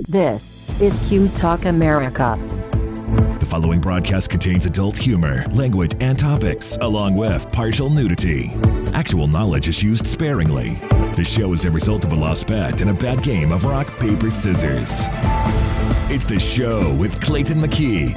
This is Q Talk America. The following broadcast contains adult humor, language, and topics, along with partial nudity. Actual knowledge is used sparingly. The show is a result of a lost bet and a bad game of rock, paper, scissors. It's The Show with Clayton McKee.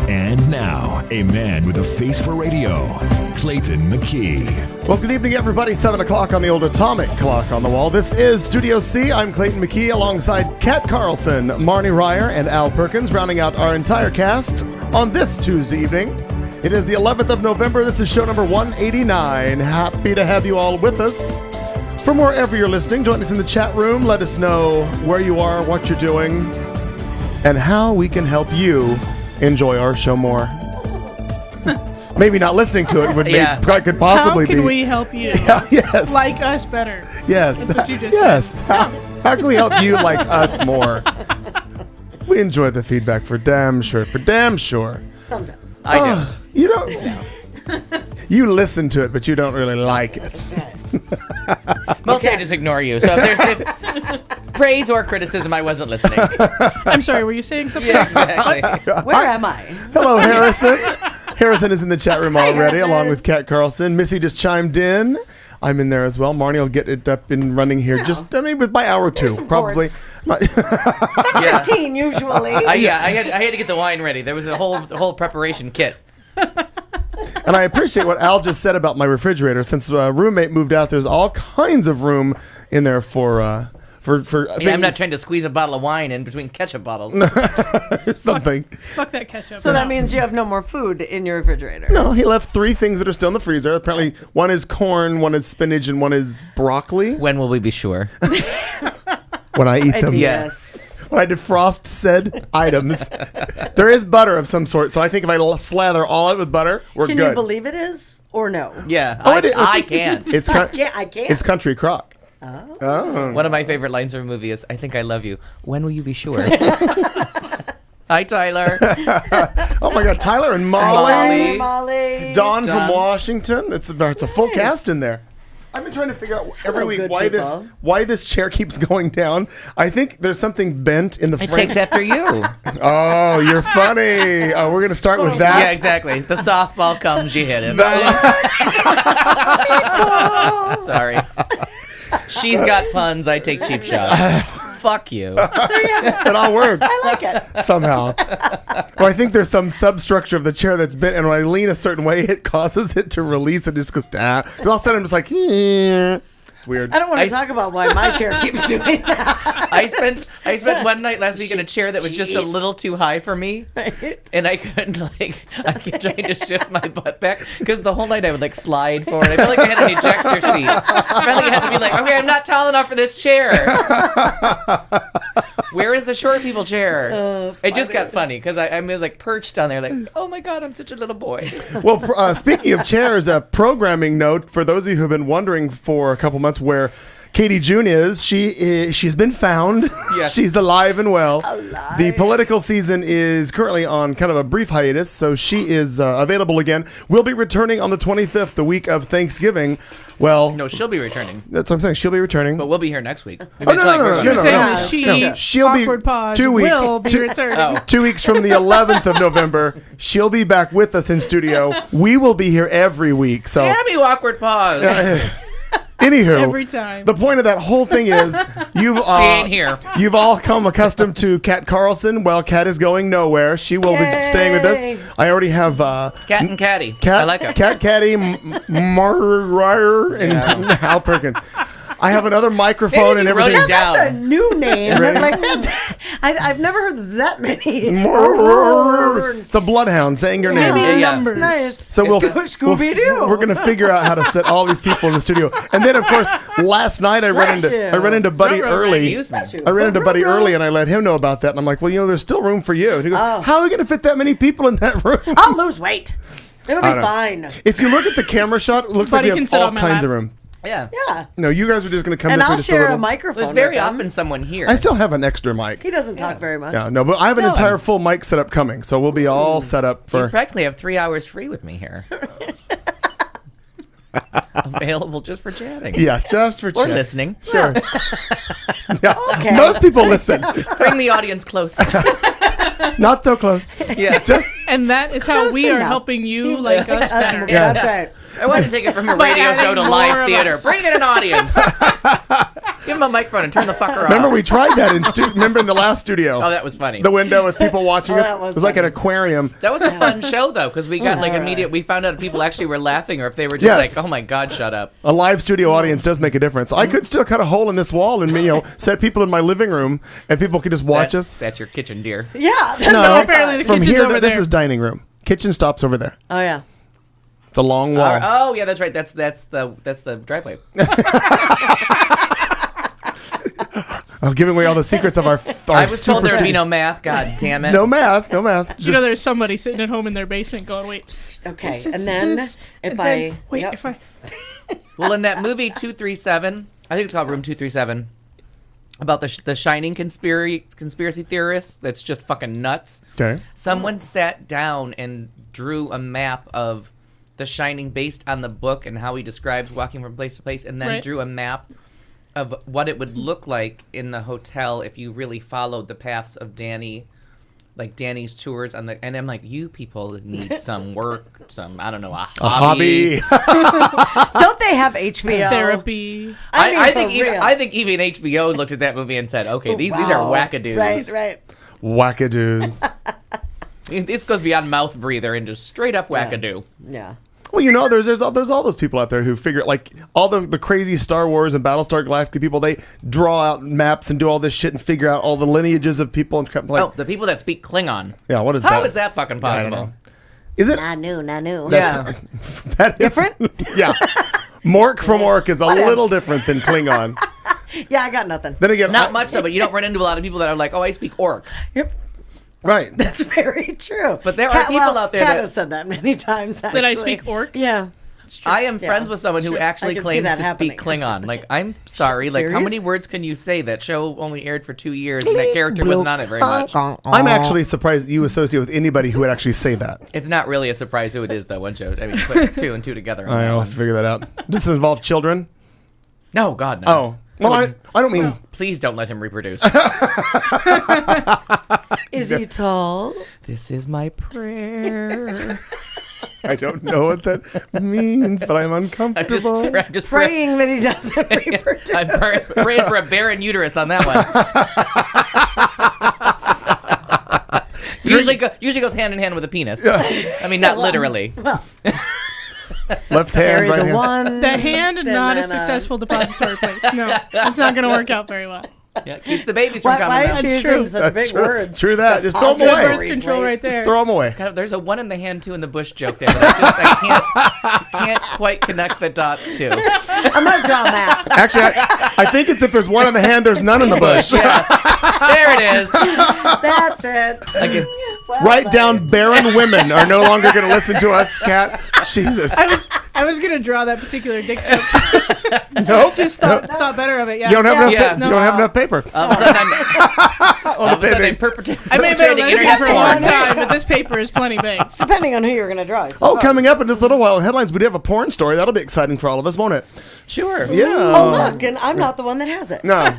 And now, a man with a face for radio, Clayton McKee. Well, good evening, everybody. 7 o'clock on the old atomic clock on the wall. This is Studio C. I'm Clayton McKee alongside Kat Carlson, Marnie Ryer, and Al Perkins, rounding out our entire cast on this Tuesday evening. It is the 11th of November. This is show number 189. Happy to have you all with us. From wherever you're listening, join us in the chat room. Let us know where you are, what you're doing, and how we can help you enjoy our show more. Maybe not listening to it could possibly be. How can we help you? Yes. Like us better. Yes. That's what you just said. How can we help you like us more? We enjoy the feedback for damn sure. Sometimes. I don't. You don't. You listen to it, but you don't really like it. Mostly I just ignore you. So if there's praise or criticism, I wasn't listening. I'm sorry, were you saying something? Yeah, exactly. Where am I? Hello, Harrison. Harrison is in the chat room already, along with Kat Carlson. Missy just chimed in. I'm in there as well. Marnie will get it up and running here by hour two, probably. 7:15 usually. I had to get the wine ready. There was a whole preparation kit. And I appreciate what Al just said about my refrigerator. Since roommate moved out, there's all kinds of room in there for things. I'm not trying to squeeze a bottle of wine in between ketchup bottles. Something. Fuck that ketchup. So that means you have no more food in your refrigerator. No, he left 3 things that are still in the freezer. Apparently, one is corn, one is spinach, and one is broccoli. When will we be sure? When I eat them. Yes. When I defrost said items. There is butter of some sort, so I think if I slather all out with butter, we're Can good. you believe it is or no? Yeah, it is. I can't. It's I can't. It's Country Crock. Oh. One of my favorite lines from a movie is, "I think I love you. When will you be sure?" Hi, Tyler. Oh my God, Tyler and Molly. Dawn from Washington. It's a full cast in there. I've been trying to figure out every week why this chair keeps going down. I think there's something bent in the frame. It takes after you. Oh, you're funny. Oh, we're gonna start with that. Yeah, exactly. The softball comes, you hit him. Sorry. She's got puns. I take cheap shots. Fuck you. It all works. I like it. Somehow. Well, I think there's some substructure of the chair that's bent, and when I lean a certain way, it causes it to release and just goes down. Because all of a sudden I'm just like, it's weird. I don't want to talk about why my chair keeps doing that. I spent one night last week in a chair that was just a little too high for me, and I couldn't I kept trying to shift my butt back because the whole night I would slide forward. I felt like I had an ejector seat. I felt like I had to be like, okay, I'm not tall enough for this chair. Where is the short people chair? It just got funny because I was perched down there like, oh my God, I'm such a little boy. Well, speaking of chairs, a programming note for those of you who've been wondering for a couple months where Katie June is. She's been found. Yes. She's alive and well. Alive. The political season is currently on kind of a brief hiatus, so she is available again. We'll be returning on the 25th, the week of Thanksgiving. Well, no, she'll be returning. That's what I'm saying. She'll be returning. But we'll be here next week. No. She'll be 2 weeks. Will be returning. 2 weeks from the 11th of November. She'll be back with us in studio. We will be here every week. So damn you, awkward pause. Anywho, every time. The point of that whole thing is she ain't here. You've all come accustomed to Kat Carlson. Well, Kat is going nowhere. She will be staying with us. I already have Cat and Caddy. Cat, I like her. Cat Caddy, Marnie Ryer, and Al Perkins. I have another microphone and everything. That's a new name. I've never heard that many. It's a bloodhound saying your name. Numbers. Nice. So Scooby-Doo. we're going to figure out how to set all these people in the studio. And then, of course, last night I ran into Buddy early. I ran into Buddy early, and I let him know about that. And I'm like, well, there's still room for you. And he goes, how are we going to fit that many people in that room? I'll lose weight. It'll be fine. If you look at the camera shot, it looks like we have all kinds of room. Yeah. No, you guys are just going to come and this way I'll just share a little. a microphone. There's very often someone here. I still have an extra mic. He doesn't talk very much. Yeah, no, but I have an entire full mic setup coming, so we'll be all set up for. You practically have 3 hours free with me here. Available just for chatting. Yeah, just for chatting. Or listening. Sure. Yeah. Okay. Most people listen. Bring the audience close. Not so close. Yeah. Just And that is how Close we are enough. helping you like us better. Yeah. That's right. I want to take it from a By radio show adding to more live of theater. us. Bring in an audience. Give him a microphone and turn the fucker off. remember we tried that remember in the last studio. Oh, that was funny. The window with people watching us. that was It was like an funny. aquarium. That was a fun show though, because we got like immediate. We found out if people actually were laughing or if they were just Yes. like, "Oh my god, shut up." A live studio audience does make a difference. I could still cut a hole in this wall and set people in my living room and people could just watch us. That's your kitchen, dear. Yeah. That's No. what I Apparently the thought. From kitchen's here over to this there. is dining room. Kitchen stops over there. Oh yeah. It's a long wall. Oh yeah, that's right. That's the driveway. Giving away all the secrets of our I was told super there would be studio. no math. God damn it. No math. You know, Just, there's somebody sitting at home in their basement going, "Wait, Okay. this, And then this, if and I then- wait, yep. if I." Well, in that movie 237, I think it's called Room 237, about the Shining conspiracy theorists. That's just fucking nuts. okay. Someone sat down and drew a map of The Shining based on the book and how he describes walking from place to place, and then Right. drew a map of what it would look like in the hotel if you really followed the paths of Danny, like Danny's tours on the. And I'm like, you people need some work, I don't know, a A hobby. Don't they have HBO Therapy. I think mean, for real. I think even HBO looked at that movie and said, okay, these are Wow. wackadoos. Right. Wackadoos. This goes beyond mouth breather into straight up wackadoo. Yeah. Well, there's all those people out there who figure like all the crazy Star Wars and Battlestar Galactica people. They draw out maps and do all this shit and figure out all the lineages of people and like, Oh, the people that speak Klingon. yeah, what is How that? is that fucking I don't possible? know. Is it? I knew. Yeah. That is, Different? Yeah. Mork from Orc is a Whatever. little different than Klingon. Yeah, I got nothing. Then again, Not much so, but you don't run into a lot of people that are like, oh, I speak Orc. Yep. right? That's very true. But there are people out there Kat that- has said that many times. That I actually. speak Orc? Yeah. I am friends with someone who Sure. actually I can see claims that to happening. speak Klingon. Like, I'm sorry. Like, how Serious? many words can you say? That show only aired for 2 years, and that character wasn't on it very much. I'm actually surprised you associate with anybody who would actually say that. It's not really a surprise who it is, though. Once you, I mean, put two and two together. On that I'll one. figure that out. Does this involve children? No, God, no. Oh, well, I don't mean. Please don't let him reproduce. Is he tall? This is my prayer. I don't know what that memeans, but I'm I'm just, uncomfortable. I'm just praying. Praying that he doesn't reproduce. I'm praying for a barren uterus on that one. usually goes hand in hand with a penis. I mean, not literally. Left hand, Carry right the hand. one. The hand and not a then, successful depository place. No, it's not going to work out very well. Yeah, keeps the babies from Why coming is out. she That's using true. such That's big true. words? True that. Just throw them Also away. Birth control right there. Throw them away. Kind of, there's a one in the hand, two in the bush joke there. That I can't quite connect the dots to. I'm gonna draw a map. Actually, I think it's if there's one in the hand, there's none in the bush. Yeah, there it is. That's it. Again, Well Write done. down barren women are no longer going to listen to us, Kat. Jesus. I was going to draw that particular dick joke. Nope. Just thought better of it. Yeah. You don't have enough. Yeah. You don't have enough paper. all of a sudden I'm perpetrating I may have been a lesbian internet for a long porn. time, but this paper is plenty big. Depending on who you're gonna draw. Oh, coming up in just a little while in headlines, we do have a porn story. That'll be exciting for all of us, won't it? Sure. Yeah. Oh look, and I'm not the one that has it. No.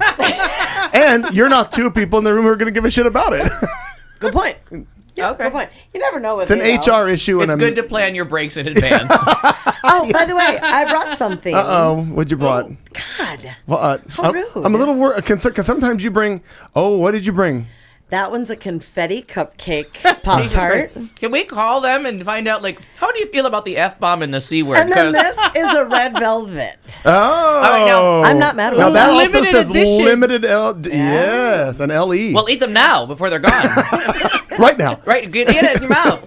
And you're not two people in the room who are going to give a shit about it. Good point. Yeah, Okay. good point. You never know what It's an HR issue. It's and good to plan your breaks in advance. Oh, by the way, I brought something. Uh-oh. What'd you brought? God, Well, How rude. I'm a little concerned because sometimes you bring. Oh, what did you bring? that one's a confetti cupcake Pop Jesus Tart. Christ. Can we call them and find out, like, how do you feel about the F-bomb and the C word? And then 'Cause- this is a red velvet. Oh. right, now- I'm not mad Now about that that. also Limited says edition. limited L. Yes, an LE. well, eat them now before they're gone. right now. Right, get it in your mouth.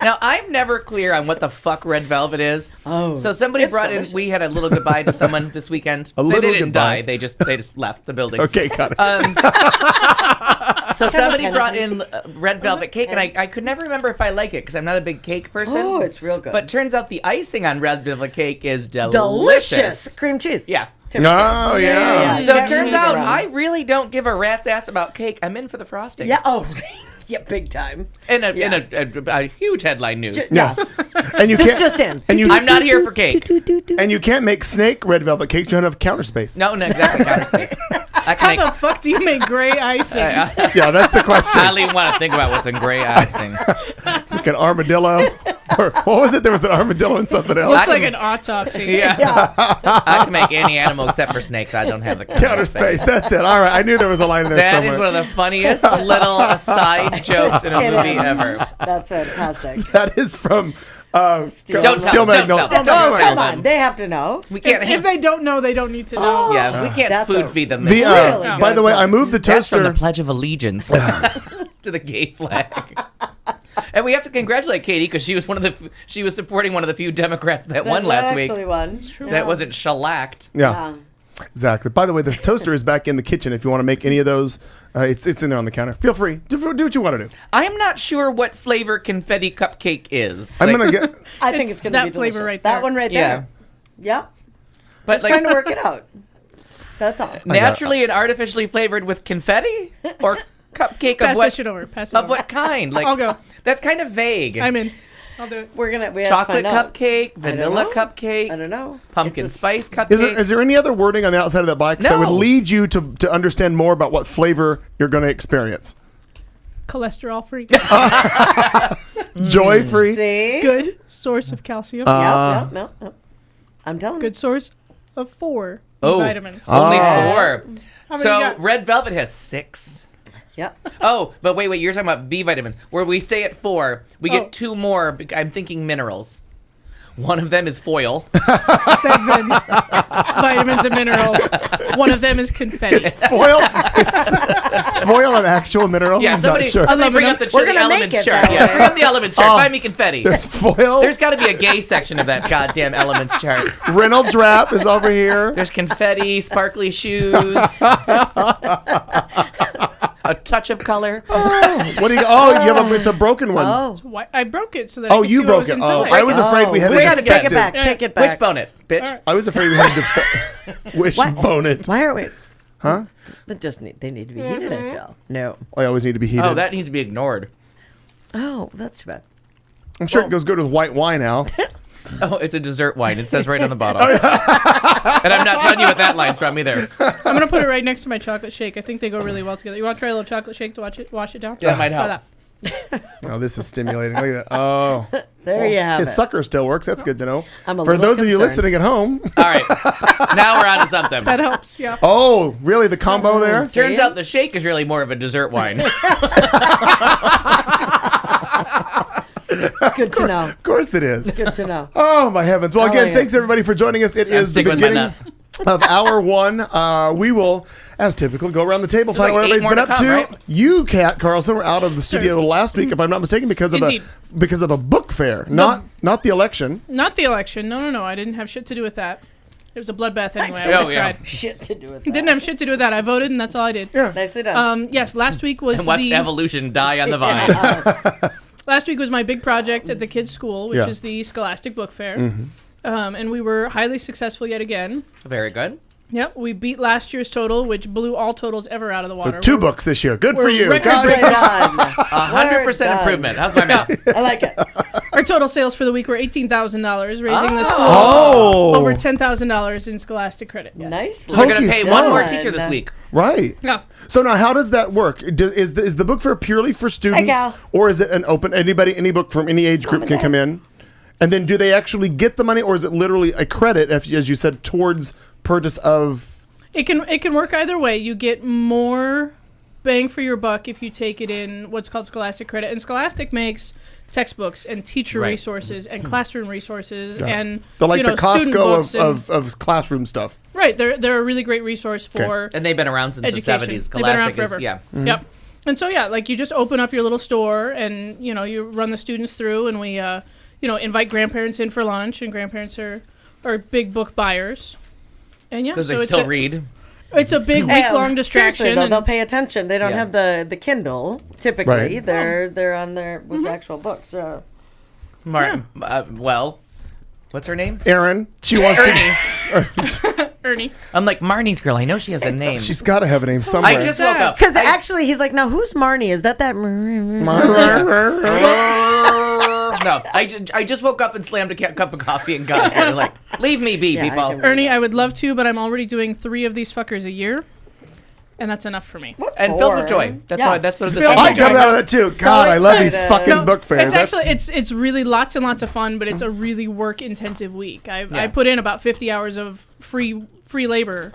Now, I'm never clear on what the fuck red velvet is. Oh, So somebody it's brought delicious. in, we had a little goodbye to someone this weekend. A little they didn't goodbye. die. They just left the building. Okay, got it. So somebody pen, brought please. in red velvet cake, and I could never remember if I like it because I'm not a big cake person. Oh, it's real good. But turns out the icing on red velvet cake is delicious cream cheese. Yeah. Oh, yeah. So it Never turns get out around. I really don't give a rat's ass about cake. I'm in for the frosting. Yeah. Oh, yeah, big time. In a huge headline news. Yeah. And you This can't. just in. And you, I'm not here for cake. and you can't make snake red velvet cake. You don't have counter space. No, exactly. Counter space. I can How the fuck do you make gray icing? Yeah, that's the question. I don't even want to think about what's in gray icing. Like an armadillo. Or what was it? There was an armadillo and something else. Looks like an autopsy. Yeah. I can make any animal except for snakes. I don't have the Counter space. That's it. All right. I knew there was a line in there That somewhere. is one of the funniest little aside jokes in a movie ever. That's fantastic. That is from Steel Don't Steel tell them. Magnolia. Don't Oh, tell my them. Come on, they have to know. We can't. If they don't know, they don't need to know. yeah, we can't That's spoon a- feed them. The, Really by good the way, point. I moved the That's from toaster. the Pledge of Allegiance to the gay flag. And we have to congratulate Katie because she was she was supporting one of the few Democrats that won last week. Actually won. That wasn't shellacked. Yeah, exactly. By the way, the toaster is back in the kitchen. If you want to make any of those, it's in there on the counter. Feel free. Do what you want to do. I'm not sure what flavor confetti cupcake is. I'm Like, gonna get. I think It's it's going to that be flavor delicious. right That there. one right yeah. there. Yep. But Just trying to work it out. That's all. naturally and artificially flavored with confetti or cupcake of Pass what? that shit over. Pass it Of over. what kind? Like I'll go. That's kind of vague. I'm in. I'll do it. We have to Chocolate find out. cupcake, I don't vanilla know. cupcake, I don't know. pumpkin It just- spice cupcake. Is there any other wording on the outside of that box that would No. lead you to understand more about what flavor you're going to experience? Cholesterol free. Joy free. See? Good source of calcium. Yep. I'm telling you. Good source of 4 Oh. vitamins. Only 4. How many So you got? red velvet has 6. Yep. Oh, but wait, you're talking about B vitamins. Where we stay at 4, we Oh. get 2 more. I'm thinking minerals. One of them is foil. 7 vitamins and minerals. One of them is confetti. Foil. Is foil an actual mineral? Yeah, I'm not sure. somebody bring up the We're gonna elements make it chart. that Yeah, way. bring up the elements chart. Oh. Find me confetti. There's foil. There's got to be a gay section of that goddamn elements chart. Reynolds wrap is over here. There's confetti, sparkly shoes, a touch of color. What do you? Oh, you have it's a broken one. Oh. Why- I broke it so that Oh, I could you see what broke was it. Oh, inside. I was afraid we had We a gotta Take it defective. back. Yeah. Take it back. Wishbone it, bitch. All right. I was afraid we had a wishbone it. Why are we? Huh? They need to be heated, I feel. No. I always need to be heated. Oh, that needs to be ignored. Oh, that's too bad. I'm sure it goes good with white wine, Al. Oh, it's a dessert wine. It says right on the bottom. And I'm not telling you what that line's from either. I'm gonna put it right next to my chocolate shake. I think they go really well together. You want to try a little chocolate shake to wash it down? That might Try help. that. Oh, this is stimulating. Look at that. Oh, There you have his it. sucker still works. That's good to know. I'm a For little those of you concerned. listening at home. All right. Now we're on to something. That helps. Yeah. Oh, really? The combo there? Turns out the shake is really more of a dessert wine. It's good to know. Of course it is. Good to know. Oh, my heavens. Well, again, yeah. thanks everybody for joining us. It I'm is the sticking with my beginning nuts. of hour 1. We will, as typical, go around the table, find out like what 8 everybody's more been up to to. come, right? You, Kat Carlson, were out of the studio last week, if I'm not mistaken, because Indeed. of a book fair, not the election. Not the election. No. I didn't have shit to do with that. It was a bloodbath anyway. I Oh, would've yeah. cried. Shit to do with that. Didn't have shit to do with that. I voted, and that's all I did. Yeah. Nicely done. Yes, last week was And watched the evolution die on the vine. last week was my big project at the kids' school, which Yeah. is the Scholastic Book Fair. And we were highly successful yet again. Very good. Yep, we beat last year's total, which blew all totals ever out of the water. 2 books this year. Good for we're you. record God. Nicely done. 100% improvement. How's my math? I like it. Our total sales for the week were $18,000, raising the school Oh. over $10,000 in Scholastic credit. Yes. Nicely. We're going to Hokey pay one more sauce. teacher this week. Right. Yeah. So now, how does that work? Is the book fair purely for students, Gal. or is it an open? Any book from any age group can come in, and then do they actually get the money, or is it literally a credit, as you said, towards purchase of? It can work either way. You get more bang for your buck if you take it in what's called Scholastic Credit. And Scholastic makes textbooks and teacher Right. resources and classroom resources and The you know, the student books Costco and- of classroom stuff. right. They're a really great resource for And they've been around since education. the 70s. They've been around Scholastic is, forever. yeah. Yep. And so yeah, like you just open up your little store and you run the students through, and we invite grandparents in for lunch, and grandparents are big book buyers. And yeah, Because so they it's still a, read. It's a big week long distraction. Seriously, though, and- they'll pay attention. They don't Yeah. have the Kindle typically. Right. They're on there with actual books. So. Martin. Well, what's her name? Erin, she wants to. Ernie. I'm like, Marnie's girl. I know she has a name. She's got to have a name somewhere. I just woke up. Because actually, he's like, now who's Marnie? Is that? No, I just woke up and slammed a cup of coffee and got it. Like, leave me be, Yeah, I people. can- Ernie, I would love to, but I'm already doing 3 of these fuckers a year. and that's enough for me. What And for? filled with joy. That's Yeah. what this Filled is. with I joy. got out of that too. God, I love these excited. fucking book fairs. It's actually it's really lots and lots of fun, but it's a really work intensive week. I put in about 50 hours of free labor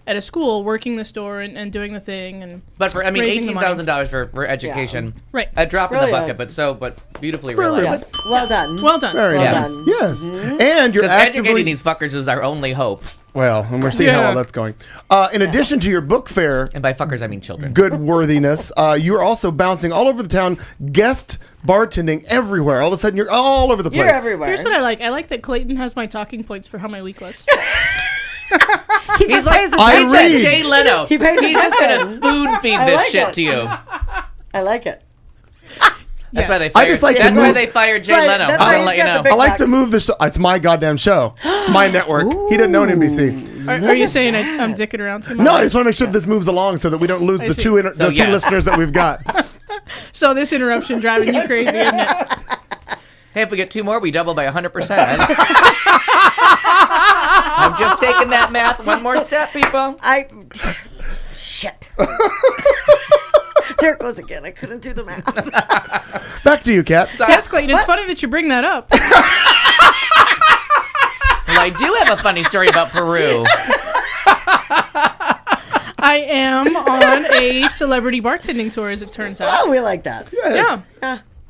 at a school, working the store and doing the thing. And But for raising the money. $18,000 for education, Right. a drop in the Brilliant. bucket, but beautifully Brilliant. realized. Yes. Well done. Well done. Very Well nice. done. Yes. And you're Because actively educating these fuckers is our only hope. well, and we're seeing how Yeah. well that's going. In addition to your book fair, And by fuckers, I mean children. good worthiness, you're also bouncing all over the town, guest bartending everywhere. All of a sudden, you're all over the place. You're everywhere. Here's what I like. I like that Clayton has my talking points for how my week was. He just pays I He's attention. like read. Jay Leno. He pays He's just gonna attention. spoon feed I this like shit it. to you. I like it. That's why they Yes. fired. I just like to that's why move- they fired Jay Right, Leno. that's I'm why gonna he's let you got the know. big- I like to bucks. move the show. It's my goddamn show, my network. He didn't own NBC. Are you saying I'm dicking around too much? No, I just want to make sure this moves along so that we don't lose the see. two So, the two yes. listeners that we've got. So this interruption driving you crazy, isn't it? Hey, if we get two more, we double by 100%. I'm just taking that math one more step, people. Shit. There it goes again. I couldn't do the math. Back to you, Kat. Yes, Clayton. It's funny that you bring that up. Well, I do have a funny story about Peru. I am on a celebrity bartending tour, as it turns out. Oh, we like that. Yeah.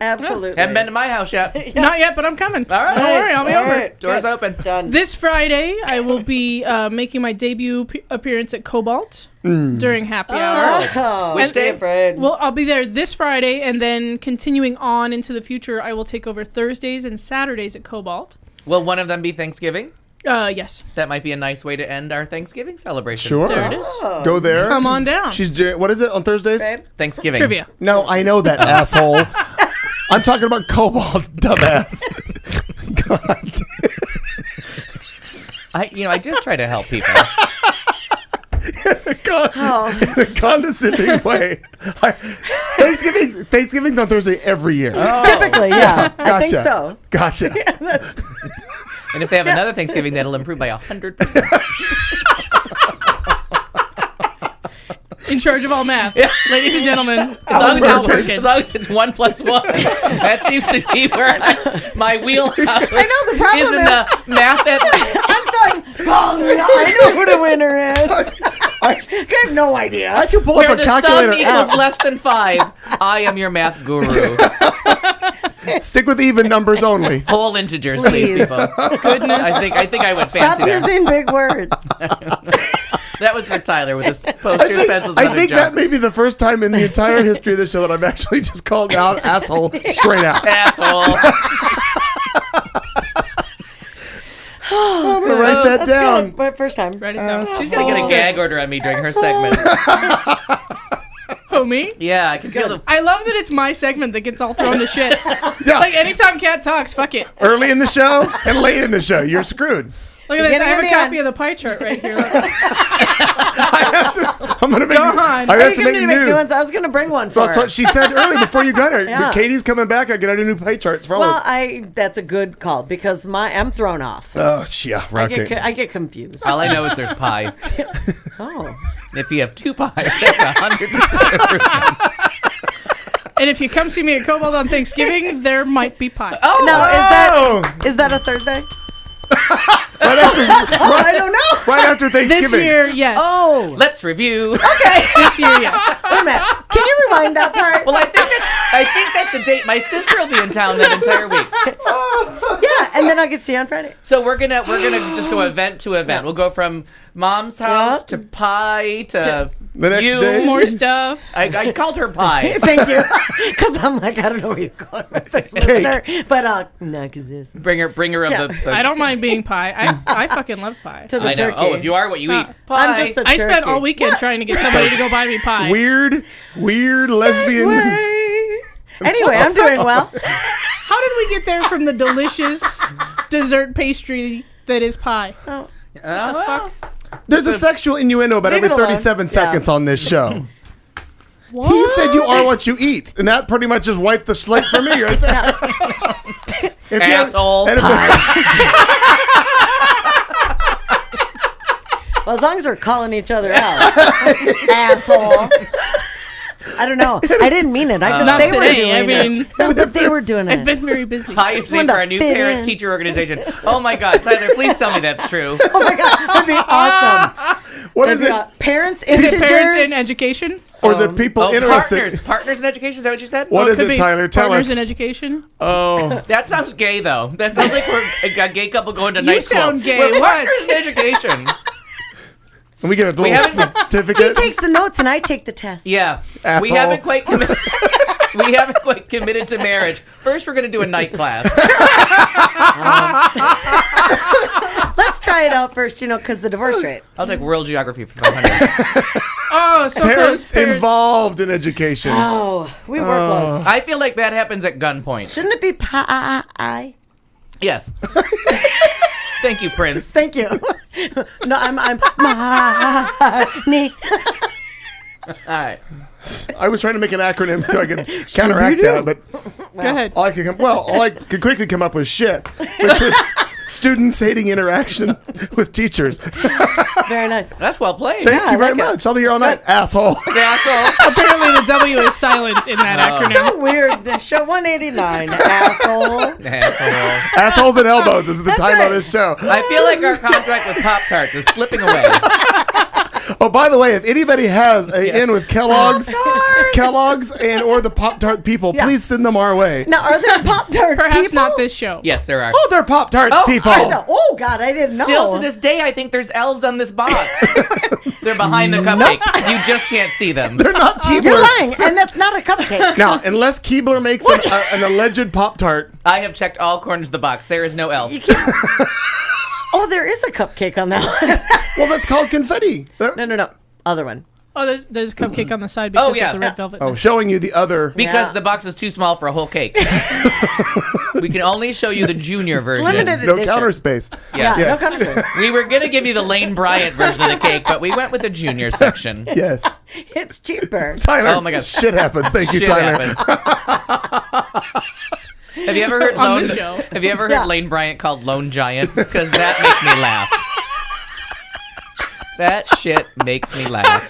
Absolutely. Haven't been to my house yet. Not yet, but I'm coming. All right. Don't worry, I'll be All over. right. Doors Good. open. Done. This Friday, I will be making my debut appearance at Cobalt during happy hour. Oh, Which day? Afraid. Well, I'll be there this Friday, and then continuing on into the future, I will take over Thursdays and Saturdays at Cobalt. Will one of them be Thanksgiving? Yes. That might be a nice way to end our Thanksgiving celebration. Sure. There it is. Go there. Come on down. She's doing, what is it on Thursdays? Babe. Thanksgiving. Trivia. No, I know that asshole. I'm talking about Cobalt, dumbass. God. I just try to help people. In a condescending way. Thanksgiving's on Thursday every year. Typically, yeah. I think Gotcha. so. Gotcha. And if they have another Thanksgiving, that'll improve by 100%. In charge of all math. Ladies and gentlemen, As long as, Al it's, Perkins. as long as it's 1 + 1. That seems to be where my wheelhouse I know the problem is in the math. I'm going, oh, no, I know who the winner is. I have no idea. I can pull Where up a the sum calculator equals app. less than 5. I am your math guru. Stick with even numbers only. Whole integers, please, Please. people. Goodness. I think I would Stop fancy that. using big words. That was for Tyler with his posters, pencils, I and think a that jug. may be the first time in the entire history of the show that I've actually just called out asshole straight out. Asshole. I'm gonna write that That's down. good. But first time. Write it down. She's going to get a gag order on me during her segment. Oh, me? Yeah, I can feel the... I love that it's my segment that gets all thrown to shit. Yeah. Like, anytime Kat talks, fuck it. Early in the show and late in the show, you're screwed. Look at this. Beginning I have and a the copy end. of the pie chart right here. I'm gonna make. Go on. I Are have you to going make to make new new. ones? I was going to bring one for That's her. what she said earlier before you got her. Yeah. Katie's coming back. I get a new pie charts for all Well, of that's a good call because I'm thrown off. Oh, yeah, okay. I get confused. All I know is there's pie. Oh. If you have 2 pies, that's 100%. And if you come see me at Cobalt on Thanksgiving, there might be pie. Oh, Now, is that a Thursday? Right after, I don't know. right after Thanksgiving. This year, yes. Oh. let's review. This year, yes. Wait a minute. Can you rewind that part? Well, I think that's a date. My sister will be in town that entire week. Yeah, and then I'll get to see you on Friday. So we're gonna just go event to event. We'll go from mom's house to pie to The next you. day. More stuff. I called her pie. Thank you. Because I'm like, I don't know where you're going with this, listener. But, no, because this. Bring her of Yeah. the I don't mind being pie. I fucking love pie. To the I know. turkey. Oh, if you are what you eat, Pie. I'm just the I spent turkey. all weekend trying to get somebody to go buy me pie. Weird lesbian. Way. Anyway, I'm doing well. How did we get there from the delicious dessert pastry that is pie? There's a sexual innuendo about Leave every it alone. 37 Yeah. seconds on this show. What? He said you are what you eat, and that pretty much just wiped the slate for me right there. If you- asshole. and if- Well, as long as we're calling each other out, asshole. I don't know. I didn't mean it. I just Not they were today. doing I mean, it. No, but they were doing I've it. been very busy. Highest name wanna for our new fit in. parent-teacher organization. Oh my God, Tyler, please tell me that's true. Oh my god, that'd be awesome. What is it? Parents, Is it integers, parents in education? Or is it people Oh, interested? partners in education. Is that what you said? What Or is could it, be Tyler? Tell partners us. in education. Oh, That sounds gay, though. That sounds like we're a gay couple going to night school. sound gay. We're What? partners in education. and we get a little haven't- He certificate. takes the notes and I take the test. Yeah, we Asshole. haven't quite committed. We haven't quite committed to marriage. First, we're going to do a night class. Let's try it out first, because the divorce rate. I'll take world geography for 500. Oh, so Parents close. involved in education. Oh, we were close. I feel like that happens at gunpoint. Shouldn't it be pie? Yes. Thank you, Prince. Thank you. No, I'm money. All right. I was trying to make an acronym so I could counteract that, but Go ahead. all I could quickly come up with shit, which was students hating interaction with teachers. Very nice. That's well played. Thank I you very like it. much. I'll be here all night, asshole. Asshole. Apparently, the W is silent in that acronym. So weird. The show 189, asshole. Asshole. Assholes and elbows is the That's title right. of this show. I feel like our contract with Pop-Tarts is slipping away. Oh, by the way, if anybody has a in with Kellogg's and or the Pop-Tart people, Yeah. please send them our way. Now, are there Pop-Tart Perhaps people? not this show. Yes, there are. Oh, they're Pop-Tarts people. I know. Oh, God, I didn't know. Still to this day, I think there's elves on this box. They're behind the cupcake. You just can't see them. They're not You're Keebler. lying, and that's not a cupcake. Now, unless Keebler makes an alleged Pop-Tart. I have checked all corners of the box. There is no elf. You can't. Oh, there is a cupcake on that one. Well, that's called confetti. No. Other one. Oh, there's a cupcake on the side because yeah. of the red velvet. Oh, showing you the other. Because Yeah. the box is too small for a whole cake. We can only show you the junior version. Limited No edition. counter space. Yeah. Yes. No counter. We were going to give you the Lane Bryant version of the cake, but we went with the junior section. Yes. It's cheaper. Tyler. Oh my God. Shit happens. Thank you, Shit Tyler. happens. Have you ever heard On Lone the show. Have you ever heard Yeah. Lane Bryant called Lone Giant? Because that makes me laugh. That shit makes me laugh.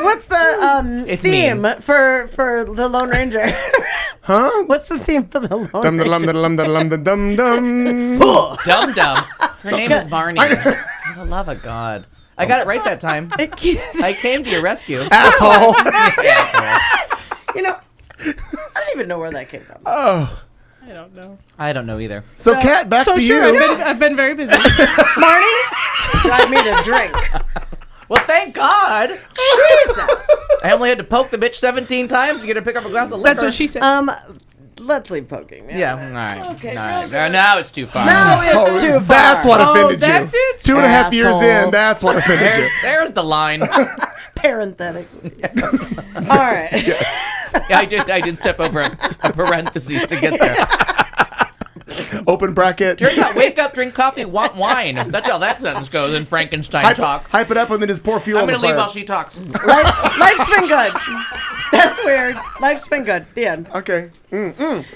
What's the It's theme mean. for the Lone Ranger? Huh? What's the theme for the Lone Dum Ranger? dum dum dum dum dum dum. Dum Dum. Her name is Barney. For the love of God. I got it right that time. It keeps, I came to your rescue. Asshole. Asshole. I don't even know where that came from. Oh. I don't know. I don't know either. So, Kat, back So to sure, you. I've been very busy. Marnie, drive me to drink. Well, thank God. Jesus. I only had to poke the bitch 17 times to get her to pick up a glass of liquor. That's what she said. Let's leave poking. Yeah, all right. Okay, All right. okay. Now it's too far. No, it's Oh, too far. that's what offended that's you. it? 2.5 years Asshole. in, that's what offended you. There's the line. Parenthetically. All right. Yeah, I did step over a parenthesis to get there. Open bracket. Turns out, wake up, drink coffee, want wine. That's how that sentence goes in Frankenstein talk. Hype it up and then just pour fuel I'm on the going to leave fire. while she talks. Life's been good. That's weird. Life's been good. The end. Okay.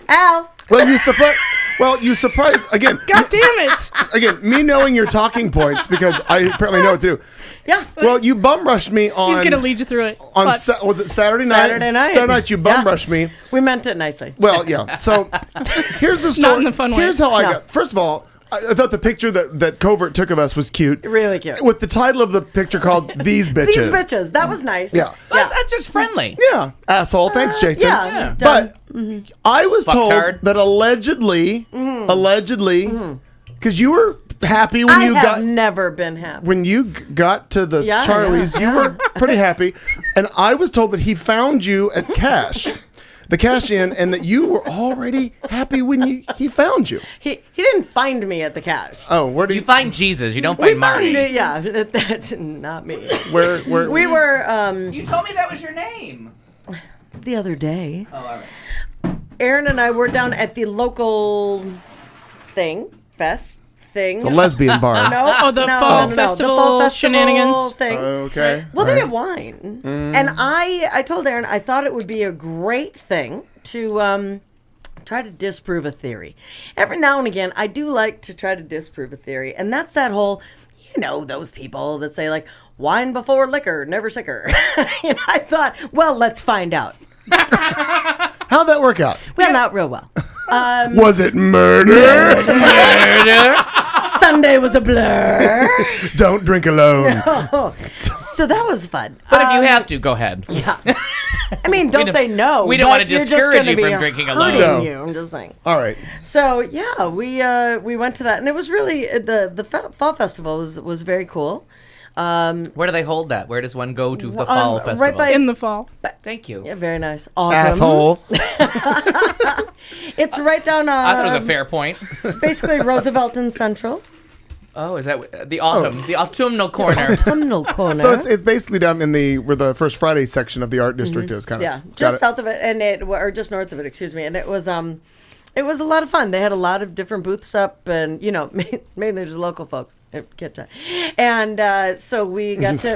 Al. Well, you surprised again. God damn it! Again, me knowing your talking points because I apparently know what to do. Yeah. Well, you bum rushed me on. He's gonna lead you through it. on But was it Saturday night? Saturday night. Saturday night, you bum Yeah. rushed me. We meant it nicely. Well, yeah. So here's the story. in the fun way. Here's how I No. got. First of all, I thought the picture that Covert took of us was cute. Really cute. With the title of the picture called "These Bitches." These bitches. That was nice. Yeah. That's just friendly. Yeah, asshole. Thanks, Jason. Yeah. But I was told Fucktard. that allegedly, because you were happy when I you have got never been happy. when you got to the Yeah, Charlies, yeah. you were pretty happy, and I was told that he found you at the cash in, and that you were already happy when he found you. He didn't find me at the cash. Oh, where do You you find Jesus. You don't We find Marty. found it. Yeah. That's not me. where We were You told me that was your name. the other day. Oh, all right. Aaron and I were down at the local thing. It's a lesbian bar. No, Oh, the fall festival shenanigans. thing. Okay. Well, they right. have wine, and I told Aaron I thought it would be a great thing to try to disprove a theory. Every now and again, I do like to try to disprove a theory, and that's that whole those people that say like wine before liquor, never sicker. And I thought, well, let's find out. How'd that work out? Well, not real well. Was it murder? Sunday was a blur. Don't drink alone. So that was fun. But if you have to, go ahead. Yeah. I mean, don't say no. We don't but want to you're just discourage gonna you be from drinking alone. hurting No. you, I'm just saying. All right. So yeah, we went to that, and it was really the fall festival was very cool. Where do they hold that? Where does one go to the fall festival? right by- In the fall. Thank you. Yeah, very nice. Autumn. Asshole. It's right down. I thought it was a fair point. Basically, Roosevelt and Central. Oh, is that the autumn? The autumnal corner. Autumnal corner. So it's basically down in where the First Friday section of the art district is, kind of. Yeah, Got just it. south of it, or just north of it, excuse me. And it was a lot of fun. They had a lot of different booths up, and mainly just local folks. And so we got to.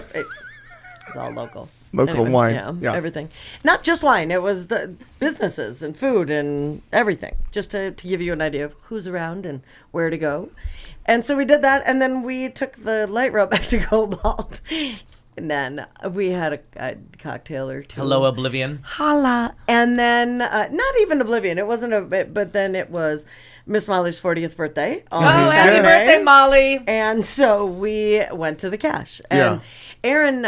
It's all local. Local wine. Yeah. Everything. Not just wine. It was the businesses and food and everything. Just to give you an idea of who's around and where to go. And so we did that, and then we took the light rail back to Cobalt. And then we had a cocktail or two. Hello, Oblivion. Holla. And then, not even Oblivion. It wasn't but then it was Miss Molly's 40th birthday on Oh, happy Saturday. birthday, Molly. And so we went to the cache. And Aaron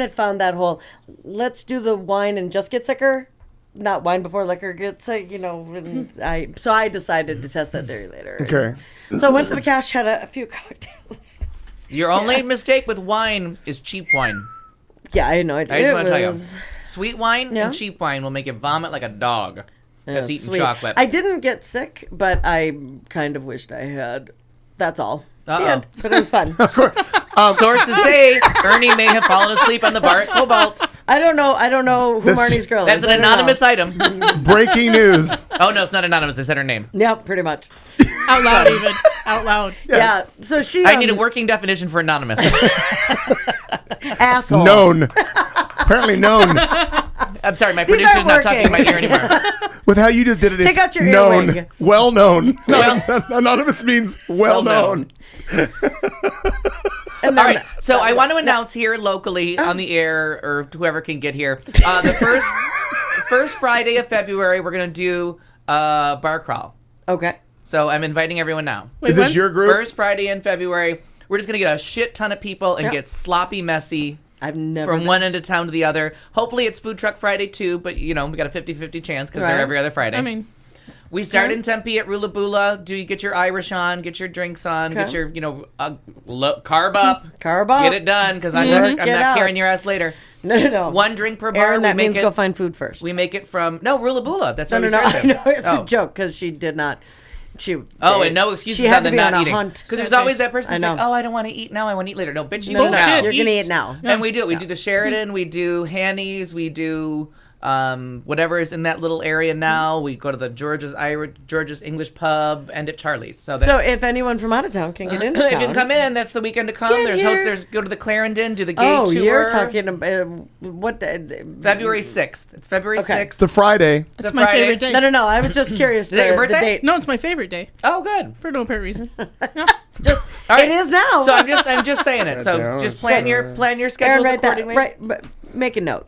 had found that whole, let's do the wine and just get sicker. Not wine before liquor gets sick, and so I decided to test that theory later. Okay. So I went to the cache, had a few cocktails. Your only mistake with wine is cheap wine. Yeah, I had no idea. I just want to tell It you. was- Sweet wine Yeah. and cheap wine will make you vomit like a dog that's eating sweet. chocolate. I didn't get sick, but I kind of wished I had. That's all. The Uh-oh. end. But it was fun. Sources say Ernie may have fallen asleep on the bar at Cobalt. I don't know who This- Marnie's girl That's is. an I don't know. anonymous item. Breaking news. Oh, no, it's not anonymous. I said her name. Yeah, pretty much. Out loud, even. Out loud. Yes. Yeah. So she. I need a working definition for anonymous. asshole. Known. Apparently known. I'm sorry, my These producer's aren't not talking in my working. ear anymore. With how you just did it, Take it's out your known. earwig. Well known. Well- Anonymous means well known. And All then, right, so I want to announce here locally on the air, or whoever can get here, the first Friday of February, we're going to do bar crawl. Okay. So I'm inviting everyone now. Wait, Is this when? your group? First Friday in February, we're just going to get a shit ton of people and Yeah. get sloppy messy I've never. from been- one end of town to the other. Hopefully it's Food Truck Friday too, but we got a 50-50 chance because they're Right. every other Friday. I mean, We start in Tempe at Rulabula. Do you get your Irish on, get your drinks on, get Okay. your, carb up. Carb up. Get it done because I'm Work not it out. carrying your ass later. No. One drink per bar. Aaron, that we make means it. go find food first. We make it from Rulabula. That's No, where no, we no. serve I it. know it's Oh. a joke because she did not. She. And no excuses She had on to the be on not a eating. hunt. Because there's always that person I that's know. like, oh, I don't want to eat now. I want to eat later. No, bitch, you No, eat no, now. you're gonna Eat. eat now. And we do it. We do the Sheridan. We do Hanny's. We do whatever is in that little area now. We go to the George's English pub and at Charlie's. So that's. So if anyone from out of town can get into if town, you can come in, that's the weekend to come. Get here. There's go to the Clarendon, do the gay Oh, tour. you're talking about what? February 6th. It's February Okay. 6th. It's a Friday. It's it's a my Friday. favorite day. No. I was just curious. Is that your the birthday? date. No, it's my favorite day. Oh, good. For no apparent reason. Yeah. All right. It is now. So I'm just saying it. So down. just plan your Aaron, schedules write that. accordingly. Right. But make a note.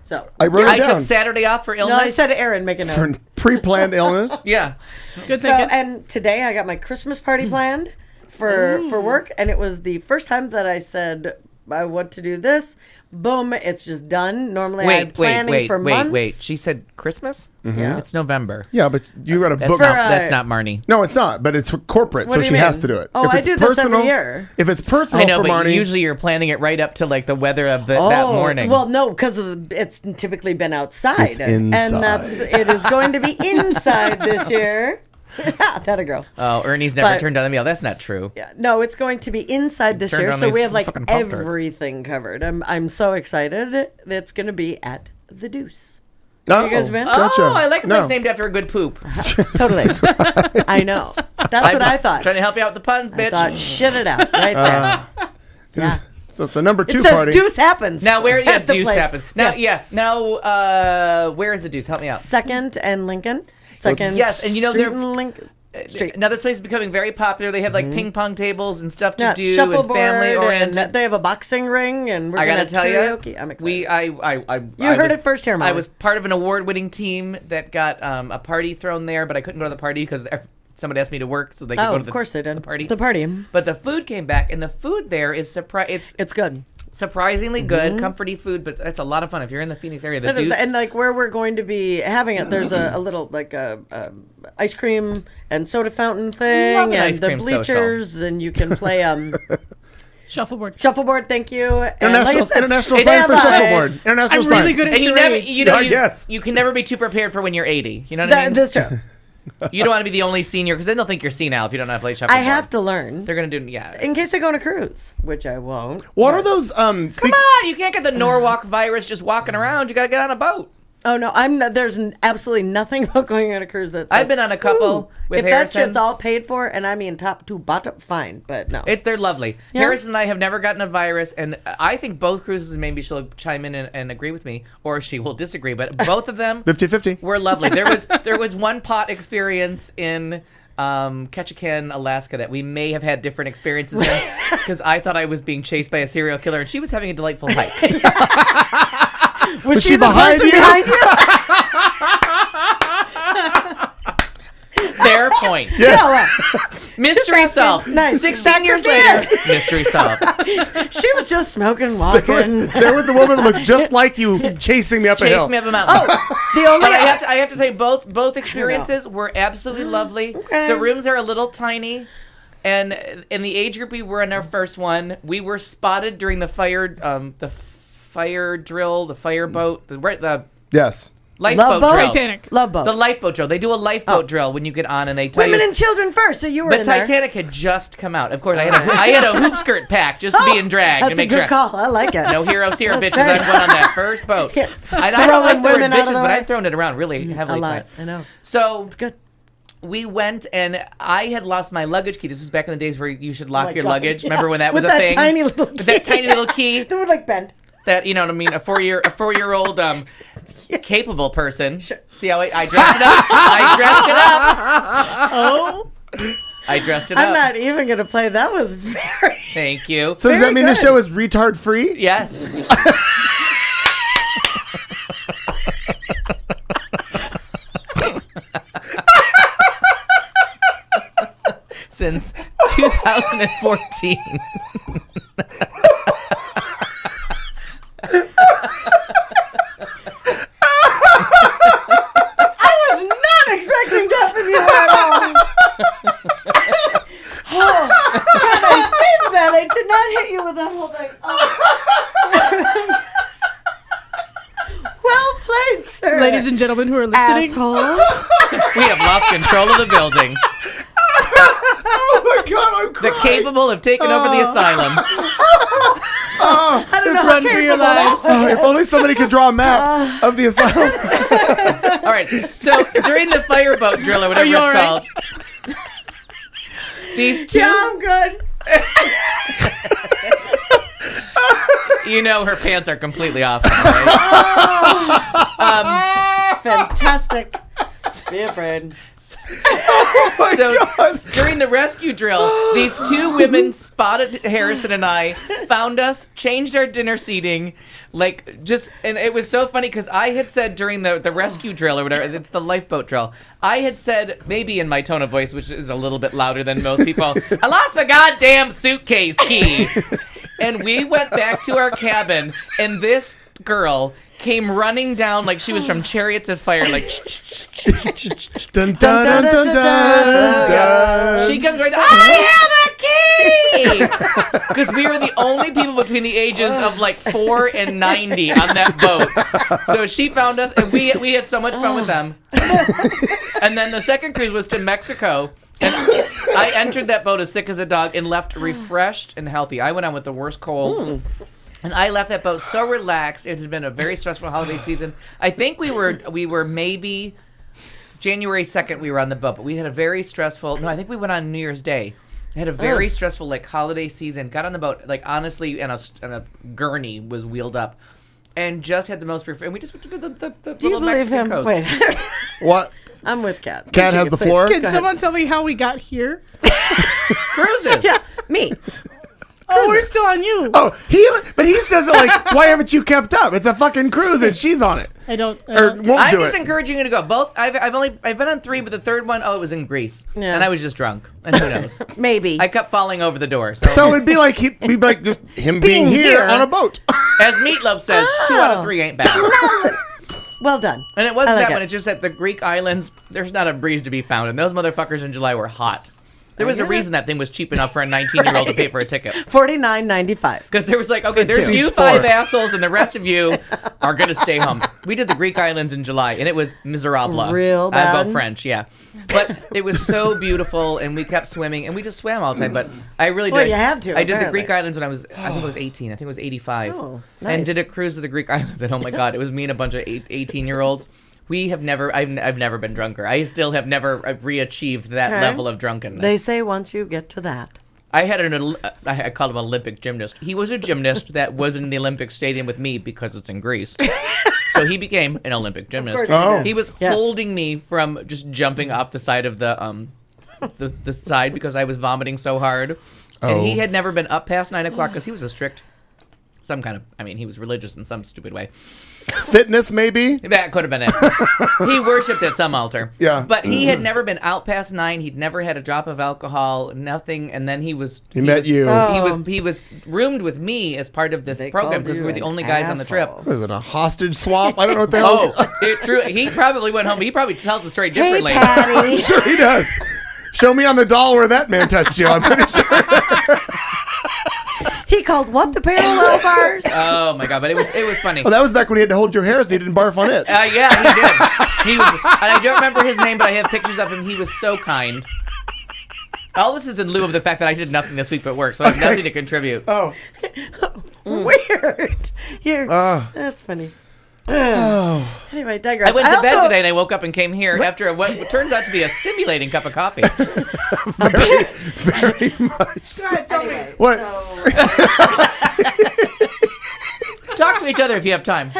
So. I wrote I it down. took Saturday off for No, illness. I said Aaron, make a note. For pre-planned illness. Yeah. Good So, thinking. and today I got my Christmas party planned for work, and it was the first time that I said I want to do this. Boom, it's just done. Normally I'm planning for months. Wait. She said Christmas? Yeah. It's November. Yeah, but you got to That's book. not, For, that's not Marnie. No, it's not. But it's for corporate, What so do she you has mean? to do it. Oh, if I it's do this every personal, year. If it's personal I know, for but Marnie, usually you're planning it right up to like the weather of that morning. Well, no, because it's typically been outside. It's And inside. it is going to be inside this year. That a girl. Oh, Ernie's never But- turned down a meal. That's not true. Yeah, no, it's going to be inside this Turned year, on so these we have like fucking Pop-Tarts. everything covered. I'm so excited. It's going to be at the Deuce. no, you guys been? Gotcha. Oh, I like a no. place named after a good poop. Totally. I know. That's what I thought. Trying to help you out with the puns, I bitch. thought, shit it out right there. Yeah. So it's a number It two says party. Deuce happens. Now where at the Deuce place. happens. Now where is the Deuce? Help me out. Second and Lincoln. it's- Second. Yes, and you know Street they're- and Lincoln. Street. Another place is becoming very popular. They have like ping pong tables and stuff to Yeah, do and shuffleboard, family oriented. and they have a boxing ring, and we're I gonna gotta tell karaoke. you, I'm excited. I You heard it first here, Molly. I was part of an award-winning team that got a party thrown there, but I couldn't go to the party because somebody asked me to work, so they could go to of course they did. the party. The party. But the food came back, and the food there is It's good. surprisingly good, comforty food, but it's a lot of fun if you're in the Phoenix area. The Deuce, And like where we're going to be having it, there's a little like a ice cream and soda fountain thing, Love an and ice the cream bleachers, and you can play Shuffleboard. shuffleboard. Thank you. And like I said, International they sign have for a- shuffleboard. International I'm sign. really good at and you never, charades. you know, Yes. you can never be too prepared for when you're 80. You know what I mean? That's true. You don't want to be the only senior because then they'll think you're senile if you don't know how to play I shuffleboard. have to learn They're gonna do in case I go on a cruise, which I won't. What are those? Come on, you can't get the Norwalk virus just walking around. You gotta get on a boat. Oh no, I'm not, there's absolutely nothing about going on a cruise that says, I've been on a couple "Ooh, with if Harrison. that shit's all paid for, and I mean top to bottom, fine, but no. They're lovely. Yeah. Harrison and I have never gotten a virus, and I think both cruises, maybe she'll chime in and agree with me, or she will disagree, but both of them 50-50. were lovely. There was one pot experience in Ketchikan, Alaska that we may have had different experiences in because I thought I was being chased by a serial killer, and she was having a delightful hike. was she the behind person you? behind you? Fair point. No, Mystery solved. Nice. 16 years Dr. later, Beard. mystery solved. she was just smoking, walking. There was a woman that looked just like you chasing me up a hill. Chase me up a mountain. The only But I have to say both experiences were absolutely lovely. Okay. The rooms are a little tiny, and in the age group we were in our first one, we were spotted during the fire drill, the fireboat, the Yes. lifeboat Love boat? drill. Titanic. Love boat. The lifeboat drill. They do a lifeboat drill when you get on, and they tell Women you. and children first. So you were But in there. Titanic had just come out. Of course, I had a hoop skirt pack just to be in drag That's to make a good sure. call. I like it. No heroes here, bitches. right. I went on that first boat. Yeah. I don't like Throwing the word women out of bitches, the but way. I've thrown it around really heavily. a lot. tonight. I know. So It's good. we went, and I had lost my luggage key. This was back in the days where you should lock my your God. luggage. Yeah. Remember when that was With a that thing? tiny little With that tiny little key. They would like bend. That, you know what I mean? A 4-year-old capable person. See how I dressed it up? I dressed it up. I'm not even gonna play. That was very. Thank you. So does Very that mean the good. show is retard free? Yes. Since 2014. I was not expecting that from you at all. Oh, God, I said that. I did not hit you with that whole thing. Oh. Well played, sir. Ladies and gentlemen who are listening, Asshole. We have lost control of the building. Oh my God, I'm The crying. capable have taken over the asylum. I don't know. run for your lives. Oh, if only somebody could draw a map of the asylum. All right. So during the fireboat drill or whatever you it's all right? called, these two, Yeah, I'm good. you know, her pants are completely off. Right? Fantastic. Be afraid. So during the rescue drill, these two women spotted Harrison and I, found us, changed our dinner seating, and it was so funny because I had said during the rescue drill or whatever, it's the lifeboat drill, I had said, maybe in my tone of voice, which is a little bit louder than most people, I lost my goddamn suitcase key. And we went back to our cabin, and this girl came running down like she was from Chariots of Fire, like Dun, dun, dun, dun, dun, dun. she comes right down, I have a key! Because we were the only people between the ages of like 4 and 90 on that boat. So she found us, and we had so much fun with them. And then the second cruise was to Mexico. And I entered that boat as sick as a dog and left refreshed and healthy. I went on with the worst cold. And I left that boat so relaxed. It had been a very stressful holiday season. I think we were maybe January 2nd we were on the boat, but we had a very stressful, no, I think we went on New Year's Day. I had a very stressful holiday season. Got on the boat, honestly, and a gurney was wheeled up. And just had the most, and we just went to the Do you little believe Mexican him? coast. Wait. What? I'm with Kat. Kat has the floor. Can someone tell me how we got here? Cruises. Yeah, me. Oh, we're still on you. Oh, but he says it like, why haven't you kept up? It's a fucking cruise and she's on it. I don't. Or won't I'm do just it. encouraging you to go. Both. I've been on 3, but the third one, it was in Greece, Yeah. and I was just drunk, and who knows? Maybe. I kept falling over the door. So it'd be like he'd be like just him being here on a boat. As Meatloaf says, 2 out of 3 ain't bad. Well done. And it wasn't I like that one. it. It's just that the Greek islands, there's not a breeze to be found, and those motherfuckers in July were hot. There was a reason that thing was cheap enough for a 19-year-old to pay for a ticket. $49.95. Because there was like, okay, there's you 5 assholes, and the rest of you are going to stay home. We did the Greek islands in July, and it was miserable. Real I bad? go French, yeah. But it was so beautiful, and we kept swimming, and we just swam all the time. But I really Well, did. you had to, I did the apparently. Greek islands when I think I was 18. I think it was 85. Oh, And nice. did a cruise to the Greek islands, and oh my God, it was me and a bunch of 18-year-olds. We have never, I've never been drunker. I still have never re-achieved that Okay. level of drunkenness. They say once you get to that. I had I called him an Olympic gymnast. He was a gymnast that was in the Olympic Stadium with me because it's in Greece. So he became an Olympic gymnast. course he Oh. He was Yes. holding me from just jumping off the side of the side because I was vomiting so hard. And he had never been up past 9 o'clock because he was a strict, he was religious in some stupid way. Fitness, maybe? That could have been it. He worshipped at some altar. Yeah. But he had never been out past 9. He'd never had a drop of alcohol, nothing. And then he met you. He was roomed with me as part of this They program called because we you were the an only guys on the trip. asshole. Was it a hostage swap? I don't know what the hell. Oh, true. He probably went home. He probably tells the story Hey, differently. I'm Patty. sure he does. Show me on the doll where that man touched you. I'm pretty sure. He called what the parallel bars? Oh my God! But it was funny. Well, that was back when he had to hold your hair so he didn't barf on it. Yeah, he did. He was, and I don't remember his name, but I have pictures of him. He was so kind. All this is in lieu of the fact that I did nothing this week but work, so I have nothing to contribute. Oh. Weird. Here. That's funny. Anyway, digress. I went to bed also- today and I woke up and came here after what turns out to be a stimulating cup of coffee. Very much. Anyway, What? Talk to each other if you have time.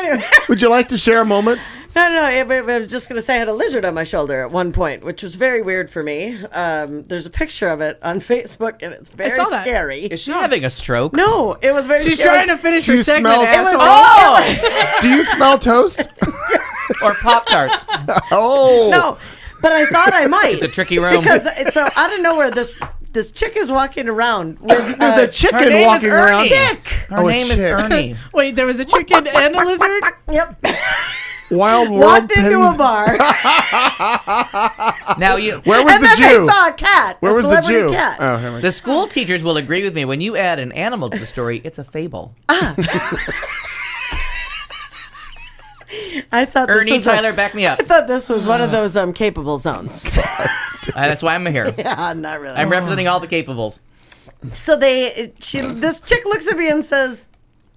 Would you like to share a moment? No. I was just going to say I had a lizard on my shoulder at one point, which was very weird for me. There's a picture of it on Facebook, and it's very saw that. scary. Is she having a stroke? No, it was very She's scary. trying to finish Do her you segment, smell- asshole. Oh! Do you smell toast? Or Pop-Tarts. Oh. No, but I thought I might. It's a tricky room. Because so out of nowhere, this chick is walking around with There's a Her chicken name is walking around. Ernie. chick. Her Oh, a name is chick. Ernie. Wait, there was a chicken and a lizard? Yep. Wild World Walked into pins. a bar, Now you. Where was and the then Jew? they saw a cat. Where a was the celebrity Jew? Cat. Oh, never mind. The school teachers will agree with me. When you add an animal to the story, it's a fable. I thought this Ernie, was Tyler, back me up. I thought this was one of those capable zones. That's why I'm here. Yeah, not really. I'm representing all the capables. So this chick looks at me and says,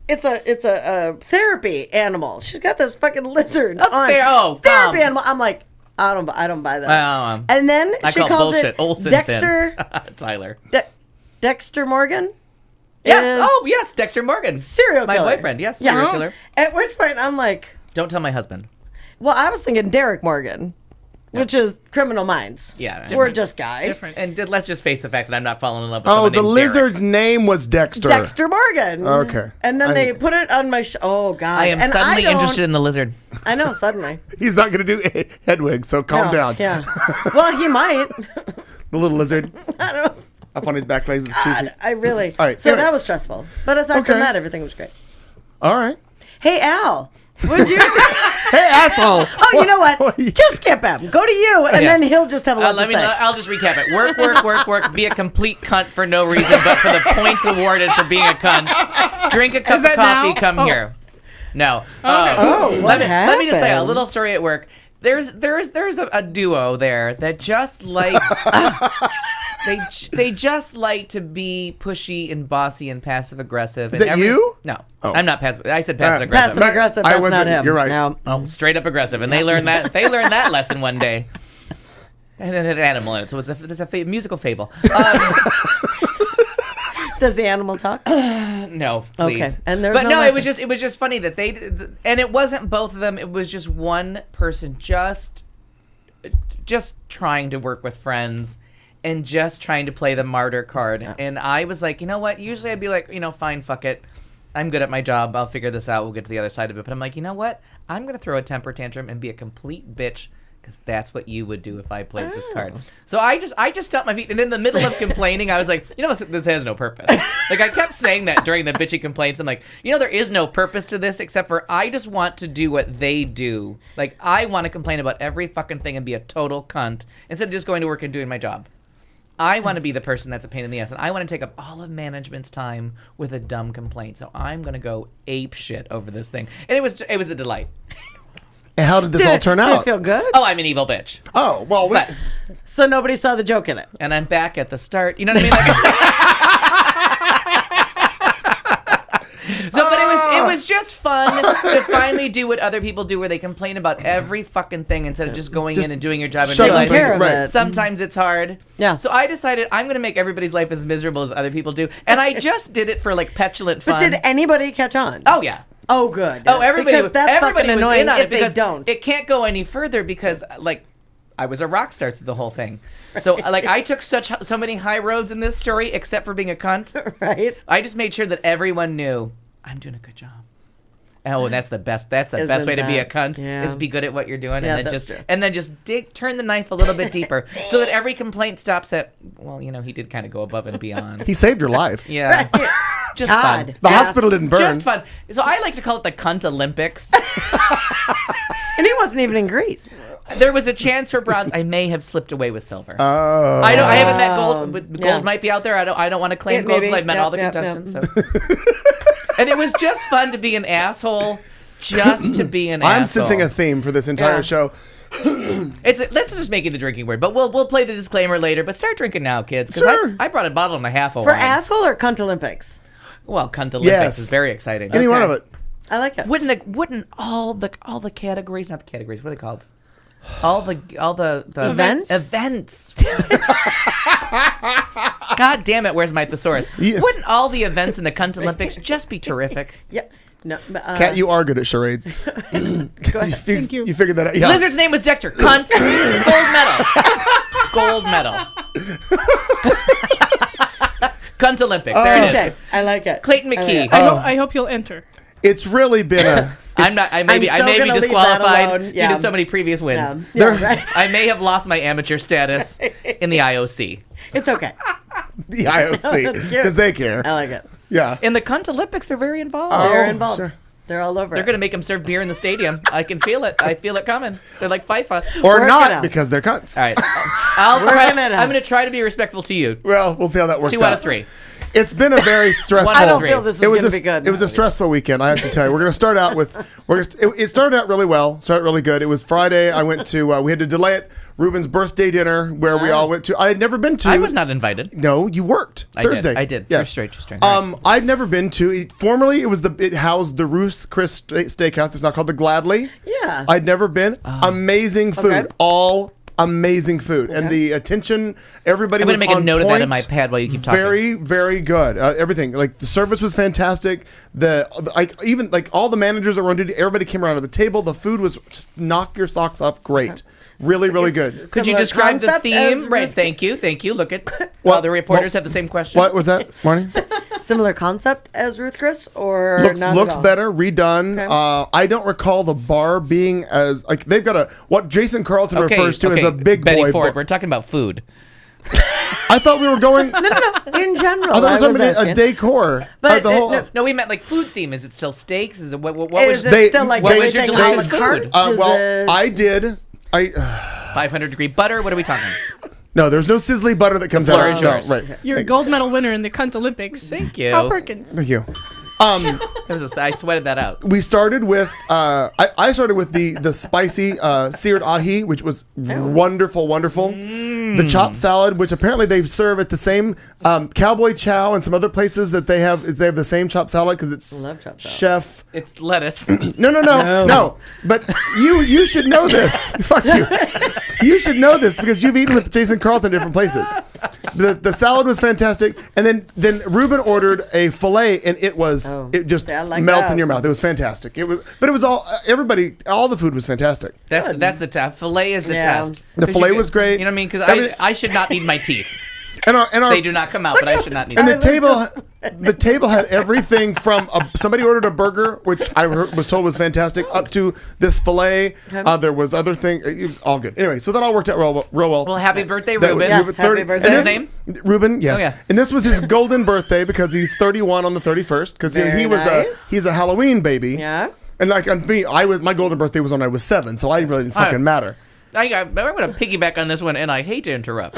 "It's a therapy animal. She's got this fucking lizard on therapy animal." I'm like, I don't buy that. And then I she call calls bullshit. it Olsen Dexter Tyler. Dexter Morgan. Yes. is Oh, yes. Dexter Morgan. serial My killer. boyfriend. Yes. Yeah. Serial killer. At which point I'm like, Don't tell my husband. well, I was thinking Derek Morgan, which is Criminal Minds. Yeah. We're just guy. Different. And let's just face the fact that I'm not falling in love with Oh, someone the named lizard's name was Dexter. Dexter Morgan. Okay. And then I- they put it on my oh god. I am and suddenly don't- interested in the lizard. I know, suddenly. He's not going to do Hedwig, so calm No, down. Yeah. Well, he might. The little lizard I don't know. up on his back legs with 2 feet. God, I really. All right, So anyway. that was stressful. But aside Okay. from that, everything was great. All right. Hey, Al. Would you? Hey, asshole. Oh, you know what? Just skip him. Go to you, and Yeah. then he'll just have a lot to say. I'll just recap it. Work. Be a complete cunt for no reason, but for the points awarded for being a cunt. Drink a cup of that coffee. now? Come Oh. here. No. what let me just say a happened? little story at work. There's a duo there that just likes they just like to be pushy and bossy and passive aggressive. Is that you? No, Oh. I'm not passive. I said passive aggressive. Passive aggressive. I That's wasn't- not him. you're right. No. Oh, straight up aggressive, and they learned that lesson one day. And it had an animal in it, so it's a musical fable. Does the animal talk? No, please. Okay, and there's but no no, it lesson. was just funny that and it wasn't both of them. It was just one person. Just just trying to work with friends and just trying to play the martyr card. Yeah. And I was like, you know what? Usually I'd be like, fine, fuck it. I'm good at my job. I'll figure this out. We'll get to the other side of it. But I'm like, you know what? I'm going to throw a temper tantrum and be a complete bitch because that's what you would do if I played this card. So I just stopped my feet. And in the middle of complaining, I was like, this has no purpose. Like, I kept saying that during the bitchy complaints. I'm like, there is no purpose to this except for I just want to do what they do. Like, I want to complain about every fucking thing and be a total cunt instead of just going to work and doing my job. I want to be the person that's a pain in the ass, and I want to take up all of management's time with a dumb complaint. So I'm going to go ape shit over this thing. And it was a delight. And how did this all turn out? Did it feel good? Oh, I'm an evil bitch. Oh, well. But, so nobody saw the joke in it. And I'm back at the start. You know what I mean? Like, but it was just fun to finally do what other people do, where they complain about every fucking thing instead of just going in and doing your job and realizing right. sometimes it's hard. Yeah. So I decided I'm going to make everybody's life as miserable as other people do, and I just did it for like petulant fun. But did anybody catch on? Oh yeah. Oh good. Oh, everybody. Because that's everybody fucking was annoying in on if it because they don't. It can't go any further because like I was a rock star through the whole thing. So like I took so many high roads in this story, except for being a cunt. Right. I just made sure that everyone knew I'm doing a good job. Oh, and that's the best. That's the best way to be a cunt is be good at what you're doing, Yeah, and then just turn the knife a little bit deeper, so that every complaint stops at. Well, he did kind of go above and beyond. He saved your life. Yeah, just God. fun. The hospital didn't burn. Just fun. So I like to call it the Cunt Olympics. And he wasn't even in Greece. There was a chance for bronze. I may have slipped away with silver. Oh. I haven't that gold. Gold might be out there. I don't want to claim gold until I've met all the contestants. So. And it was just fun to be an asshole, just to be an asshole. I'm sensing a theme for this entire show. Let's just make it the drinking word, but we'll play the disclaimer later. But start drinking now, kids, because Sure. I brought a bottle and a half of For wine. asshole or cunt Olympics? Well, Cunt Olympics Yes. is very exciting. Any one of it. I like it. Wouldn't all the categories, not the categories, what are they called? All the Events? Events. God damn it! Where's my thesaurus? Yeah. Wouldn't all the events in the Cunt Olympics just be terrific? Yeah. No. Kat, you are good at charades. Thank you. You figured that out. Yeah. Lizard's name was Dexter. Cunt. Gold medal. Cunt Olympics. There it is. Touche. I like it. Clayton McKee. I hope you'll enter. It's really been a. I may be gonna leave that disqualified alone. due to so many previous wins. Right. I may have lost my amateur status in the IOC. It's okay. The IOC. Because they care. I like it. Yeah. In the Cunt Olympics, they're very involved. They're involved. Sure. They're all over They're it. going to make them serve beer in the stadium. I can feel it. I feel it coming. They're like FIFA. Or Work it not, out. because they're cunts. All right. I'm it out. going to try to be respectful to you. Well, we'll see how that works 2 out of 3. It's been a very stressful. I I don't Three. feel this is It was going to be good. It was a stressful weekend, I have to tell you. We're going to start out with. It started out really well. Started really good. It was Friday. I went to. We had to delay it. Ruben's birthday dinner, where we all went to. I had never been to. I was not invited. No, you worked Thursday. I did. Yes. True straight. I'd never been to. Formerly, it housed the Ruth Chris Steakhouse. It's now called the Gladly. Yeah. I'd never been. Amazing food. Okay. All amazing food, and the attention. Everybody I'm was going to make on a note of that point. in my pad while you keep talking. Very, very good. Everything, like the service was fantastic. Even all the managers that were on duty, everybody came around to the table. The food was just knock your socks off. Great, really, really good. Could you Similar describe the concept as theme? Right. Ruth- Thank you. Look at What- the reporters what- have the same question. What was that, Marnie? Similar concept as Ruth Chris, or looks not looks at all? better, redone. Okay. I don't recall the bar being as they've got what Jason Carlton refers to as a big Betty boy Ford. bar. We're talking about food. I thought we were going. In general, I thought we were talking was about a asking. decor. But the whole. no, No, we meant like food theme. Is it still steaks? Is it what Is was it They- still like what was your anything a la delicious carte? food? Is Well, it- I did. 500-degree butter? What are we talking? No, there's no sizzly butter that comes floor out. is No, yours. right. You're a gold medal winner in the Cunt Olympics. Thank you. Al Perkins. Thank you. I sweated that out. We started with I started with the spicy seared ahi, which was wonderful. The chopped salad, which apparently they serve at the same Cowboy Chow and some other places that they have the same chopped salad because it's love chopped salad. chef. It's lettuce. No. But you should know this. Fuck you. You should know this because you've eaten with Jason Carlton in different places. The salad was fantastic, and then Ruben ordered a filet, and it just I like melted that. in your mouth. It was fantastic. It was all the food was fantastic. That's the test. Filet is the Yeah. test. The 'Cause filet was great. You know what I mean? Because Everything- I should not need my teeth. And our They do not come out, but I should not need and them. the table had everything from somebody ordered a burger, which I was told was fantastic, up to this filet. There was other thing, all good. Anyway, so that all worked out real well. Well, happy birthday, That- Ruben. Yes, happy birthday. and Is that this- his name? Ruben, yes. Oh, yeah. And this was his golden birthday because he's 31 on the 31st because he Very was nice. he's a Halloween baby. Yeah. And like on me, my golden birthday was when I was 7, so I really didn't fucking matter. I'm going to piggyback on this one, and I hate to interrupt.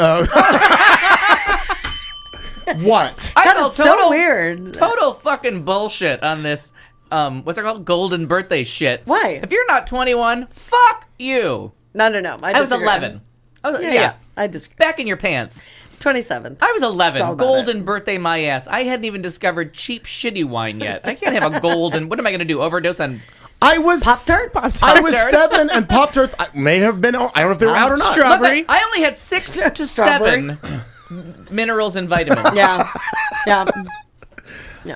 What? I God, felt it's so weird. Total fucking bullshit on this. What's it called? Golden birthday shit. Why? If you're not 21, fuck you. No. I was disagree. 11. Yeah, I disagree. Back in your pants. 27. I was 11. It's all about Golden birthday, my ass. I hadn't even discovered cheap, shitty wine yet. I can't have a golden. What am I going to do? Overdose on? I was Pop-Tarts? I was 7, and Pop-Tarts may have been. I don't know if they were out or not. Strawberry. Look, I only had 6 to Strawberry. 7 minerals and vitamins. Yeah. Yeah.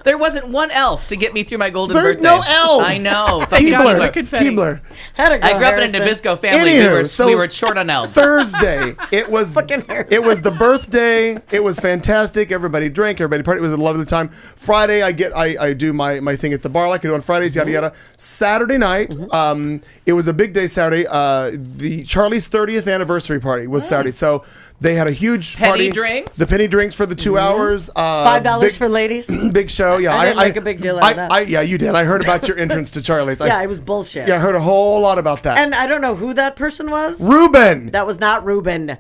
There wasn't one elf to get me through my golden There's birthday. no elves. I know. Fucking Keebler. confetti. Keebler. Had to go, I grew up in a Harrison. Nabisco family. Anywho, we were short on elves. Thursday, it was Fucking Harrison. it was the birthday. It was fantastic. Everybody drank. Everybody partied. It was a lovely time. Friday, I do my thing at the bar like I do on Fridays. Yada yada. Saturday night, it was a big day. Saturday, the Charlie's 30th anniversary party was Saturday. So they had a huge Penny party. drinks? The penny drinks for the 2 hours. $5 big- for ladies. Big show. Yeah, I didn't make a big deal out of that. Yeah, you did. I heard about your entrance to Charlie's. Yeah, it was bullshit. Yeah, I heard a whole lot about that. And I don't know who that person was. Ruben. That was not Ruben.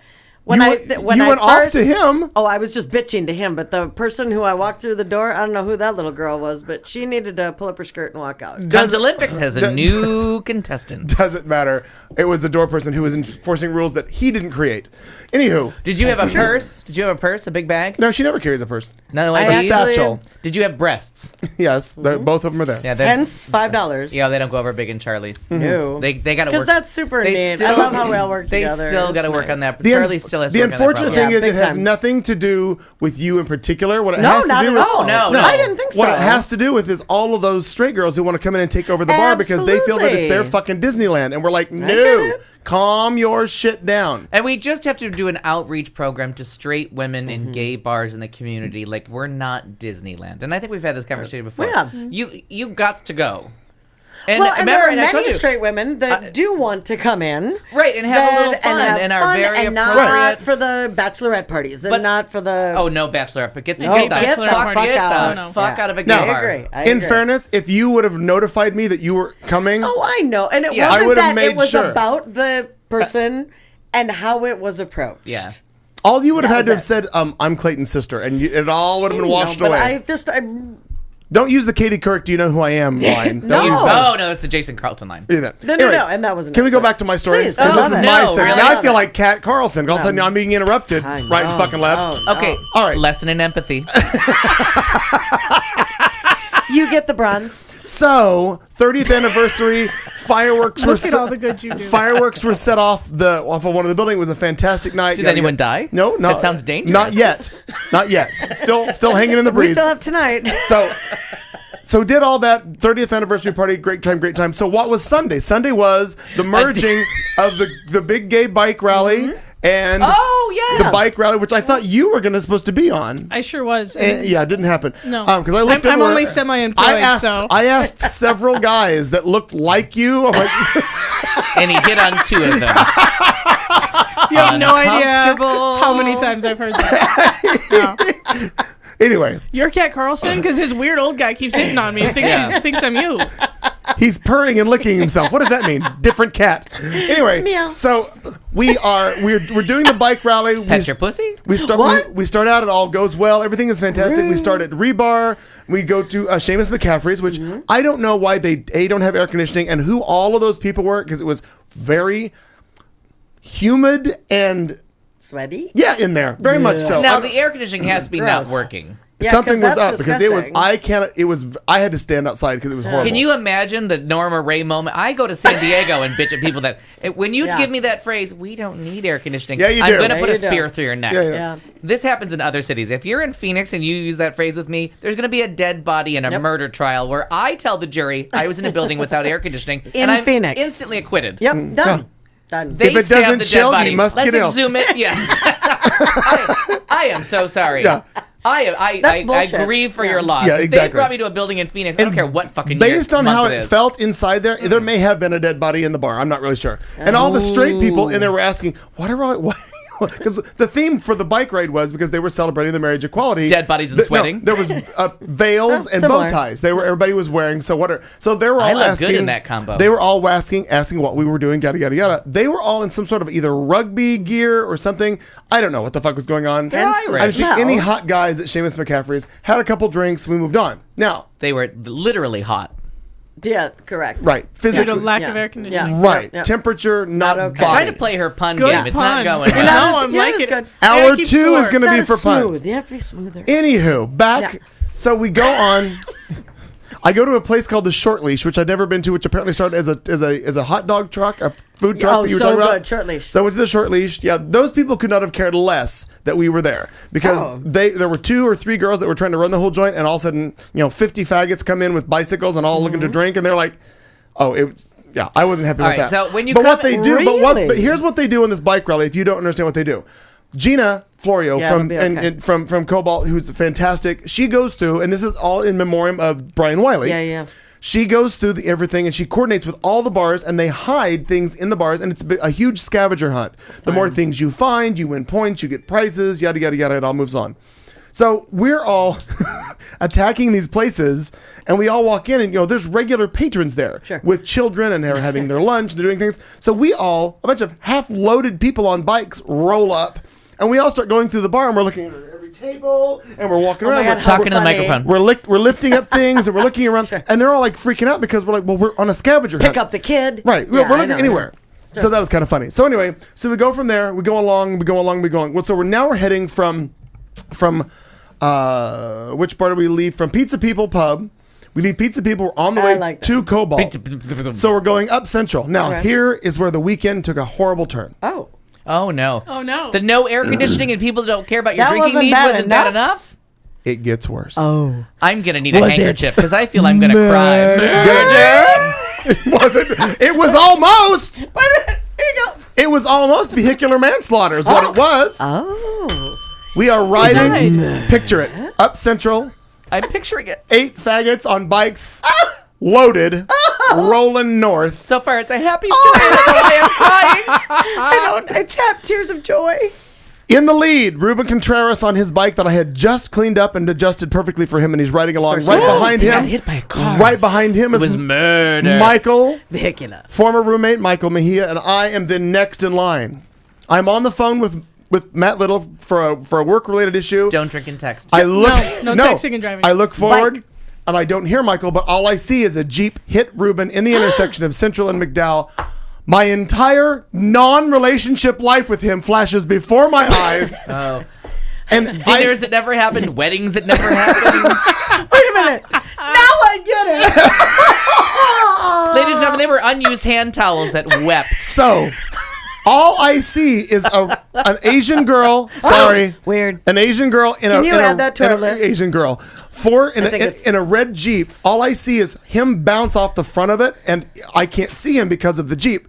You went off to him. Oh, I was just bitching to him, but the person who I walked through the door, I don't know who that little girl was, but she needed to pull up her skirt and walk out. Guns Olympics has a new contestant. Doesn't matter. It was the door person who was enforcing rules that he didn't create. Anywho, Did you have a purse? Did you have a purse? A big bag? no, she never carries a purse. No, I A actually- satchel. Did you have breasts? Yes, both of them are there. Yeah, they're- Hence $5. Yeah, they don't go over big in Charlie's. No. They got to Because work. that's super They neat. still- I love how we all work They together. still got to It's work nice. on that. But The Charlie still has to the work on that unfortunate problem. thing Yeah, is it big has time. nothing to do with you in particular. What it No, has to not do at with all. No. I didn't think so. What it has to do with is all of those straight girls who want to come in and take over the bar because they feel that it's their fucking Disneyland, and we're like, get no, it. calm your shit down. And we just have to do an outreach program to straight women Mm-hmm. in gay bars in the community. Like, we're not Disneyland. And I think we've had this conversation before. Yeah. You got to go. And Well, and remember, there are and I told many you, straight women that do want to come in. right, and have a little fun have and are fun very and not appropriate. for the bachelorette parties and But- not for the... Oh, no bachelorette, but get the, No, get the get fuck, the fuck get out. the No. fuck Yeah. out of a gay No. I bar. agree. I In agree. fairness, if you would have notified me that you were coming, Oh, I know. And it Yeah. I wasn't would've that. made It was sure. about the person and how it was approached. Yeah. all you would have That had to have was said, I'm Clayton's sister, and it all would have been washed but away. I Don't use the Katie Couric, do you know who I am line. No. Don't use that. Oh, no, that's the Jason Carlton line. Do that. No, Anyway, and that wasn't Can it, we go but- back to my story? Please, Because I this love is it. my No, segment. really? Now I feel like Kat Carlson. All of a sudden I'm being interrupted I right and know. fucking left. Oh, no. Okay, All right. lesson in empathy. You get the bronze. So, 30th anniversary fireworks were Look at all the good you do. fireworks were set off of one of the building. It was a fantastic night. Did Yada, anyone yada. die? No, no. That sounds dangerous. Not yet. Not yet. Still hanging in the We breeze. still have tonight. So did all that 30th anniversary party, great time. So what was Sunday? Sunday was the merging of the big gay bike rally and Oh, yes. the bike rally, which I thought you were supposed to be on. I sure was. Yeah, it didn't happen. No. Because I looked. I'm everywhere. only semi-employed, so. I asked several guys that looked like you. I'm like, And he hit on 2 of them. You have no idea Uncomfortable. how many times I've heard that. No. anyway, You're Kat Carlson? Because this weird old guy keeps hitting on me and thinks I'm you. he's purring and licking himself. What does that mean? Different cat. Anyway, Meow. so we're doing the bike rally. Pet your pussy? We start out. It all goes well. Everything is fantastic. We start at Rebar. We go to Seamus McCaffrey's, which I don't know why they don't have air conditioning and who all of those people were because it was very humid and Sweaty. in there very much so. Now, the air conditioning has to be not Gross. working. Yeah, something 'cause was that's up because it was. disgusting. I had to stand outside because it was horrible. Can you imagine the Norma Ray moment? I go to San Diego and bitch at people that when you Yeah. give me that phrase, we don't need air conditioning. Yeah, you I'm do. going to Yeah, put a you do. spear through your neck. Yeah. Yeah. This happens in other cities. If you're in Phoenix and you use that phrase with me, there's going to be a dead body in a murder trial where I tell the jury I was in a building without air conditioning In and I'm Phoenix. instantly acquitted. Yep, done. Yeah. Done. They If it stabbed doesn't the dead chill, you body. must Let's get ill. exhume it. Yeah. I am so sorry. Yeah. I That's bullshit. grieve for Yeah. your loss. Yeah, If they exactly. brought me to a building in Phoenix. I don't care what fucking Based year, on month how it it is. felt inside there may have been a dead body in the bar. I'm not really sure. And all the straight people in there were asking, what are all... What? Because the theme for the bike ride was because they were celebrating the marriage equality. Dead bodies and sweating. No, there was veils and similar. bow ties. Everybody was wearing. So they were all I look asking. good in that combo. They were all asking what we were doing. Yada yada yada. They were all in some sort of either rugby gear or something. I don't know what the fuck was going on. They're Irish. I didn't see Smell. any hot guys at Seamus McCaffrey's. Had a couple drinks. We moved on. Now, They were literally hot. Yeah, correct. right, Due to physically, lack Yeah. of air conditioning. Yeah. right, Yep. temperature, not okay. body. Trying to play her pun Good game. It's pun. not going You well. know, I'm Yeah, liking it's good. it. Hour Yeah, keep 2 is score. going to be Not for as smooth. puns. You have to be smoother. Anywho, back. Yeah. So we go on. I go to a place called the Short Leash, which I'd never been to, which apparently started as a hot dog truck, a food truck Oh, that you were so talking about. good, Short Leash. So I went to the Short Leash. Yeah, those people could not have cared less that we were there because Oh. there were 2 or 3 girls that were trying to run the whole joint, and all of a sudden, 50 faggots come in with bicycles and all looking to drink, and they're like, "Oh, it was." Yeah, I wasn't happy All with right, that. so when you but come- what they do, Really? but here's what they do in this bike rally. If you don't understand what they do, Gina Florio Yeah, from it'll be okay. and from Cobalt, who's fantastic, she goes through, and this is all in memoriam of Brian Wiley. Yeah. She goes through everything, and she coordinates with all the bars, and they hide things in the bars, and it's a huge scavenger hunt. The more things you find, you win points, you get prizes, yada yada yada. It all moves on. So we're all attacking these places, and we all walk in, and there's regular patrons there with children, and they're having their lunch, and they're doing things. So we all, a bunch of half-loaded people on bikes, roll up, and we all start going through the bar, and we're looking at every table, and we're walking around. my God, we're Talking to the funny. microphone. we're lifting up things, and we're looking around, and they're all like freaking out because we're like, well, we're on a scavenger hunt. Pick up the kid. Right. Yeah, we're I looking know, anywhere. yeah. So that was kind of funny. So anyway, so we go from there, we go along. Well, so we're heading from which part do we leave from? Pizza People Pub. We leave Pizza People. We're on the I way like that. to Cobalt. So we're going up Central. Now, Okay. here is where the weekend took a horrible turn. Oh. Oh no. Oh, no. The no air conditioning and people that don't care about your That drinking wasn't needs bad wasn't bad enough? enough. It gets worse. Oh. I'm gonna need a Was it handkerchief because I feel I'm gonna cry. It wasn't. It was almost. Wait a minute. Here you go. It was almost vehicular manslaughter is what it was. Oh. We are riding. died. Picture it. Up Central. I'm picturing it. 8 faggots on bikes, loaded, rolling north. So far, it's a happy story. I don't know why I'm crying. I don't. It's have tears of joy. In the lead, Ruben Contreras on his bike that I had just cleaned up and adjusted perfectly for him, and he's riding along right behind He him. got hit by a car. Right behind him It is was murder. Michael, Vehicular. former roommate Michael Mejia, and I am the next in line. I'm on the phone with Matt Little for a work-related issue. Don't drink and text. I look No texting and driving. I look forward, and I don't hear Michael, but all I see is a Jeep hit Ruben in the intersection of Central and McDowell. My entire non-relationship life with him flashes before my eyes. Oh. And Dinners that never happened, weddings that never happened. Wait a minute. Now I get it. Ladies and gentlemen, they were unused hand towels that wept. so all I see is an Asian girl. Sorry, Weird. an Asian girl in Can a you in add a, that to in our a- list? Asian girl in a red Jeep. All I see is him bounce off the front of it, and I can't see him because of the Jeep.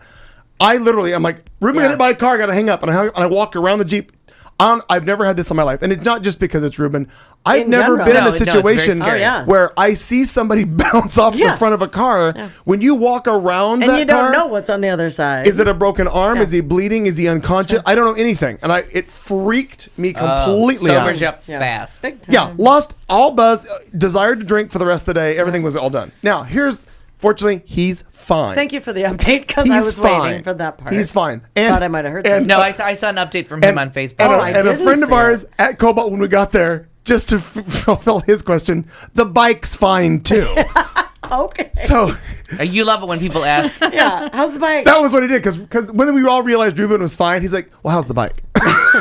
I'm like, Ruben got hit by a car, got to hang up, and I walk around the Jeep. I've never had this in my life, and it's not just because it's Ruben. I've In never general. been in No, a it's very situation scary. Oh, yeah. where I see somebody bounce off the Yeah. front of a car. When you walk around And that you don't car, know what's on the other side. is it a broken arm? Is he bleeding? Is he unconscious? I don't know anything, and it freaked me completely out. Sobers you up Yeah. fast. Big time. Yeah, lost all buzz, desired to drink for the rest of the day. Everything was all done. Now, fortunately, he's fine. Thank you for the update because I He's was fine. waiting for that part. He's fine. Thought I might have heard and, something. No, I saw an update from him on Facebook. I And a didn't friend of see ours it. at Cobalt, when we got there, just to fulfill his question, the bike's fine too. Okay. So You love it when people ask. Yeah. How's the bike? that was what he did, because when we all realized Ruben was fine, he's like, well, how's the bike?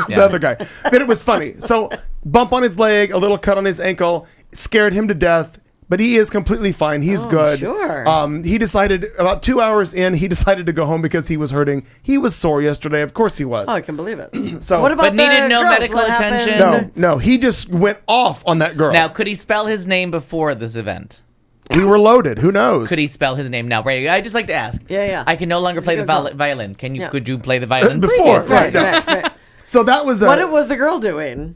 the other guy. But it was funny. So bump on his leg, a little cut on his ankle, scared him to death. But he is completely fine. He's good. Sure. He decided about 2 hours in, he decided to go home because he was hurting. He was sore yesterday. Of course he was. Oh, I can believe it. So, What about But needed the no girls? medical What happened? attention? no, he just went off on that girl. Now, could he spell his name before this event? We were loaded. Who knows? Could he spell his name now? Right. I just like to ask. Yeah. I can no longer play the good call. violin. Can you? Yeah. Could you play the violin? Before, right. Right. So that was What was the girl doing?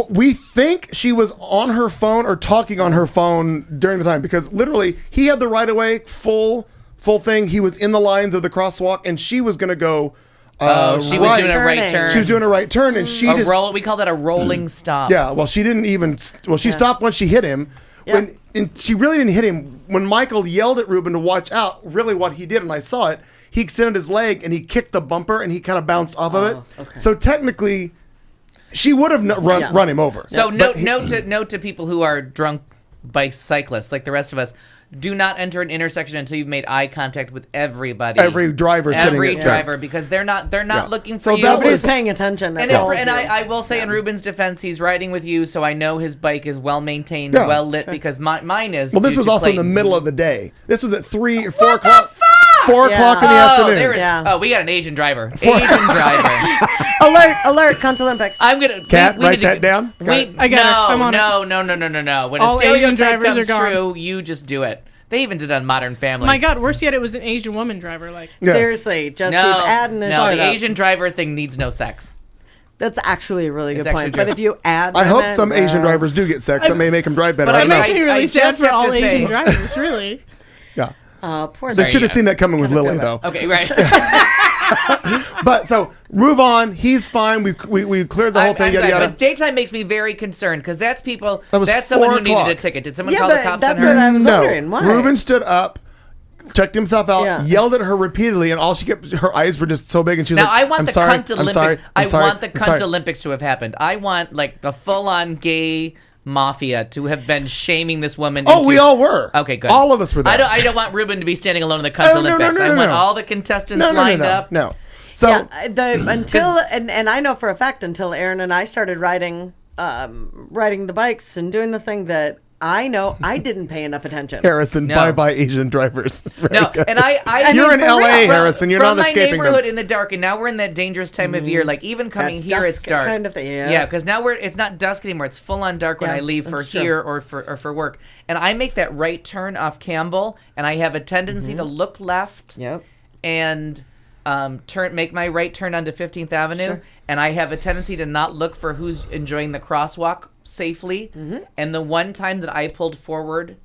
we think she was on her phone or talking on her phone during the time because literally he had the right of way, full thing. He was in the lines of the crosswalk, and she was going to go. She was doing a right Turning. turn. She was doing a right turn, and she just We call that a rolling stop. yeah. Well, she didn't even. Well, she stopped once she hit him. Yeah. And she really didn't hit him. When Michael yelled at Ruben to watch out, really what he did, and I saw it, he extended his leg and he kicked the bumper and he kind of bounced off of it. Okay. So technically, she would have run him over. So But note to people who are drunk bicyclists like the rest of us. Do not enter an intersection until you've made eye contact with everybody. Every driver sitting Every at- driver, because they're not looking for So you. that Nobody's was- paying attention. And, at all. I will say in Ruben's defense, he's riding with you, so I know his bike is well maintained, Yeah. well lit, because mine is. Well, this due was to also in the Clayton. middle of the day. This was at 3 or 4 o'clock. 4 Yeah. o'clock in the afternoon. There is, Yeah. we got an Asian driver. Asian driver. Alert! Cunt Olympics. I'm gonna Kat, we write need to- that down. Got it. I got it. I'm on it. No. When All a Asian stereotype drivers comes are gone. true, you just do it. They even did it on Modern Family. My God, worse yet, it was an Asian woman driver. Like, Yes. Seriously, just No, keep adding this no, shit the up. Asian driver thing needs no sex. That's actually a really It's good actually point. true. But if you add, I hope women, some Asian drivers do get sex. That may make them drive better. But I it don't know. makes me really I sad just for have all to Asian say- drivers. Really. Yeah. poor They thing. should have seen that coming with Kinda Lily, feel though. Okay, right. But so move on. He's fine. We cleared the whole thing. I'm Yada glad, yada. But daytime makes me very concerned because that's people. That was That's someone 4 who needed a o'clock. ticket. Did someone Yeah, call the but cops that's on her? what I was No. wondering. Why? Ruben stood up, checked himself out, Yeah. yelled at her repeatedly, and all she kept, her eyes were just so big, and she was Now like, I want I'm the sorry, cunt I'm Olympics. sorry, I'm sorry, want the I'm cunt sorry." Olympics to have happened. I want like the full-on gay mafia to have been shaming this woman. Oh, into- we all were. Okay, good. All of us were there. I don't want Ruben to be standing alone in the cunt Oh, no, no, Olympics. no, no, I want no. all the contestants No, lined up. No. So Yeah, until and I know for a fact until Aaron and I started riding the bikes and doing the thing that I know I didn't pay enough attention. Harrison, No. bye-bye Asian drivers. Very No, good. and I You're in for LA, real. Harrison. You're from not my escaping neighborhood them. in the dark, and now we're in that dangerous time of year. Like even coming here, it's dusk dark. kind of thing, yeah. Yeah, because now it's not dusk anymore. It's full on dark when Yeah, I leave for that's true. here or for work. And I make that right turn off Campbell, and I have a tendency to look left. Yep. And make my right turn onto 15th Avenue, Sure. and I have a tendency to not look for who's enjoying the crosswalk safely. And the one time that I pulled forward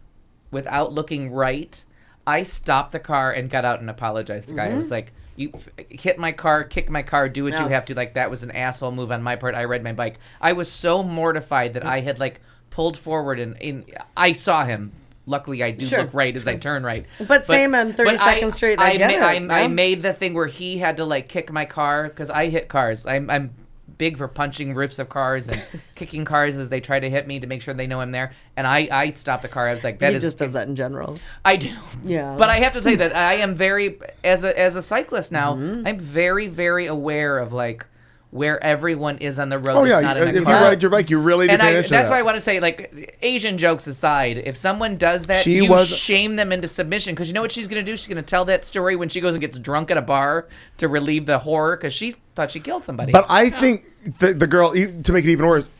without looking right, I stopped the car and got out and apologized to the guy. I was like, "You hit my car, kick my car, do what you Yeah. have to." Like that was an asshole move on my part. I ride my bike. I was so mortified that I had like pulled forward and I saw him. Luckily, I do Sure. look right as I turn right. But same on 32nd Street, I get it, I yeah. made the thing where he had to like kick my car because I hit cars. I'm big for punching roofs of cars and kicking cars as they try to hit me to make sure they know I'm there. And I stopped the car. I was like, He just does that in general. I do. Yeah. But I have to tell you that I am very, as a cyclist now, Mm-hmm. I'm very, very aware of like where everyone is on the road. Oh, that's yeah. not in a If you car. ride your bike, you really do And pay attention to that's that. why I want to say, like, Asian jokes aside, if someone does that, She you was- shame them into submission. Because you know what she's going to do? She's going to tell that story when she goes and gets drunk at a bar to relieve the horror because she thought she killed somebody. But I think the girl, to make it even worse,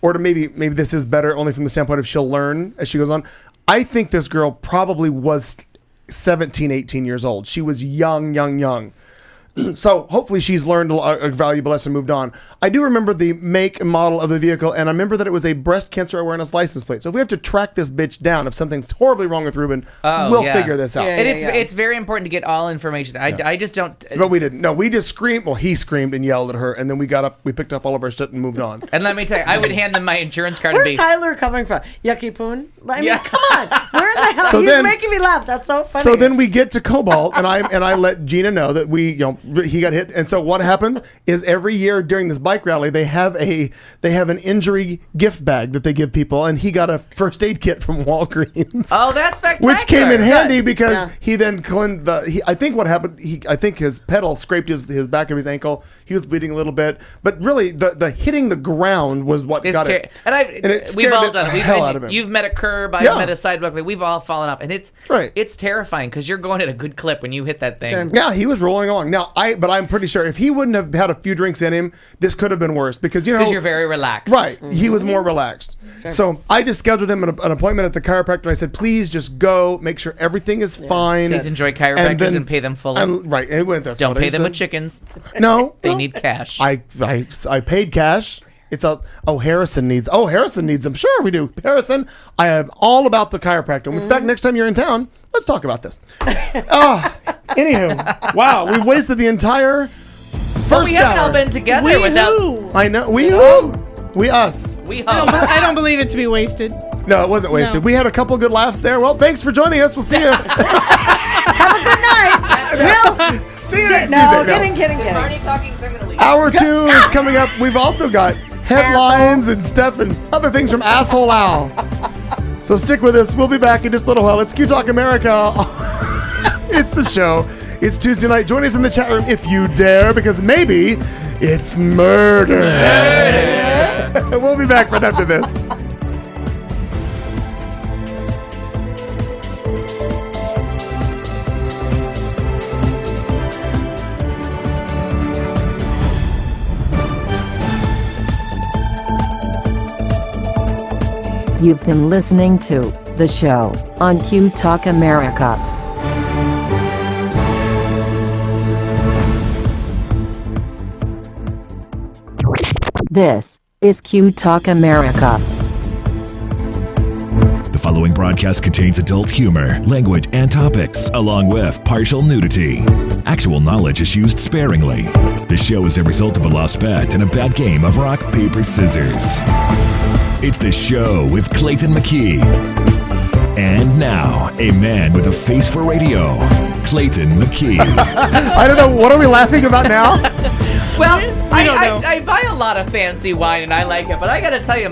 or to maybe this is better only from the standpoint of she'll learn as she goes on. I think this girl probably was 17, 18 years old. She was young. So hopefully she's learned a valuable lesson and moved on. I do remember the make and model of the vehicle, and I remember that it was a breast cancer awareness license plate. So if we have to track this bitch down, if something's horribly wrong with Ruben, we'll figure this out. Yeah. and it's very important to get all information. I just don't. But we didn't. No, we just screamed. Well, he screamed and yelled at her, and then we got up, we picked up all of our shit and moved on. And let me tell you, I would hand them my insurance card and Where's be. Tyler coming from? Yucky Poon? I mean, Yeah. come on. Where the hell? So He's then- making me laugh. That's so funny. So then we get to Cobalt, and I let Gina know that we, he got hit. And so what happens is every year during this bike rally, they have an injury gift bag that they give people, and he got a first aid kit from Walgreens. Oh, that's spectacular. Which came in handy because he then cleaned I think what happened, I think his pedal scraped his back of his ankle. He was bleeding a little bit, but really the hitting the ground was what got it. We've all done it. Hell out of him. You've met a curb. I've met a sidewalk. We've all fallen off, and it's terrifying because you're going at a good clip when you hit that thing. Yeah, he was rolling along. But I'm pretty sure if he wouldn't have had a few drinks in him, this could have been worse because you're very relaxed. Right, he was more relaxed. Sure. So I just scheduled him an appointment at the chiropractor. I said, please just go, make sure everything is fine. Please enjoy chiropractors and pay them fully. Right, and don't pay them with chickens. No, they need cash. I paid cash. Harrison needs them. Sure, we do. Harrison, I am all about the chiropractor. In fact, next time you're in town, let's talk about this. Anywho, wow, we've wasted the entire first we hour. haven't all been together without. I know. We us. I don't believe it to be wasted. No, it wasn't wasted. No. We had a couple good laughs there. Well, thanks for joining us. We'll see you. Have a good night. See you next No, Tuesday. kidding. Already talking, so I'm gonna leave. Hour 2 is coming up. We've also got headlines and stuff and other things from Asshole Al. So stick with us. We'll be back in just a little while. It's Q Talk America. It's the show. It's Tuesday night. Join us in the chat room if you dare, because maybe it's murder. We'll be back right after this. You've been listening to The Show on Q Talk America. This is Q Talk America. The following broadcast contains adult humor, language, and topics, along with partial nudity. Actual knowledge is used sparingly. The show is a result of a lost bet and a bad game of rock, paper, scissors. It's The Show with Clayton McKee. And now, a man with a face for radio, Clayton McKee. I don't know. What are we laughing about now? Well, I don't know. I buy a lot of fancy wine and I like it, but I gotta tell you,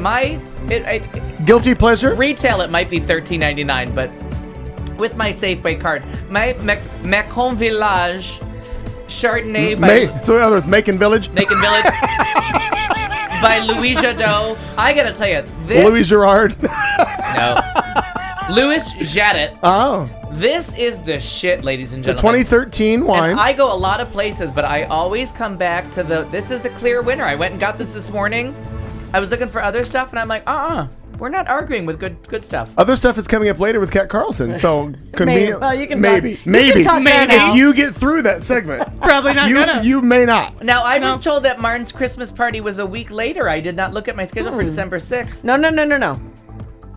Guilty pleasure? retail it might be $13.99, but with my Safeway card, my Macon Village Chardonnay So in other words, Macon Village? Macon Village by Louis Jadot. I gotta tell you, this Louis Girard? no, Louis Jadot. Oh. This is the shit, ladies and The gentlemen. 2013 wine. And I go a lot of places, but I always come back to this is the clear winner. I went and got this morning. I was looking for other stuff, and I'm like, we're not arguing with good stuff. Other stuff is coming up later with Kat Carlson, so convenient. Well, you can maybe. talk- you can talk that now. If you get through that segment, Probably not gonna. you may not. Now, I was told that Martin's Christmas party was a week later. I did not look at my schedule for December 6th. No.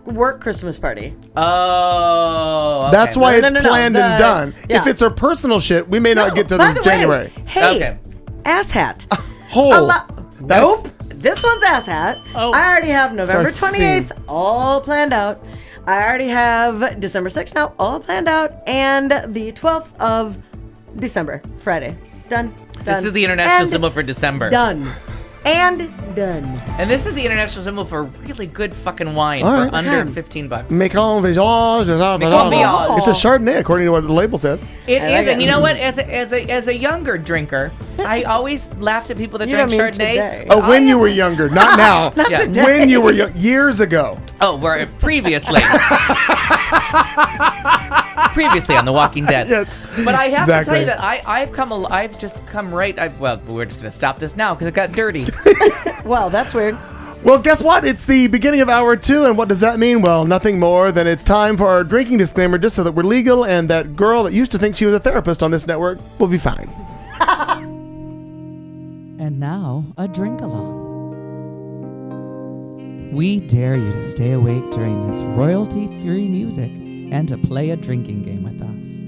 Work Christmas party. Oh, okay. That's why it's No. planned and done. Yeah. If it's her personal shit, we may not get to By the the January. Way, hey, Okay. ass hat. Hole. Nope. This one's ass hat. Oh. I already have November our 28th all planned out. I already have December 6th now all planned out, and the 12th of December, Friday. Done. This is the international And symbol for December. Done. And done. And this is the international symbol for really good fucking wine All for right. under Okay. $15. Macon Village. Village. It's a Chardonnay, according to what the label says. It I is, like and it. you know what? As a younger drinker, I always laughed at people that You drank don't mean Chardonnay. today. Oh, when you were younger, not now. Yeah. today. When you were young, years ago. Oh, we're previously. Previously on The Walking Dead. Yes. But I have to tell Exactly. you that I've just come right. Well, we're just gonna stop this now because it got dirty. Well, that's weird. Well, guess what? It's the beginning of hour 2, and what does that mean? Well, nothing more than it's time for our drinking disclaimer, just so that we're legal and that girl that used to think she was a therapist on this network will be fine. And now, a drink along. We dare you to stay awake during this royalty-free music and to play a drinking game with us.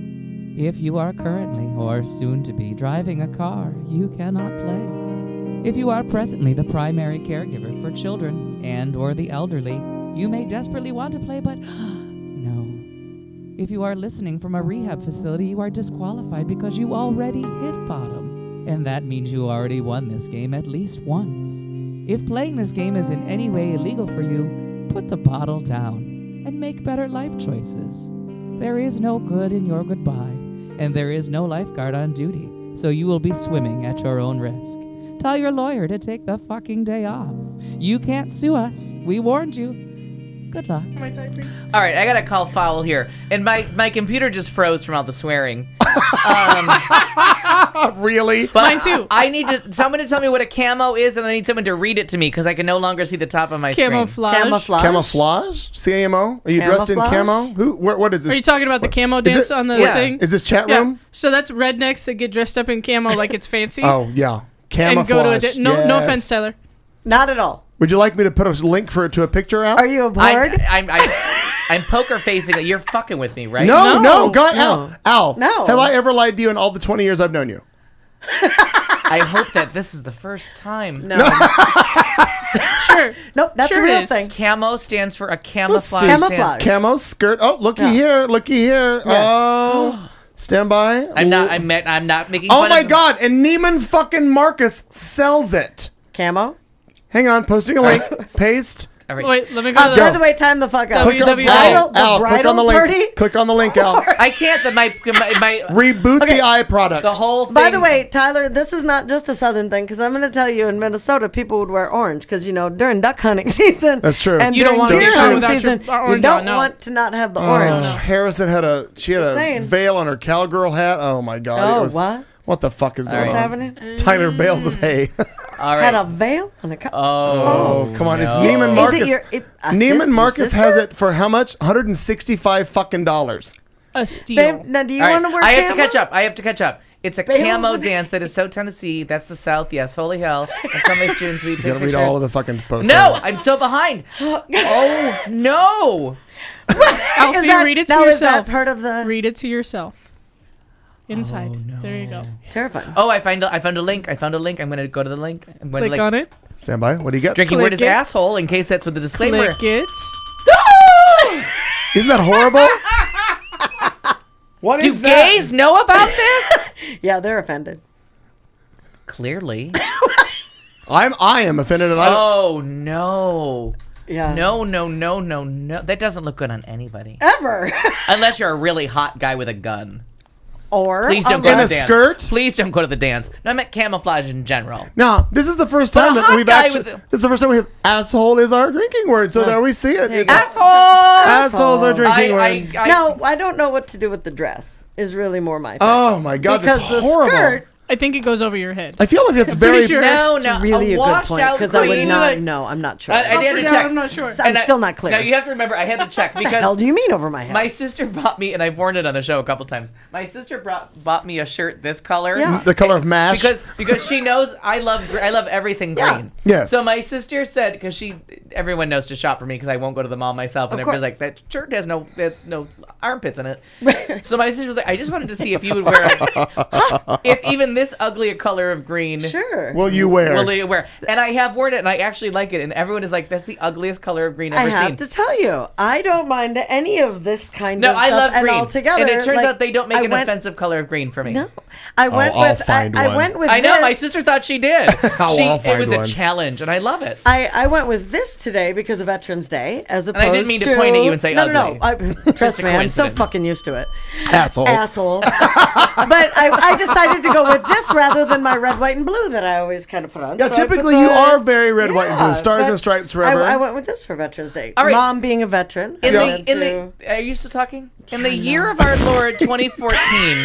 If you are currently or soon to be driving a car, you cannot play. If you are presently the primary caregiver for children and or the elderly, you may desperately want to play, but no. If you are listening from a rehab facility, you are disqualified because you already hit bottom. and that means you already won this game at least once. If playing this game is in any way illegal for you, put the bottle down and make better life choices. There is no good in your goodbye, and there is no lifeguard on duty, so you will be swimming at your own risk. Tell your lawyer to take the fucking day off. You can't sue us. We warned you. Good luck. Am I typing? All right, I gotta call foul here, and my computer just froze from all the swearing. Really? But Mine too. I need someone to tell me what a camo is, and I need someone to read it to me because I can no longer see the top of my screen. Camouflage. Camouflage? CAMO? Are you dressed in camo? What is this? Are you talking about the camo dance on the Yeah. thing? Is this chat Yeah. room? So that's rednecks that get dressed up in camo like it's fancy. Oh, yeah. and Camouflage. go to a no yes. offense, Tyler. Not at all. Would you like me to put a link to a picture out? Are you aboard? I'm poker facing it. You're fucking with me, right? No, God, No. Al. No. Have I ever lied to you in all the 20 years I've known you? I hope that this is the first time. No. Sure. Nope, that's Sure a real it is. thing. Camo stands for a camouflage see. Camouflage. dance. Camo skirt. Oh, looky here. Oh, stand by. I'm not making Oh fun my of God! And Neiman fucking Marcus sells it. Camo. Hang on, posting a link. Paste. All right. Wait, let me go to By the... the way, time the fuck out. Click on www. Al. The Al, click bridal on the link. party? Click on the link, Al. I can't. My Reboot Okay. the eye product. the whole thing. By the way, Tyler, this is not just a southern thing because I'm going to tell you in Minnesota, people would wear orange because, during duck hunting season. That's true. And You don't during want to deer get shown hunting without your season, you orange don't on, no. want to not have the Oh, orange. Harrison had a saying. veil on her cowgirl hat. Oh my God! Oh, it was, what? What the fuck is going What's on? happening? Tyler bales of hay. All right. Had a veil on a Oh, come on! It's no. Neiman Is Marcus. it your Neiman Marcus has sister? it for how much? $165 fucking dollars. A steal. Babe, now do you All want to right. wear I have to camo? catch up. It's a Bales camo of- dance that is so Tennessee. That's the South. Yes, holy hell. I tell my students we He's take gonna read pictures. all of the fucking posts. No, I'm so behind. Oh no! Alfie, Is that- read it to now, is yourself. that part of the Read it to yourself. Inside. Oh, no. There you go. terrifying? Oh, I found a link. I'm gonna go to the link. I'm gonna Click on it. Stand by. What do you got? Drinking Click word is it. asshole in case that's what the disclaimer. Click it. Isn't that horrible? What Do is that? gays know about this? Yeah, they're offended. Clearly. I am offended, and I don't. Oh no. Yeah. No. That doesn't look good on anybody. Ever. Unless you're a really hot guy with a gun. Or Please don't a go to In the a dance. skirt? Please don't go to the dance. No, I meant camouflage in general. No, this is the first time a that hot we've guy actually. with a- This is the first time we have asshole is our drinking word. So there we see it. It's Asshole! asshole's our drinking word. No, I don't know what to do with the dress. Is really more my thing. Oh my God, because that's the horrible. skirt I think it goes over your head. I feel like it's pretty very. sure. No, is no. really a good washed point out because I would green. not know. I'm not sure. I had to down, check. I'm not sure. I'm And still not clear. Now you have to remember, I had to check What the hell because do you mean over my head? my sister bought me, and I've worn it on the show a couple times. My sister bought me a shirt this color. Yeah. The color of mash. Because she knows I love everything Yeah. green. Yes. So my sister said because everyone knows to shop for me because I won't go to the mall myself, and Of everybody's course. like that shirt has no armpits in it. So my sister was like, I just wanted to see if you would wear if even this ugly a color of green. Sure. Will you wear? Will you wear? And I have worn it, and I actually like it. And everyone is like, "That's the ugliest color of green I ever have seen." to tell you, I don't mind any of this kind No, of I stuff. love green. And altogether, and it turns like, out they don't make I an went- offensive color of green for me. No, I went I'll with. find I one. went with. I know. My this. sister thought she did. I'll It find was one. a challenge, and I love it. I went with this today because of Veterans Day, as opposed I didn't mean to point at you and say no, ugly. No, trust a me, I'm so coincidence. fucking used to it. Asshole. Asshole. But I decided to go with this rather than my red, white, and blue that I always kind of put on. Yeah, So I put typically the- you are very red, white, and blue. Yeah, Stars but and stripes forever. I went with this for Veterans Day. All right. Mom being a veteran. In I the went to- are you still talking? In the year of our Lord 2014,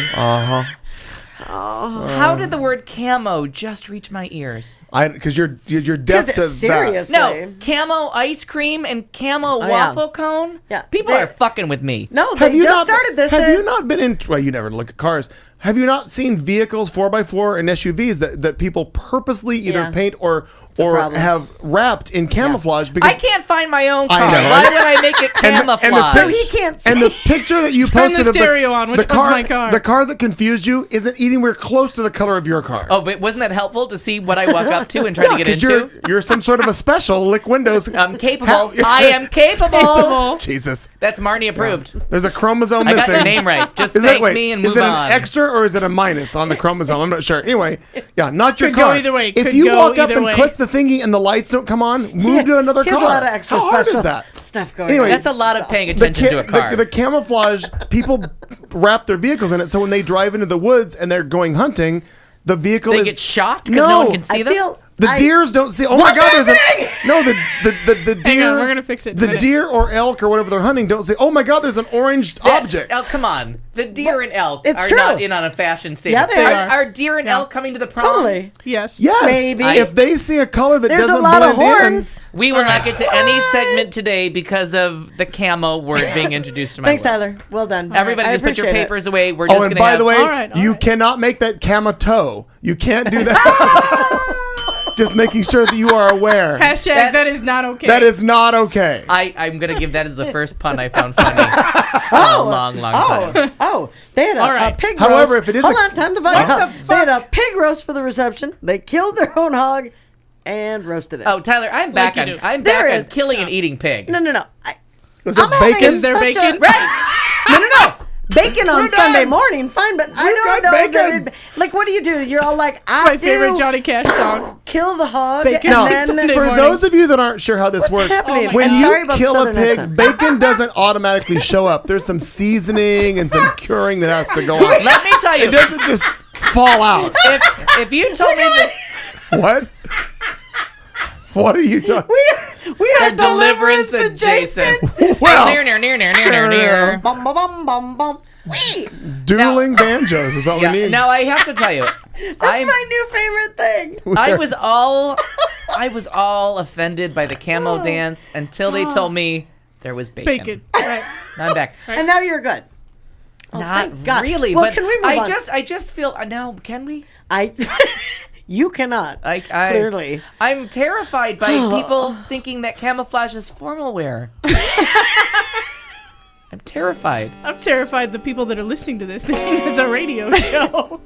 how did the word camo just reach my ears? Because you're deaf to that. seriously. No, camo ice cream and camo yeah. waffle cone. Yeah. People They- are fucking with me. No, Have they you just not started this. Have you not been in? Well, you never look at cars. Have you not seen vehicles 4x4 and SUVs that people purposely either Yeah. paint or problem. have wrapped in camouflage because I can't find my own car. I know, Why right? would I make it And the camouflage? So he can't see. And the picture that you Turn the posted of stereo on. Which the one's car, my car? the car that confused you isn't anywhere close to the color of your car. Oh, but wasn't that helpful to see what I walk up to and try to get because into? you're some sort of a special lick windows. I'm capable. How- I am capable. Jesus, That's Marnie approved. there's a chromosome I got missing. your name right. Just Is thank it, wait, me and is move it an on. extra or is it a minus on the chromosome? I'm not sure. Anyway, yeah, not your Could car. go either way. If Could you go walk up either and way. click the thingy and the lights don't come on, move to another He car. has a lot of extra How hard special is that? stuff going Anyway, on. That's a lot of paying attention to a car. The camouflage, people wrap their vehicles in it, so when they drive into the woods and they're going hunting, the vehicle They is... get shot because no one can see I them? feel The deers don't see... Oh my God, there's happening? the deer... Hang on, we're gonna fix it in a The minute. deer or elk or whatever they're hunting don't say, oh my God, there's an orange object. Oh, come on. The deer and elk it's are true. not in on a fashion statement. Yeah, they are. are. Are deer and Yeah. elk coming to the prom? Totally. Yes. Yes. Maybe. If they see a color that There's a doesn't lot of blend horns. We will not get to any segment today because of the camo word being introduced to my Thanks, word. Tyler. Well done. Everybody I just put your appreciate it. papers away. We're in... just Oh, going and to by have... the way, All right, all you right. cannot make that camo toe. You can't do that. Just making sure that you are aware. Hashtag that is not okay. That is not okay. I'm going to give that as the first pun I found funny in a long, long time. Oh, they had All a right. pig However, roast. if it is Hold a- on, time to find out. They had a pig roast for the reception. They killed their own hog and roasted it. Oh, Tyler, I'm Like back you on do. I'm back on is- killing and eating pig. No. Was it I'm having bacon? Is there such bacon? No. Bacon on Sunday morning, fine, but I don't got know bacon. that like, what do you do? You're all like, That's my favorite Johnny Cash song. kill the hog, Bacon Now, and then Sunday for morning. those of you that aren't sure how this works, happening? my when God. Sorry you about kill a Southern pig, accent. bacon doesn't automatically show up. There's some seasoning and some curing that has to go on. Let me tell you, It doesn't just fall out. if you told me that What? What are you talking? we the are deliverance adjacent. Well, Near. Bum, bum, bum, bum, bum. Wee. dueling banjos is all we Yeah, need. now I have to tell you, That's I'm my new favorite thing. I was all offended by the camo dance until they told me there was bacon. Bacon. Right. Now I'm back. And now you're good. Oh, Not thank God. really, Well, but can we move on? I just feel now. Can we? You cannot. Clearly. I'm terrified by people thinking that camouflage is formal wear. I'm terrified. I'm terrified the people that are listening to this thinking it's a radio show.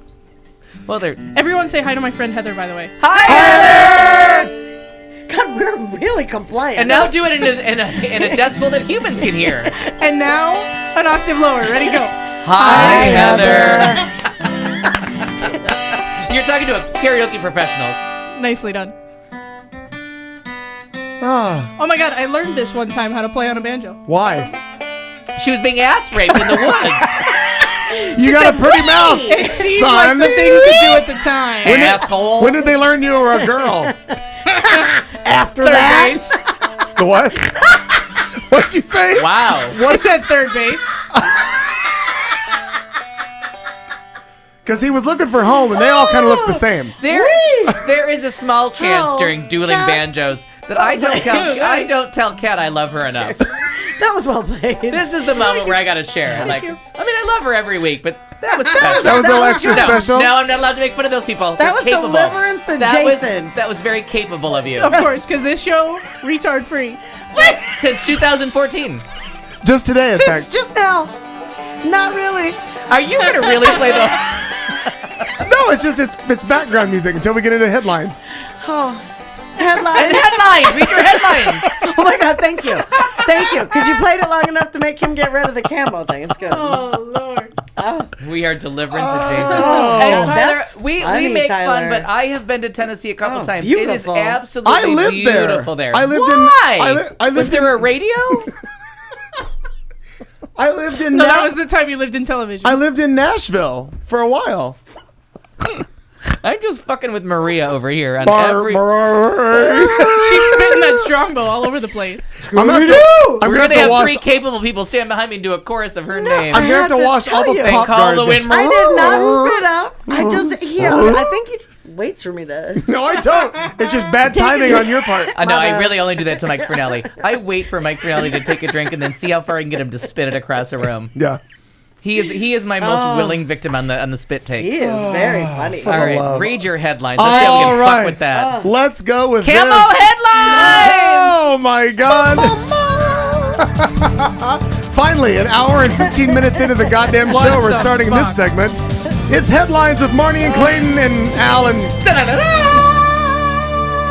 Well, they're Everyone say hi to my friend Heather, by the way. hi, Heather! God, we're really compliant. And now do it in a decibel that humans can hear. And now, an octave lower. Ready, go. Hi, Heather. You're talking to a karaoke professionals. Nicely done. Ah, Oh my god, I learned this one time how to play on a banjo. why? She was being ass raped in the woods. You got a pretty mouth, It seemed son. like the thing to do at the time. Asshole. When did they learn you were a girl? after Third that, base. The what? What'd you say? Wow. I said third base. Because he was looking for home, and they all kind of look the same. There is a small chance Oh, during dueling God. banjos that I don't tell Kat I love her enough. that was well played. This is the moment where I gotta share. Like, you. I mean, I love her every week, but that was special. That was a little extra no, special. No, I'm not allowed to make fun of those people. That They're was capable. deliverance adjacent. That was very capable of you. Of course, because this show, retard free. Since 2014. Just today, in Since fact. just now. Not really. Are you gonna really play the? No, it's just it's background music until we get into headlines. Oh, headlines. And headlines. Read your headlines. Oh my God, thank you. Thank you. Because you played it long enough to make him get rid of the camo thing. It's good. Oh, Lord. We are deliverance adjacent. Oh, And Tyler, that's we funny, make Tyler. fun, but I have been to Tennessee a couple Oh, times. beautiful. It is absolutely I lived beautiful there. I lived Why? I lived Was there in- a radio? I lived in No, that was the time you lived in television. I lived in Nashville for a while. I'm just fucking with Maria over here on Bar- every. She's spitting that strongbow all over the place. I'm gonna have We're to gonna have wash. three capable people stand behind me and do a chorus of her name. I'm gonna have to wash all tell the you. pop Call the guards. wind. I did not spit up. I just I think he just waits for me to. No, I don't. It's just bad timing on your part. I know. My I bad. really only do that to Mike Fernelli. I wait for Mike Fernelli to take a drink and then see how far I can get him to spit it across a room. Yeah. He is my most willing victim on the spit take. He is very funny. For All the right, love. read your headlines. Let's see how we All can right. fuck with that. Let's go with Camo this. headlines. Oh my God! Finally, an hour and 15 minutes into the goddamn What show, we're the starting fuck? this segment. It's headlines with Marnie and Clayton and Al and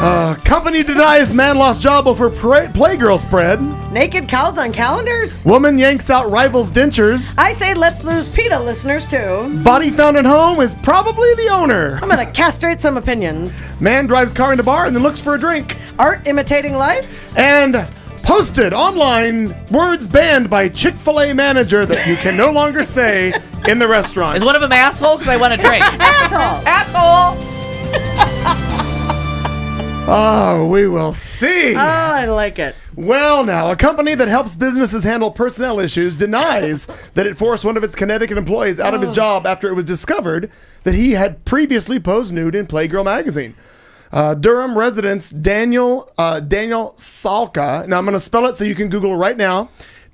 Company denies man lost job over Playgirl spread. Naked cows on calendars? Woman yanks out rival's dentures. I say let's lose PETA listeners too. Body found at home is probably the owner. I'm gonna castrate some opinions. Man drives car into bar and then looks for a drink. Art imitating life? And posted online words banned by Chick-fil-A manager that you can no longer say in the restaurant. Is one of them asshole? Because I want a drink. Asshole! Asshole! Oh, we will see. Oh, I like it. Well, now, a company that helps businesses handle personnel issues denies that it forced one of its Connecticut employees out of his job after it was discovered that he had previously posed nude in Playgirl magazine. Durham residents Daniel Salka. Now, I'm going to spell it so you can Google right now.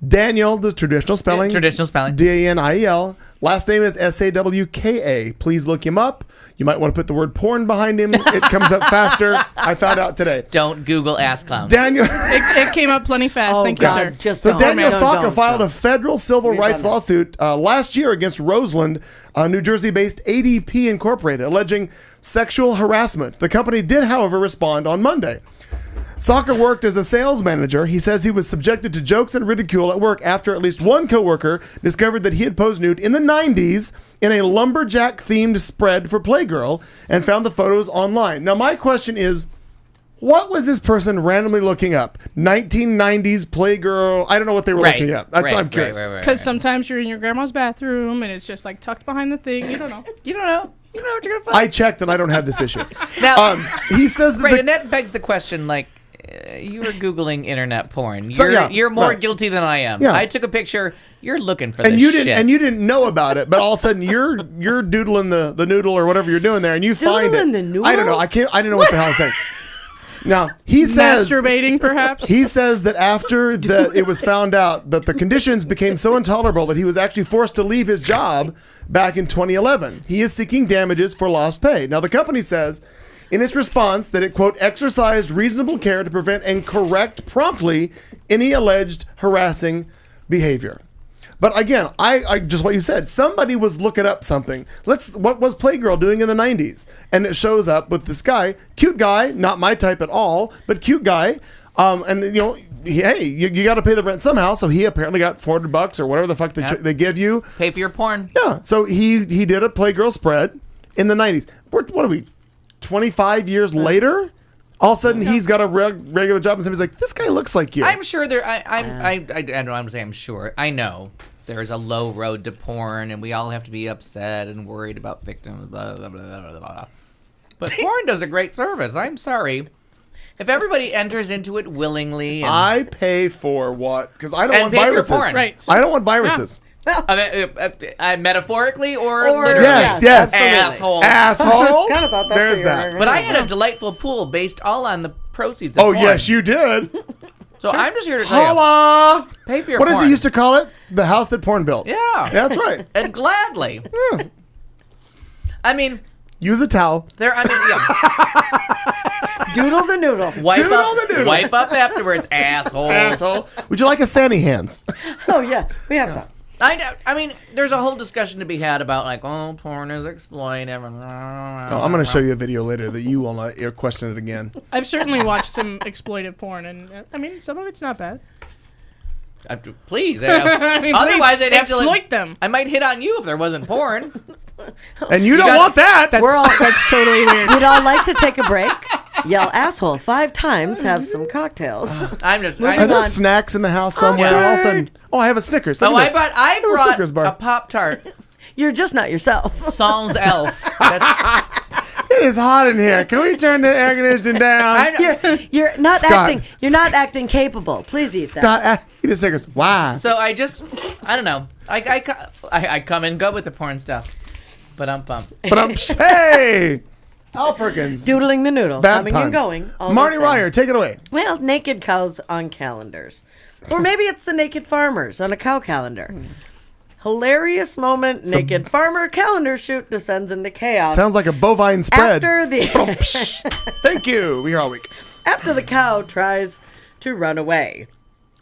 Daniel, the traditional spelling. Traditional spelling. Daniel. Last name is Sawka. Please look him up. You might want to put the word porn behind him. It comes up faster. I found out today. Don't Google ass clown. Daniel. It came up plenty fast. Oh, Thank God, you, sir. just So don't. Daniel Don't, Salka don't, filed don't. a federal civil We've rights done that. lawsuit last year against Roseland, New Jersey-based ADP Incorporated, alleging sexual harassment. The company did, however, respond on Monday. Salka worked as a sales manager. He says he was subjected to jokes and ridicule at work after at least one coworker discovered that he had posed nude in the 90s in a lumberjack-themed spread for Playgirl and found the photos online. Now, my question is, what was this person randomly looking up? 1990s Playgirl. I don't know what they were looking up. That's what I'm curious. Because sometimes you're in your grandma's bathroom and it's just like tucked behind the thing. You don't know. You don't know. You know what you're gonna find. I checked and I don't have this issue. Now, He says that right, the- and that begs the question, like, you were Googling internet porn. So, You're, yeah, you're more right. guilty than I am. Yeah. I took a picture. You're looking for and this you shit. didn't know about it, but all of a sudden you're doodling the noodle or whatever you're doing there, and you find it. Doodling the noodle? I don't know. I didn't know what the hell I was saying. Now he says Masturbating, perhaps. he says that after it was found out that the conditions became so intolerable that he was actually forced to leave his job back in 2011. He is seeking damages for lost pay. Now the company says in its response that it, quote, exercised reasonable care to prevent and correct promptly any alleged harassing behavior. But again, I just what you said, somebody was looking up something. What was Playgirl doing in the 90s? And it shows up with this guy, cute guy, not my type at all, but cute guy. And you know, hey, you got to pay the rent somehow. So he apparently got $400 or whatever the fuck they give you. Pay for your porn. Yeah. So he did a Playgirl spread in the 90s. What are we, 25 years later? All of a sudden, he's got a regular job, and somebody's like, "This guy looks like you." I'm sure there. I don't want to say I'm sure. I know there is a low road to porn, and we all have to be upset and worried about victims. Blah blah blah blah blah. But porn does a great service. I'm sorry. If everybody enters into it willingly, and, I pay for what? Because I don't And want pay for viruses. porn. Right. I don't want viruses. metaphorically or Or- literally, Yes. absolutely. asshole. Asshole. Kind of thought that's There's what you that. were- But I had a delightful pool based all on the proceeds of Oh porn. yes, you did. So I'm just here to tell you, Holla! pay for your What porn. does he used to call it? The house that porn built. Yeah. That's right. And gladly. Yeah. I mean, Use a towel. Doodle the noodle. Wipe Doodle up, the noodle. wipe up afterwards, asshole. Asshole. Would you like a Sandy hands? Oh, yeah. We have some. I mean, there's a whole discussion to be had about like, oh, porn is exploitive. Oh, I'm going to show you a video later that you will not question it again. I've certainly watched some exploitive porn, and I mean, some of it's not bad. Please. I mean, Otherwise, please I'd have to exploit them. I might hit on you if there wasn't porn. And you don't got- want that. That's totally weird. We'd all like to take a break. Yell asshole 5 times. Have some cocktails. I'm just. Are there on. snacks in the house somewhere? All of a sudden, I have a Snickers. Look Oh, at this. I Little Snickers brought bar. a Pop-Tart. You're just not yourself. Sans Elf. That's, It is hot in here. Can we turn the air conditioning down? I know. You're not Scott. acting. You're not acting capable. Please eat that. Stop. Eat a Snickers. Why? So I don't know. I come and go with the porn stuff. But I'm pumped. But I'm hey, Al Perkins. Doodling the noodle. Bad Coming pun. and going. all Marty the same. Ryer, take it away. Well, naked cows on calendars. Or maybe it's the naked farmers on a cow calendar. Hilarious moment. Naked farmer calendar shoot descends into chaos. Sounds like a bovine spread. After the Thank you. We're here all week. after the cow tries to run away.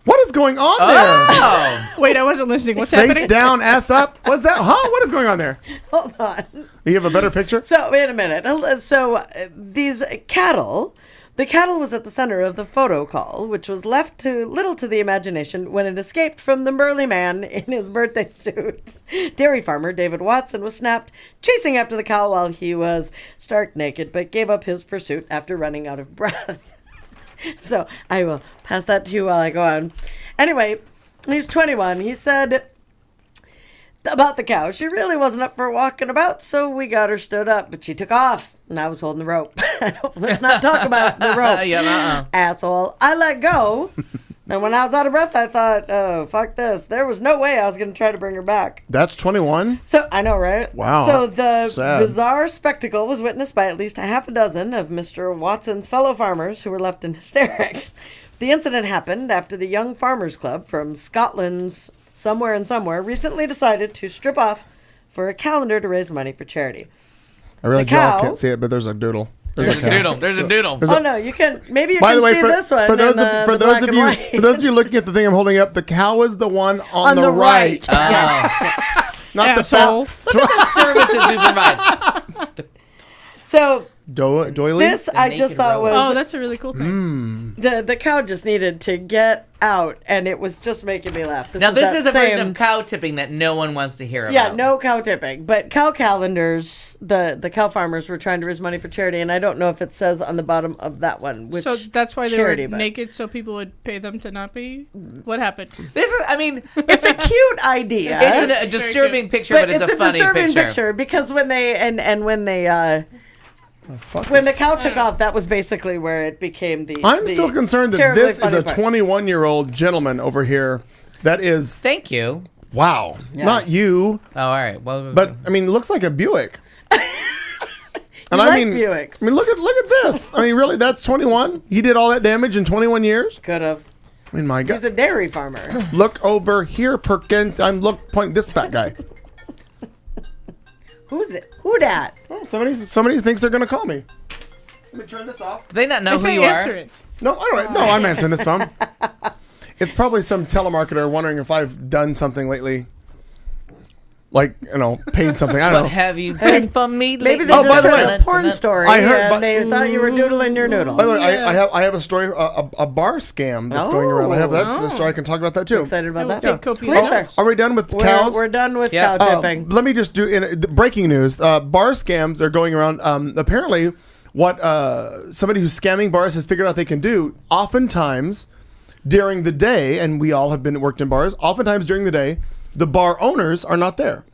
What is going on Oh. Wait, I wasn't listening. What's there? Face happening? down, ass up. What's that? Huh? What is going on there? Hold on. You have a better picture? So wait a minute. So these cattle, The cattle was at the center of the photo call, which was left to little to the imagination when it escaped from the burly man in his birthday suit. Dairy farmer David Watson was snapped chasing after the cow while he was stark naked, but gave up his pursuit after running out of breath. So I will pass that to you while I go on. Anyway, he's 21. He said about the cow, she really wasn't up for walking about, so we got her stood up, but she took off, and I was holding the rope. Let's not talk about the rope, asshole. I let go, and when I was out of breath, I thought, oh, fuck this. There was no way I was going to try to bring her back. That's 21? So, I know, right? Wow. So the sad. bizarre spectacle was witnessed by at least a half a dozen of Mr. Watson's fellow farmers who were left in hysterics. The incident happened after the Young Farmers Club from Scotland's Somewhere and Somewhere recently decided to strip off for a calendar to raise money for charity. I really The cow- can't see it, but there's a doodle. There's a doodle. There's a doodle. There's Oh a- no, you can maybe you By can the way, see for, this one for those in, of, for the those black of and you white. for those of you looking at the thing I'm holding up, the cow is the one on the right. Not the Asshole. fat. Look at the services we provide. So Doily? this I just naked thought row. was Oh, that's a really cool thing. the cow just needed to get out, and it was just making me laugh. Now, this that is a version same- of cow tipping that no one wants to hear about. Yeah, no cow tipping, but cow calendars. The cow farmers were trying to raise money for charity, and I don't know if it says on the bottom of that one which So that's why they charity, were but naked, so people would pay them to not be. What happened? This is, I mean, It's a cute idea. it's a disturbing picture, but it's a funny disturbing picture. because when they when they Fuck when this. the cow took off, that was basically where it became the. I'm the still concerned that terribly this is funny a part. 21-year-old gentleman over here. That is, Thank you. wow. Yes. Not you, Oh, all right. Well, but I mean, it looks like a Buick. And like Buicks. I mean, look at this. I mean, really, that's 21. He did all that damage in 21 years. Could have. I mean, my He's God. a dairy farmer. Look over here, Perkins. Point this fat guy. Who's that? Who dat? Oh, somebody thinks they're gonna call me. Let me turn this off. do they not know They who say you answer are? it. No, I don't. No, I'm answering this phone. It's probably some telemarketer wondering if I've done something lately, like paid something. I don't What know. have you done for me Maybe lately? they Oh, by just the heard way, a porn story I heard- and but- they thought you were doodling your noodle. By the way, I have a story, a bar scam that's going around. That's a story. I can talk about that too. Excited I about will that? take copious Please, sir. notes. Are we done with cows? We're done with Yeah. cow tipping. Let me just do the breaking news. Bar scams are going around. Apparently, what somebody who's scamming bars has figured out they can do. Oftentimes, during the day, and we all have worked in bars. Oftentimes during the day, the bar owners are not there,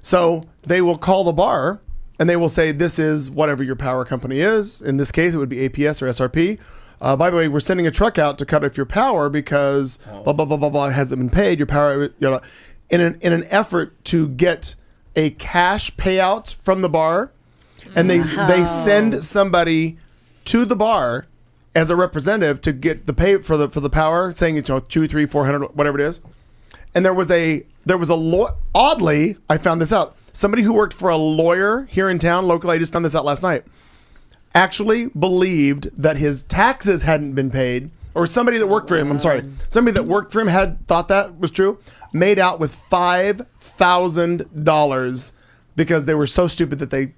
so they will call the bar and they will say, "This is whatever your power company is." In this case, it would be APS or SRP. By the way, we're sending a truck out to cut off your power because blah blah blah blah blah hasn't been paid. Your power, in an effort to get a cash payout from the bar, and they send somebody to the bar as a representative to get the pay for the power, saying it's $200, $300, $400, whatever it is. And there was a oddly, I found this out. Somebody who worked for a lawyer here in town locally, I just found this out last night, actually believed that his taxes hadn't been paid, or somebody that worked for him, somebody that worked for him had thought that was true, made out with $5,000 because they were so stupid that they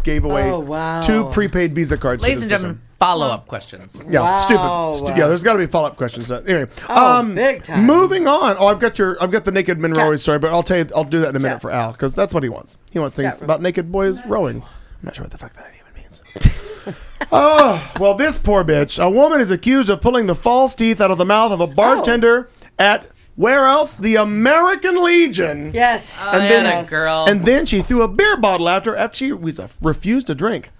gave away Oh, wow. 2 prepaid Visa cards. to Ladies this and person. gentlemen, follow-up questions. Yeah, Wow. stupid. Yeah, there's got to be follow-up questions. Anyway, big time. moving on. Oh, I've got the naked men rowing story, but I'll tell you, I'll do that in a minute Chat. for Al because that's what he wants. He wants things Chat room. about naked boys rowing. I'm not sure what the fuck that even means. Oh, well, this poor bitch. A woman is accused of pulling the false teeth out of the mouth of a bartender at where else? The American Legion. Yes. And And then- a girl. And then she threw a beer bottle after she refused to drink.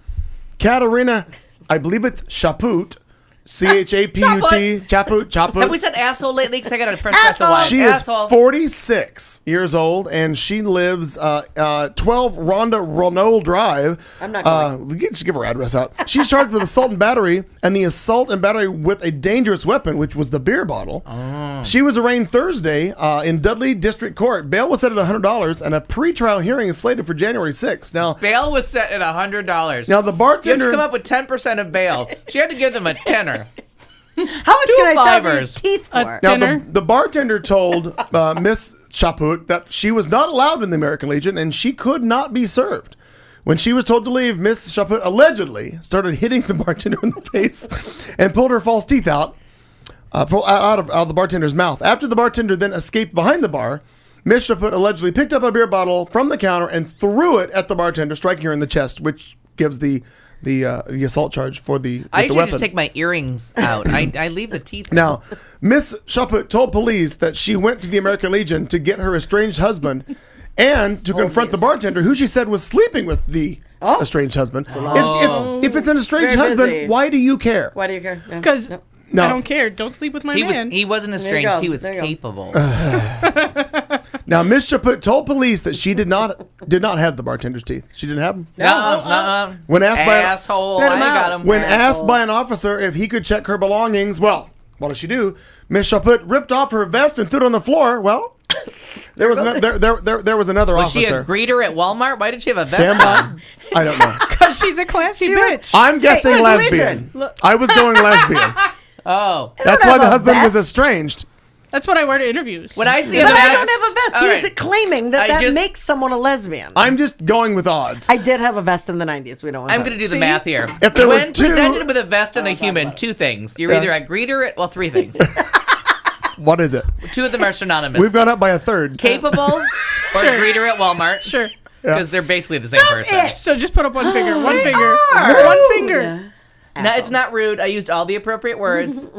Katerina, I believe it's Chaput, Chaput, Chaput. Have we said asshole lately? Because I got a fresh glass of wine. She Asshole. is 46 years old, and she lives 12 Rhonda Renault Drive. I'm not going. We can just give her address out. She's charged with assault and battery, and the assault and battery with a dangerous weapon, which was the beer bottle. Oh. She was arraigned Thursday in Dudley District Court. Bail was set at $100, and a pretrial hearing is slated for January 6th. Now, Bail was set at $100. now the You have bartender. to come up with 10% of bail. She had to give them a tenner. How much can I sell fivers. these teeth for? Now, Dinner? the bartender told Miss Chaput that she was not allowed in the American Legion and she could not be served. When she was told to leave, Miss Chaput allegedly started hitting the bartender in the face and pulled her false teeth out of the bartender's mouth. After the bartender then escaped behind the bar, Miss Chaput allegedly picked up a beer bottle from the counter and threw it at the bartender, striking her in the chest, which gives the assault charge for the I with the should weapon. just take my earrings out. I leave the teeth. Now, Miss Chaput told police that she went to the American Legion to get her estranged husband and to confront the bartender, who she said was sleeping with the estranged husband. If it's an estranged Very husband, busy. why do you care? Why do you care? Yeah. Because No. I don't care. Don't sleep with my man. He wasn't There you estranged. go. He was There you go. capable. Now, Miss Chaput told police that she did not have the bartender's teeth. She didn't have them. No. When asked Asshole. Spit I 'em got out. him. When Asshole. asked by an officer if he could check her belongings, well, what does she do? Miss Chaput ripped off her vest and threw it on the floor. Well, there was another Was she officer. a greeter at Walmart? Why did she have a vest Stand by. on? I don't know. Because she's a classy She was- bitch. I'm guessing Hey, lesbian. Look. I was going lesbian. Oh. That's don't why the have a husband was vest. estranged. That's what I wear to interviews. When I see But a I vest, don't have a vest. all He's right. claiming that I that just- makes someone a lesbian. I'm just going with odds. I did have a vest in the 90s. We don't want I'm going to do the See? math here. If there were when two- presented with a vest and a human, two things. You're either a greeter at, well, three things. What is it? Two of them are synonymous. We've gone up by a third. Capable or a greeter at Walmart. Sure. Because they're basically the same person. it. So just put up one finger. One They finger. are. One finger. No, it's not rude. I used all the appropriate words.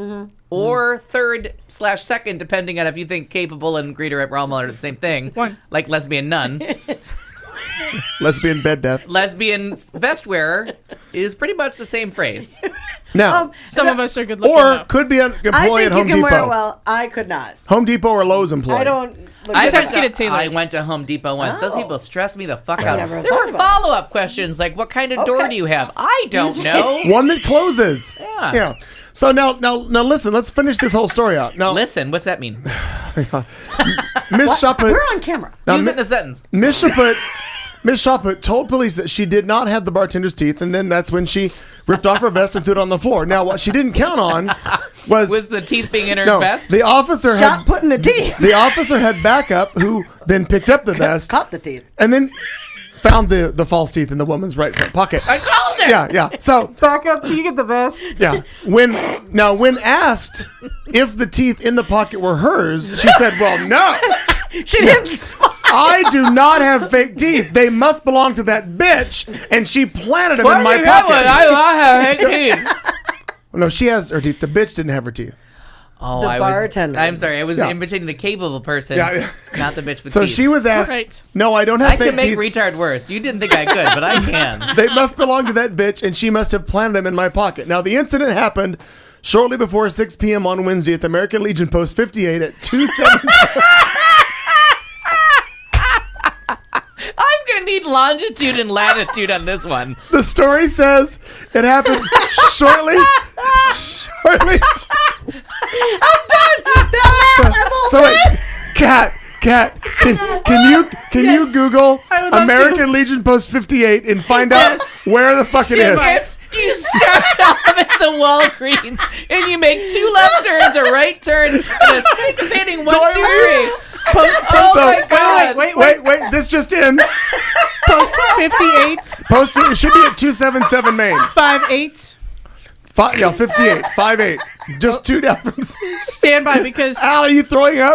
Or third/second, depending on if you think capable and greeter at Walmart are the same thing. One. Like lesbian nun. Lesbian bed death. Lesbian vest wearer is pretty much the same phrase. Now, Some of us are good looking. or though. could be an I employee think at Home you can wear Depot. it well. I could not. Home Depot or Lowe's employee. I don't. Look I just at have that. to get it tailored. I went to Home Depot once. Those Oh. people stress me the fuck out. never There thought were about follow-up questions like, what kind of door Okay. do you have? I don't know. One that closes. Yeah. So now listen. Let's finish this whole story out. Now, Listen, what's that mean? Miss Chaput. We're on camera. Now, Use it in a sentence. Miss Chaput told police that she did not have the bartender's teeth, and then that's when she ripped off her vest and threw it on the floor. Now, what she didn't count on Was the teeth being in her no. vest? The officer Shot had putting the teeth. backup who then picked up the vest Caught the teeth. and then found the false teeth in the woman's right front pocket. I called it! Yeah. So Back up. Can you get the vest? yeah, when asked if the teeth in the pocket were hers, she said, "Well, no, She didn't smile. I do not have fake teeth. They must belong to that bitch, and she planted them in my pocket." I have teeth. No, she has her teeth. The bitch didn't have her teeth. Oh, The I bartender. I'm sorry. I was Yeah. imitating the capable person, Yeah. not the bitch with So teeth. she was asked, Right. "No, I don't have I fake can make teeth. retard worse. You didn't think I could, but I can. They must belong to that bitch, and she must have planted them in my pocket." Now, the incident happened shortly before 6 p.m. on Wednesday at the American Legion Post 58 at 277. I'm gonna need longitude and latitude on this one. The story says it happened shortly. So wait, Kat, can you Google I would love American Legion Post 58 and find out Yes. where the fuck it is? It's, you start off at the Walgreens and you make two left turns, a right turn, and a syncopating 1, 2, 3. Oh So- my god! Wait, this just in. Post 58, Post it should be at 277 Main. 58. 58, 58. Just two down from. Stand by because Al, are you throwing up?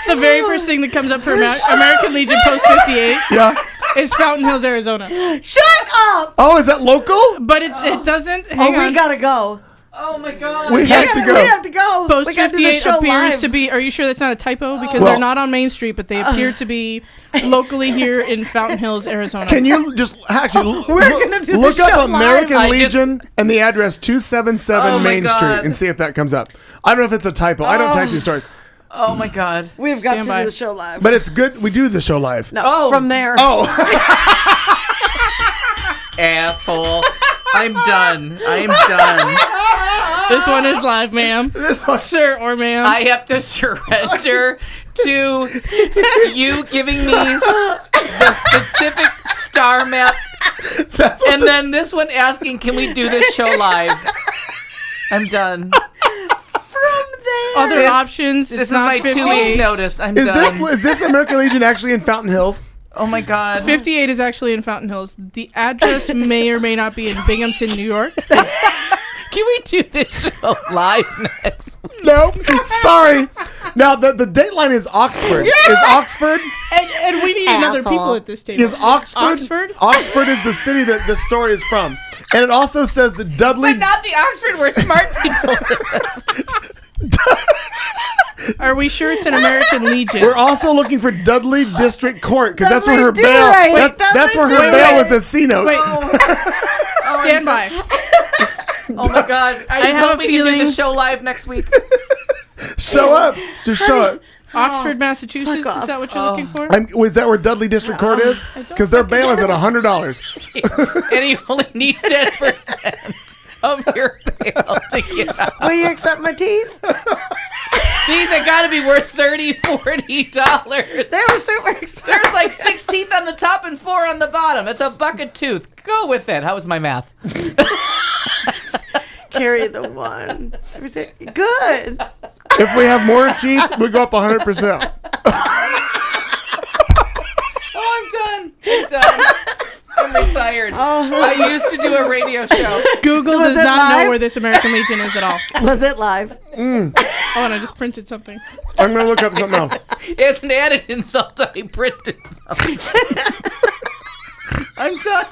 the very first thing that comes up for American Legion Post 58 Yeah. is Fountain Hills, Arizona. Shut up. Oh, is that local? But it doesn't. Hang Oh, on. we gotta go. Oh my god! We have to We go. have to go. Post We gotta do the 58 show appears live. to be. Are you sure that's not a typo? Because Well- they're not on Main Street, but they appear to be locally here in Fountain Hills, Arizona. Can you just actually We're gonna do the look up show American live. I Legion and the address 277 Oh my Main God. Street and see if that comes up? I don't know if it's a typo. I don't type these stories. Oh my god! We've got Stand to by. do the show live. But it's good. We do the show live. no, Oh. from there. Oh, Asshole! I'm done. I'm done. This one is live, ma'am. this one. Sir or ma'am. I have to surrender to you giving me the specific star map, That's what and then this one asking, "Can we do this show live?" I'm done. From there. Other This- options. It's This is not my 58. 2 weeks notice. I'm is done. this American Legion actually in Fountain Hills? Oh my God. 58 is actually in Fountain Hills. The address may or may not be in Binghamton, New York. Can we do this show live next week? Nope. Sorry. Now, the Dateline is Oxford. Is Oxford? And we need another Asshole. people at this table. Is Oxford? Oxford? Oxford is the city that this story is from. And it also says that Dudley... But not the Oxford where smart people Are we sure it's an American Legion? We're also looking for Dudley District Court because that's where her Dudley bail... Do-Right. That's where her Wait, bail wait. was a C-note. Wait. Stand by. Oh my God. I just have hope a we can do feeling- the show live next week. Show up. Just show up. Oxford, Massachusetts. fuck Is off. that what you're looking for? Was that where Dudley District Court is? Because their bail is at $100. And you only need 10% of your bail to get out. Will you accept my teeth? These have got to be worth $30, $40. They were super expensive. There's like 6 teeth on the top and 4 on the bottom. It's a bucket tooth. Go with it. How was my math? Carry the one. Everything good. If we have more teeth, we go up 100%. Oh, I'm done. I'm retired. I used to do a radio show. Google Was does it not know live? where this American Legion is at all. Was it live? Oh, and I just printed something. I'm going to look up something else. It's an added insult. I printed something. I'm done.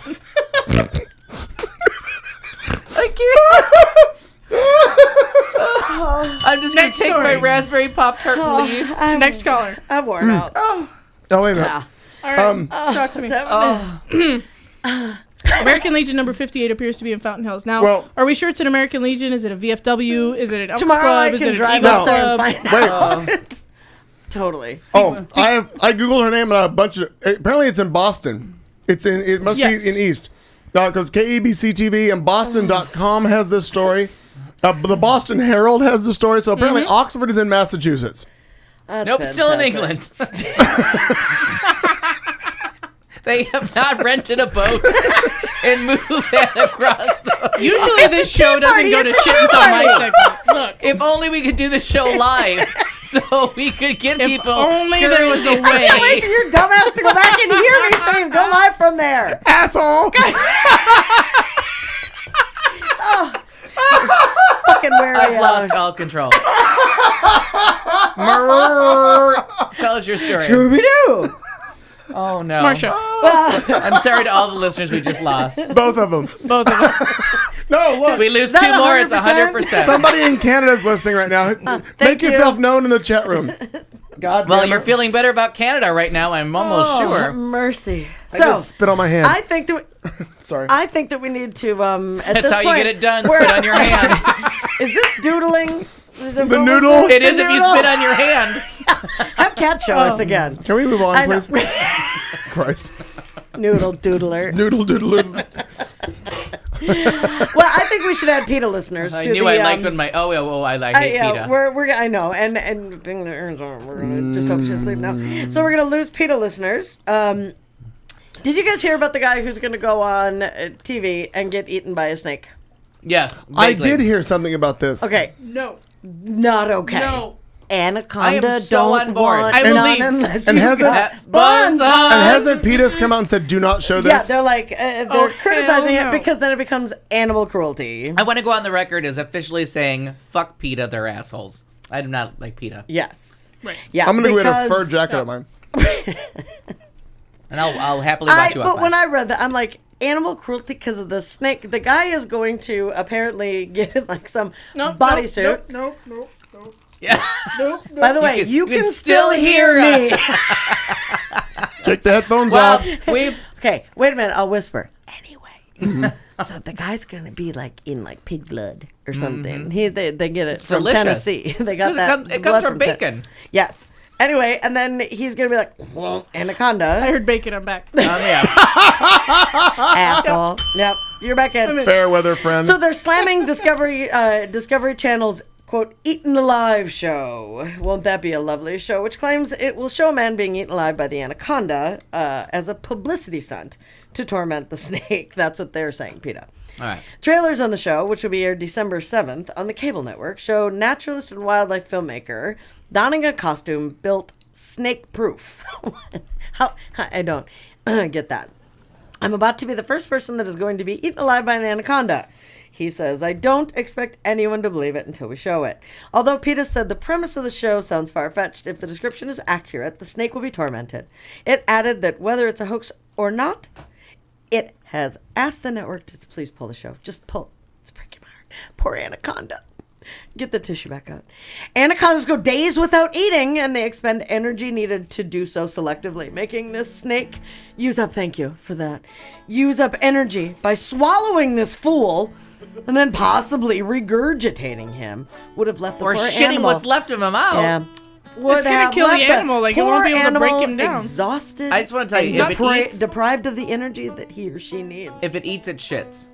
I can't. I'm just going Next to take my story. Raspberry Pop-Tart and leave. Next caller. I'm worn out. Oh, wait a minute. Yeah. All right. Talk to me. American Legion number 58 appears to be in Fountain Hills. Now, Well- are we sure it's an American Legion? Is it a VFW? Is it an Elks Tomorrow Club? I Is can it an drive Eagles up there and Club? find out. Totally. Oh, I googled her name and a bunch of. Apparently, it's in Boston. It must Yes. be in East. Because KABC TV and Boston.com has this story. The Boston Herald has the story. So apparently, Oxford is in Massachusetts. That's Nope, still in fantastic. England. They have not rented a boat and moved that across the... Usually this show doesn't party, go to it's a shit tea until my party. segment. Look, If only we could do the show live so we could get if people... only there was a I can't wait way. for your dumbass to go back and hear me saying go live from there. Asshole! Fucking wear I've me lost out. all control. Tell us your story. Scooby-Doo. Oh, no. Marsha, I'm sorry to all the listeners we just lost. Both of them. both of them. No, look. We lose that 2 more, it's 100%? 100%. Somebody in Canada is listening right now. Make you. yourself known in the chat room. God Well, damn you're it. feeling better about Canada right now, I'm almost sure. Mercy. I just spit on my hand. I think that Sorry. I think that we need to at That's this how you point, get it done. we're- Spit on your hand. Is this doodling? The noodle? It is if you spit on your hand. Have Cat show us again. Can we move on, I know. please? Christ. Noodle doodler. Noodle doodle. Well, I think we should add PETA listeners I to knew the. I liked when my I hate yeah, PETA. we're I know, and we're gonna just hope she's asleep now. So we're gonna lose PETA listeners. Did you guys hear about the guy who's gonna go on TV and get eaten by a snake? Yes, I vaguely. did hear something about this. Okay, No. not okay. No. Anaconda I am so don't on board. want I will none leave. unless And you hasn't- got Buns buns on. And hasn't PETA's come out and said, do not show Yeah, this? they're like they're Oh, criticizing hell it no. because then it becomes animal cruelty. I want to go on the record as officially saying, fuck PETA, they're assholes. I do not like PETA. Yes. Right. Yeah. I'm going to go get a because- fur jacket of mine. And I'll happily watch you up. But when I read that, I'm like, animal cruelty because of the snake. The guy is going to apparently get like some bodysuit. No. yeah. By the way, you can still hear me. Take the headphones Well, off. we've Okay, wait a minute. I'll whisper. Anyway, so the guy's gonna be like in like pig blood or something. They get it from delicious. Tennessee. They got that. It blood comes from Ten- bacon. Yes. Anyway, and then he's gonna be like, well, I anaconda, heard bacon. I'm back. Yeah. asshole. Yep, you're back in. Fair weather friend. So they're slamming Discovery Channel's quote "Eaten Alive" show. Won't that be a lovely show? Which claims it will show a man being eaten alive by the anaconda as a publicity stunt to torment the snake. That's what they're saying, PETA. All right. Trailers on the show, which will be aired December 7th on the cable network, show naturalist and wildlife filmmaker donning a costume built snake proof. How I don't get that. I'm about to be the first person that is going to be eaten alive by an anaconda. He says, I don't expect anyone to believe it until we show it. Although PETA said the premise of the show sounds far-fetched, if the description is accurate, the snake will be tormented. It added that whether it's a hoax or not, it has asked the network to please pull the show. Just pull. It's breaking my heart. Poor anaconda. Get the tissue back out. Anacondas go days without eating, and they expend energy needed to do so selectively, making this snake use up, thank you for that, use up energy by swallowing this fool and then possibly regurgitating him. Would have left the Or poor shitting animal. what's left of him out. Yeah. Would It's gonna have kill the left animal, like, it won't poor be able to break animal him down. Exhausted. I just wanna tell you, and if it eats- deprived of the energy that he or she needs. If it eats, it shits.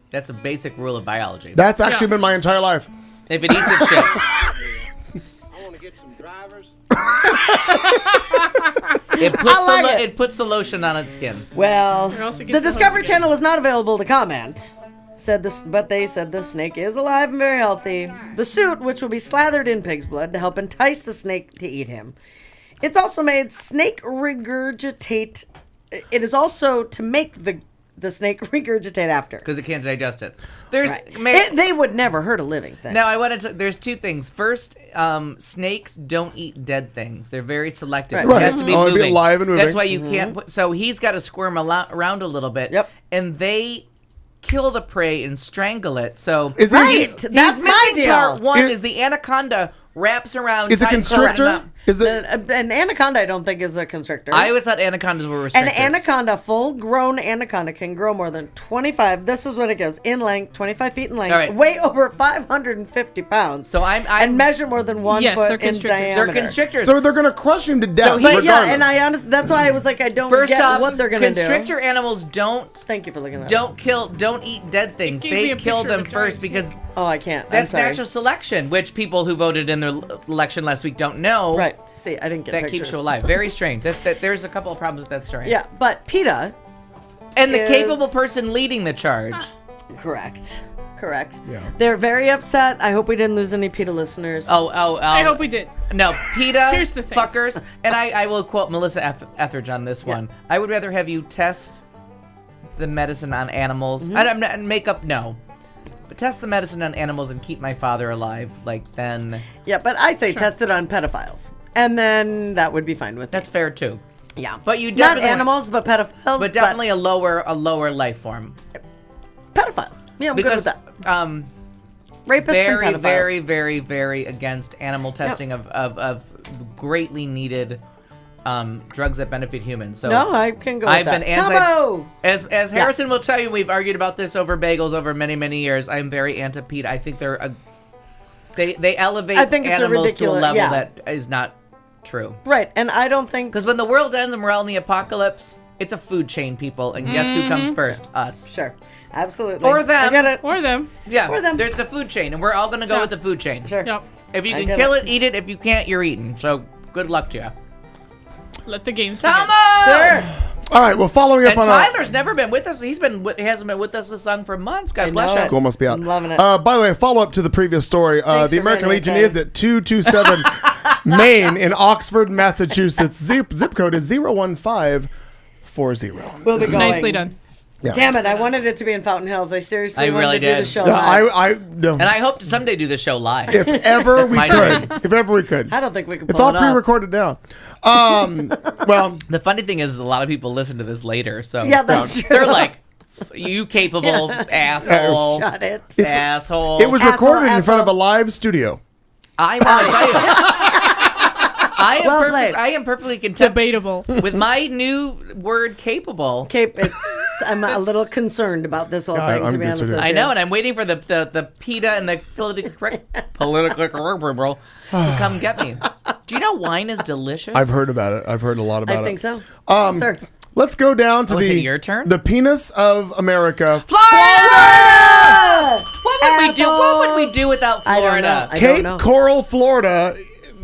That's a basic rule of biology. That's actually been my entire life. If it eats, it shits. I want to get some drivers. It puts the lotion on its skin. Well, Or else it the gets the Discovery hose again. Channel was not available to comment. But they said the snake is alive and very healthy. The suit, which will be slathered in pig's blood to help entice the snake to eat him. It's also made snake regurgitate. It is also to make the snake regurgitate after. Because it can't digest it. There's Right. They would never hurt a living thing. Now I wanted to. There's two things. First, snakes don't eat dead things. They're very selective. Right. It has to be Only be moving. alive and moving. That's why you can't. Put, so he's got to squirm around a little bit. Yep. And they kill the prey and strangle it. So Is Right. it? he's That's my missing deal. part one. Is- Is the anaconda wraps around? Is it tight- constrictor? Is it? An anaconda, I don't think, is a constrictor. I always thought anacondas were An restricted. anaconda, full-grown anaconda, can grow more than 25. This is what it goes in length, 25 feet in length, All right. weigh over 550 pounds. So I'm and measure more than 1 Yes, foot they're in constrictors. diameter. They're constrictors. So they're gonna crush him to death. But yeah, regardless. and I honestly, that's why I was like, I don't First get off, what they're gonna do. constrictor animals don't Thank you for looking at that. don't eat dead things. It gave me They a kill picture of them a giant first because snake. Oh, I can't. that's I'm sorry. natural selection, which people who voted in their election last week don't know. Right. See, I didn't get That pictures. keeps you alive. Very strange. There's a couple of problems with that story. Yeah, but PETA, And the is- capable person leading the charge. correct. Yeah. They're very upset. I hope we didn't lose any PETA listeners. I hope we did. No, PETA Here's the thing. fuckers. And I will quote Melissa Etheridge on this one. I would rather have you test the medicine on animals. Mm-hmm. I'm not make up no. But test the medicine on animals and keep my father alive. Like then Yeah, but I say test it on pedophiles, and then that would be fine with that's me. fair too. Yeah, But you not definitely animals, but pedophiles. but definitely a lower life form. pedophiles. Yeah, I'm good with Because that. um Rapists very, and pedophiles. very, very, very against animal testing of greatly needed drugs that benefit humans. So No, I can go I've with been that. anti. Tombo! As Harrison will tell you, we've argued about this over bagels over many, many years. I'm very anti-PETA. I think they're they elevate I think it's a animals to a ridiculous- level yeah. that is not true. Right, and I don't think Because when the world ends and we're all in the apocalypse, it's a food chain, people. And guess who comes first? Us. Sure, absolutely. Or them. I get it. Or them. Yeah, Or them. there's a food chain, and we're all going to go Yeah. with the food chain. Sure. Yep. If you I can get kill it. it, eat it. If you can't, you're eating. So good luck to you. Let the games begin. Tomo! Sir. All right. Well, following up And on Tyler's never been with us. He hasn't been with us this song for months. God bless know you. it. Cool, must be out. I'm loving it. By the way, follow up to the previous story. Thanks The for American running Legion it, is at 227 Main in Oxford, Massachusetts. Zip code is 01540. We'll be going. Nicely done. Yeah. Damn it! I wanted it to be in Fountain Hills. I seriously I wanted really to do the did. show Yeah, live. no. And I hope to someday do the show live. If ever we my could. If ever we could. I don't think we can. It's pull all it off. pre-recorded now. Well, The funny thing is, a lot of people listen to this later. So Yeah, that's true. they're like, "You capable asshole, Shut it. asshole." it was Asshole, recorded in front of a asshole. live studio. I want to tell you, Well played. I am perfectly content Debatable. with my new word, capable. Cape. I'm a little concerned about this whole Yeah, thing. I'm To be good honest too. with you. I know, and I'm waiting for the PETA and the politically correct to come get me. Do you know wine is delicious? I've heard about it. I've heard a lot about I it. think so. Sir. Let's go down to Oh, is the it your turn? the penis of America. Florida! What would we do? What would we do without I don't know. Florida? I don't Cape know. Coral, Florida,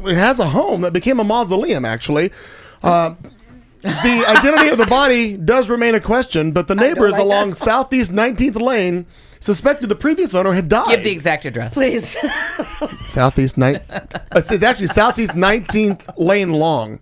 it has a home that became a mausoleum, actually. The identity of the body does remain a question, but the neighbors like along that. Southeast 19th Lane suspected the previous owner had died. Give the exact address. Please. Southeast it's actually Southeast 19th Lane Long.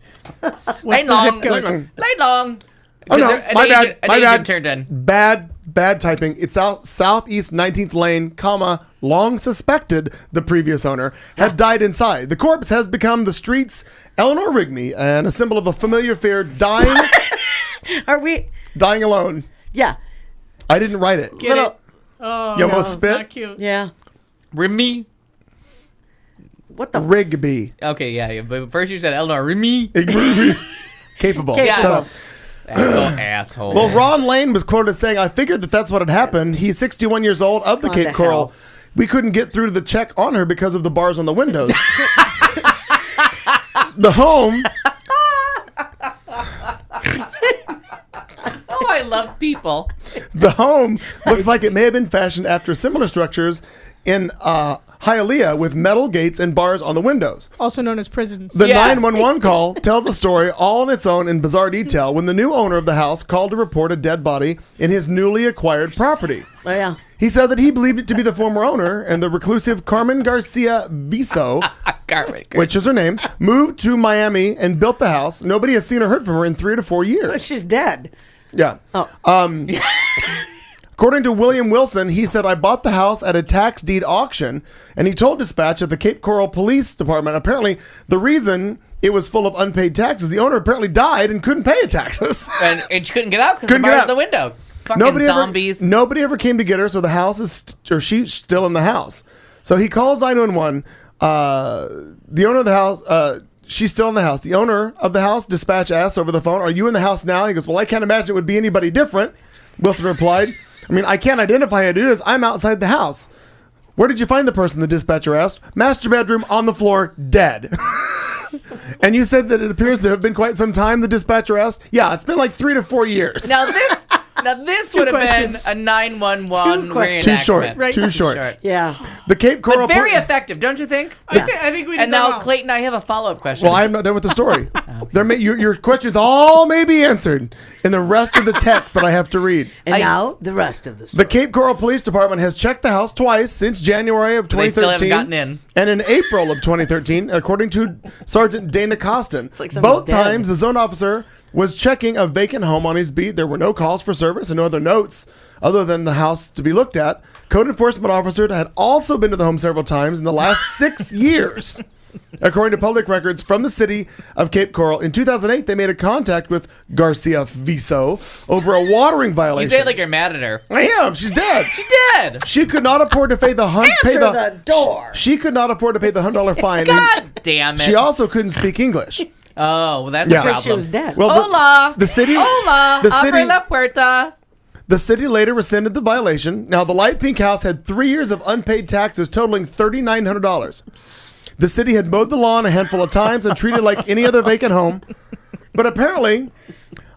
Lane long. Lane long. Oh no, my bad. My bad. Turned in. Bad typing. It's Southeast 19th Lane, comma, Long suspected the previous owner had died inside. The corpse has become the street's Eleanor Rigby and a symbol of a familiar fear, dying alone. Yeah. I didn't write it. Get it? Oh, You almost spit? not cute. Yeah. Remy. What the? Rigby. Okay, yeah. But first you said Eleanor Remy. Capable. Yeah. Shut up. Asshole. Well, Ron Lane was quoted as saying, I figured that's what had happened. He's 61 years old, of the Gone to Cape Coral. hell. We couldn't get through to the check on her because of the bars on the windows. The home... Oh, I love people. The home looks like it may have been fashioned after similar structures in Hialeah with metal gates and bars on the windows. Also known as prisons. The Yeah. 911 call tells a story all on its own in bizarre detail when the new owner of the house called to report a dead body in his newly acquired property. Oh, yeah. He said that he believed it to be the former owner, and the reclusive Carmen Garcia Viso, which is her name, moved to Miami and built the house. Nobody has seen or heard from her in 3 to 4 years. But she's dead. Yeah. Oh. According to William Wilson, he said, I bought the house at a tax deed auction, and he told dispatch at the Cape Coral Police Department, apparently the reason it was full of unpaid taxes, the owner apparently died and couldn't pay taxes. And she couldn't get out because the Couldn't get bars out. in the window. Fucking zombies. Nobody ever came to get her, so the house is, she's still in the house. So he calls 911. The owner of the house, she's still in the house. The owner of the house, dispatch asks over the phone, are you in the house now? He goes, well, I can't imagine it would be anybody different. Wilson replied, I mean, I can't identify who it is. I'm outside the house. Where did you find the person? The dispatcher asked. Master bedroom, on the floor, dead. And you said that it appears to have been quite some time, the dispatcher asked. Yeah, it's been like 3 to 4 years. Now this would have been questions. a 911 Two questions. reenactment. Too short. Right. Too short. Yeah. The Cape Coral... But very effective, don't you think? I think we did And now, well. Clayton, I have a follow-up question. Well, I'm not done with the story. Your questions all may be answered in the rest of the text that I have to read. And now, the rest of the story. The Cape Coral Police Department has checked the house twice since January of They 2013. still haven't gotten in. And in April of 2013, according to Sergeant Dana Costin. like someone's Both dead. times, the zone officer was checking a vacant home on his beat. There were no calls for service and no other notes other than the house to be looked at. Code enforcement officer had also been to the home several times in the last 6 years. According to public records from the city of Cape Coral, in 2008, they made a contact with Garcia Viso over a watering You violation. say it like you're mad at her. I am. She's dead. She did. She could not afford to pay the Answer the door. She could not afford to pay the $100 fine. God damn it. She also couldn't speak English. Oh, well, that's Yeah. a Because problem. she was dead. Well, Hola. the city. Hola. The city. Abre la puerta. The city later rescinded the violation. Now, the light pink house had 3 years of unpaid taxes totaling $3,900. The city had mowed the lawn a handful of times and treated it like any other vacant home. But apparently,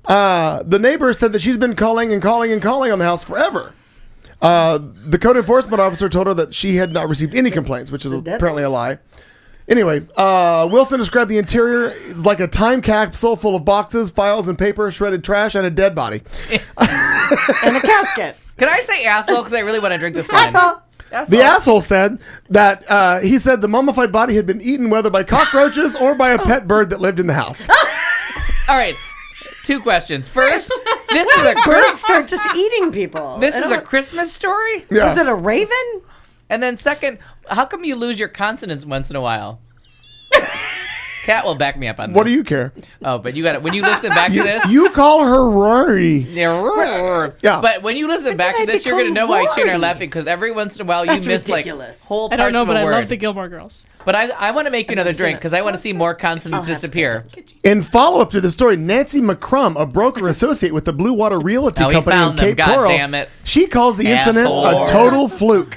the neighbor said that she's been calling on the house forever. The code enforcement officer told her that she had not received any complaints, which is apparently a lie. Anyway, Wilson described the interior as like a time capsule full of boxes, files, and paper, shredded trash, and a dead body. And a casket. Can I say asshole? Because I really want to drink this wine. Asshole. The asshole said that he said the mummified body had been eaten whether by cockroaches or by a pet bird that lived in the house. All right. 2 questions. First, this is a Birds start just eating people. This is a Christmas story? Yeah. Was it a raven? And then second, how come you lose your consonants once in a while? Kat will back me up on this. What do you care? Oh, but you got it. When you listen back to this. You call her Rory. Yeah. Yeah. But when you listen back to I this, you're going to become know why Shane are Rory? laughing, because every once in a while you That's miss ridiculous. like whole I parts don't know, of but a I word. love the Gilmore Girls. But I want to make you another drink because I want to see more consonants disappear. In follow-up to the story, Nancy McCrum, a broker associate with the Blue Water Realty Oh, he Company in found them, Cape God Coral, damn it. she calls the incident Asshole. a total fluke.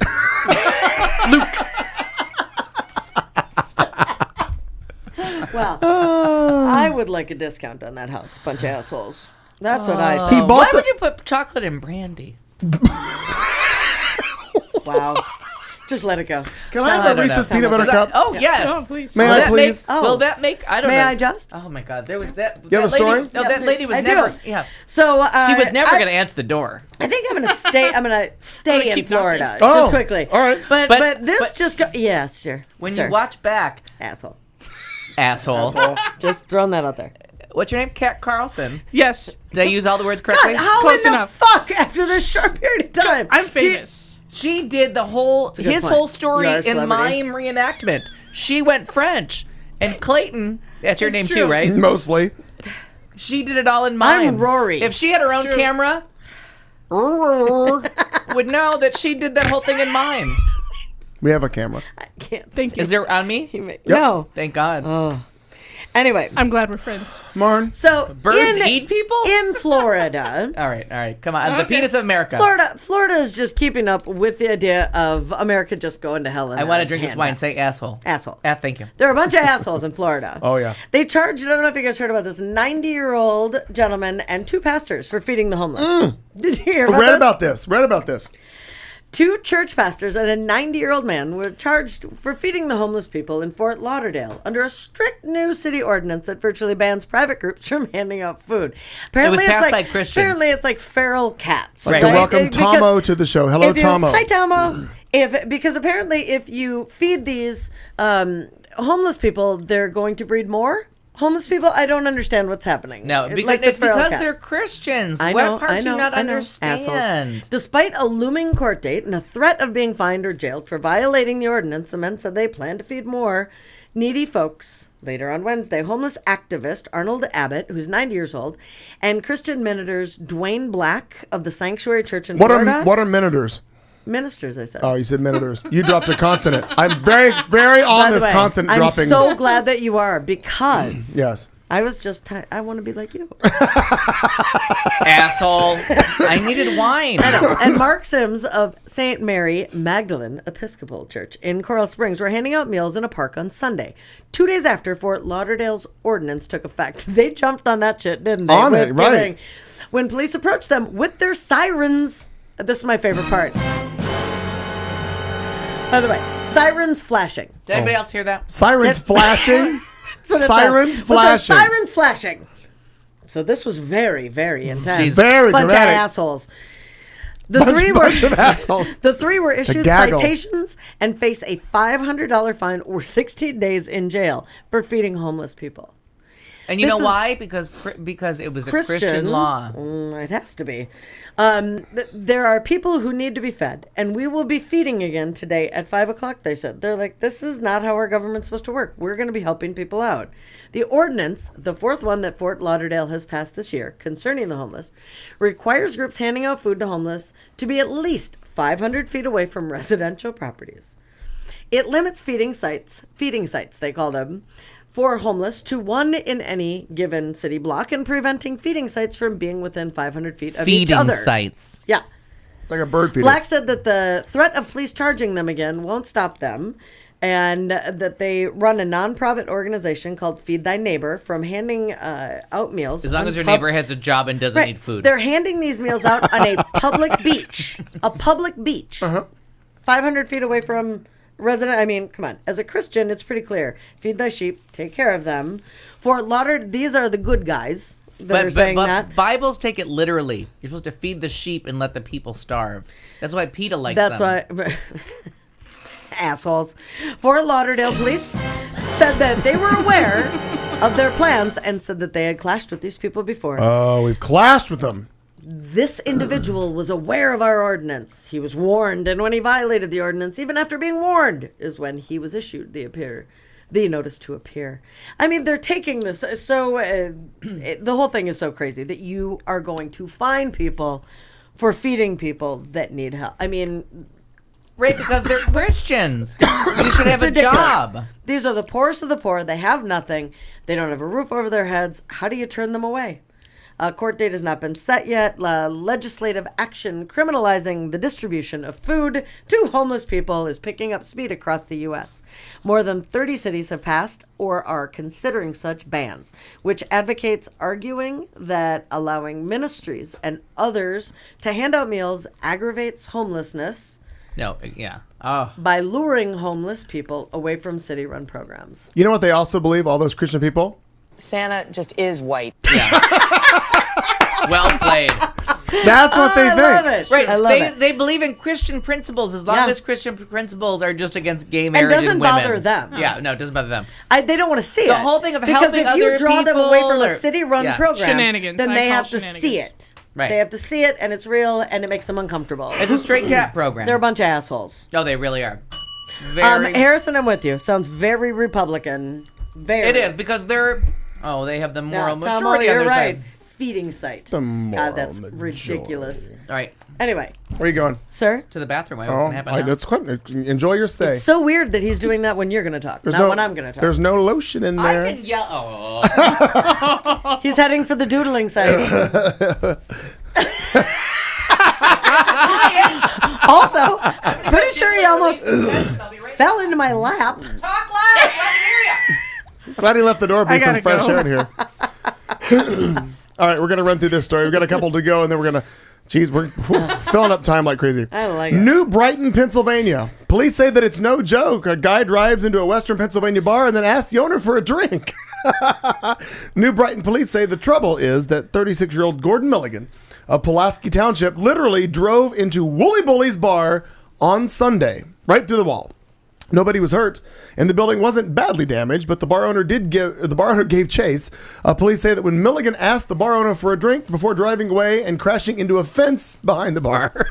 Well, I would like a discount on that house. Bunch of assholes. That's what I He think. bought Why the- would you put chocolate in brandy? Wow. Just let it go. Can I have a Reese's peanut butter cup? Oh, yes. Oh, please. May Will I that please? Make, will that make? I don't know. May I just? Oh my God, there was that. You have a story? No, that lady was I never. do. Yeah, So she was never going to answer the door. I think I'm gonna stay. I'm gonna stay in keep Florida talking. just Oh, quickly. all right. But this just go. Yes, sure. When sure. you watch back, asshole, asshole. just throwing that out there. What's your name? Kat Carlson. Yes. Did I use all the words correctly? God, how Close in the enough. fuck after this short period of time? I'm famous. She did the whole good his point. whole story You are a in celebrity. mime reenactment. She went French, and Clayton. That's your name It's too, true. right? Mostly. She did it all in mime. I'm Rory. If she had her own true. camera, would know that she did that whole thing in mime. We have a camera. I can't. Thank you. Is there on me? No. Thank God. Anyway, I'm glad we're friends. Marn. so Birds eat people? in Florida. All right. Come on. The Okay. penis of America. Florida is just keeping up with the idea of America just going to hell in I a want to drink this handbasket. wine. Say asshole. Asshole. Thank you. There are a bunch of assholes in Florida. Oh, yeah. They charged, I don't know if you guys heard about this, 90-year-old gentleman and 2 pastors for feeding the homeless. Did you hear about this? Read about this. 2 church pastors and a 90-year-old man were charged for feeding the homeless people in Fort Lauderdale under a strict new city ordinance that virtually bans private groups from handing out food. Apparently, passed it's like, by Christians. Apparently, it's like feral cats. Like to Right. welcome Because Tomo to the show. Hello, if you- Tomo. Hi, Tomo. Because apparently, if you feed these homeless people, they're going to breed more homeless people. I don't understand what's happening. No, It's because, like the it's feral because cats. they're Christians. I What know, part I do know, you not I know. understand? Assholes. Despite a looming court date and a threat of being fined or jailed for violating the ordinance, the men said they plan to feed more needy folks. Later on Wednesday, homeless activist Arnold Abbott, who's 90 years old, and Christian ministers Dwayne Black of the Sanctuary Church in Florida. What are minuters? Ministers, I said. Oh, you said minuters. You dropped a consonant. I'm very, very By on the this way, consonant I'm dropping. so glad that you are, because Yes. I was just I want to be like you. Asshole. I needed wine. And Mark Sims of St. Mary Magdalene Episcopal Church in Coral Springs were handing out meals in a park on Sunday, 2 days after Fort Lauderdale's ordinance took effect. They jumped on that shit, didn't they? On With it, right. giving. When police approached them with their sirens. This is my favorite part. By the way, sirens flashing. Did anybody else hear that? Sirens flashing. That's what it Sirens says. With their flashing. Sirens flashing. So this was very, very intense. Jeez. Very bunch dramatic. of assholes. The Bunch of assholes. The 3 were issued gaggle. citations and face a $500 fine or 16 days in jail for feeding homeless people. And you This know is- why? Because it was a Christian Christians, law. it has to be. There are people who need to be fed, and we will be feeding again today at 5 o'clock, they said. They're like, this is not how our government's supposed to work. We're going to be helping people out. The ordinance, the 4th one that Fort Lauderdale has passed this year concerning the homeless, requires groups handing out food to homeless to be at least 500 feet away from residential properties. It limits feeding sites, they call them, for homeless to 1 in any given city block, and preventing feeding sites from being within 500 feet of each Feeding other. sites. Yeah. It's like a bird feeder. Black said that the threat of police charging them again won't stop them, and that they run a non-profit organization called Feed Thy Neighbor from handing out meals. As long on as your pub- neighbor has a job and doesn't Right. need food. They're handing these meals out on a public beach. A public beach. 500 feet away from resident. I mean, come on. As a Christian, it's pretty clear. Feed thy sheep. Take care of them. Fort Lauderdale, these are the good guys that are saying that. Bibles take it literally. You're supposed to feed the sheep and let the people starve. That's why PETA likes That's them. why. Assholes. Fort Lauderdale police said that they were aware of their plans and said that they had clashed with these people before. Oh, we've clashed with them. This individual was aware of our ordinance. He was warned, and when he violated the ordinance, even after being warned, is when he was issued the notice to appear. I mean, they're taking this so the whole thing is so crazy that you are going to fine people for feeding people that need help. I mean, Right, because they're Christians. You should have a ridiculous. job. These are the poorest of the poor. They have nothing. They don't have a roof over their heads. How do you turn them away? Court date has not been set yet. Legislative action criminalizing the distribution of food to homeless people is picking up speed across the U.S. More than 30 cities have passed or are considering such bans, which advocates arguing that allowing ministries and others to hand out meals aggravates homelessness. No, yeah. by luring homeless people away from city-run programs. You know what they also believe, all those Christian people? Santa just is white. Well played. That's what they I think. love it. Right. I love it. They believe in Christian principles as long Yeah. as Christian principles are just against gay marriage doesn't and women. bother them. Yeah, no, it doesn't bother them. They don't want to see it. The whole thing of because helping if you other draw them away from people a or- city-run Yeah. program, Shenanigans. then I they call have to shenanigans. see it. Right. They have to see it, and it's real, and it makes them uncomfortable. It's a straight cat program. They're a bunch of assholes. Oh, they really are. Very. Harrison, I'm with you. Sounds very Republican. Very. It is because they're. Oh, they have the moral Tom, majority on you're their right. side. Feeding site. The moral God, that's majority. ridiculous. All right, Anyway, Where are you going? sir. to the bathroom. What's gonna happen now? That's quite. Enjoy your stay. It's so weird that he's doing that when you're going to talk, not when I'm going to talk. There's no lotion in there. I can yell. Oh. He's heading for the doodling site. Also, pretty sure he almost fell into my lap. Talk loud. I can hear you. Glad he left the door, breathe some gotta fresh go. air in here. All right, we're going to run through this story. We've got a couple to go, and then we're going to... Geez, we're filling up time like crazy. I like it. New Brighton, Pennsylvania. Police say that it's no joke. A guy drives into a Western Pennsylvania bar and then asks the owner for a drink. New Brighton police say the trouble is that 36-year-old Gordon Milligan of Pulaski Township literally drove into Wooly Bully's bar on Sunday, right through the wall. Nobody was hurt, and the building wasn't badly damaged, but the bar owner gave chase. Police say that when Milligan asked the bar owner for a drink before driving away and crashing into a fence behind the bar.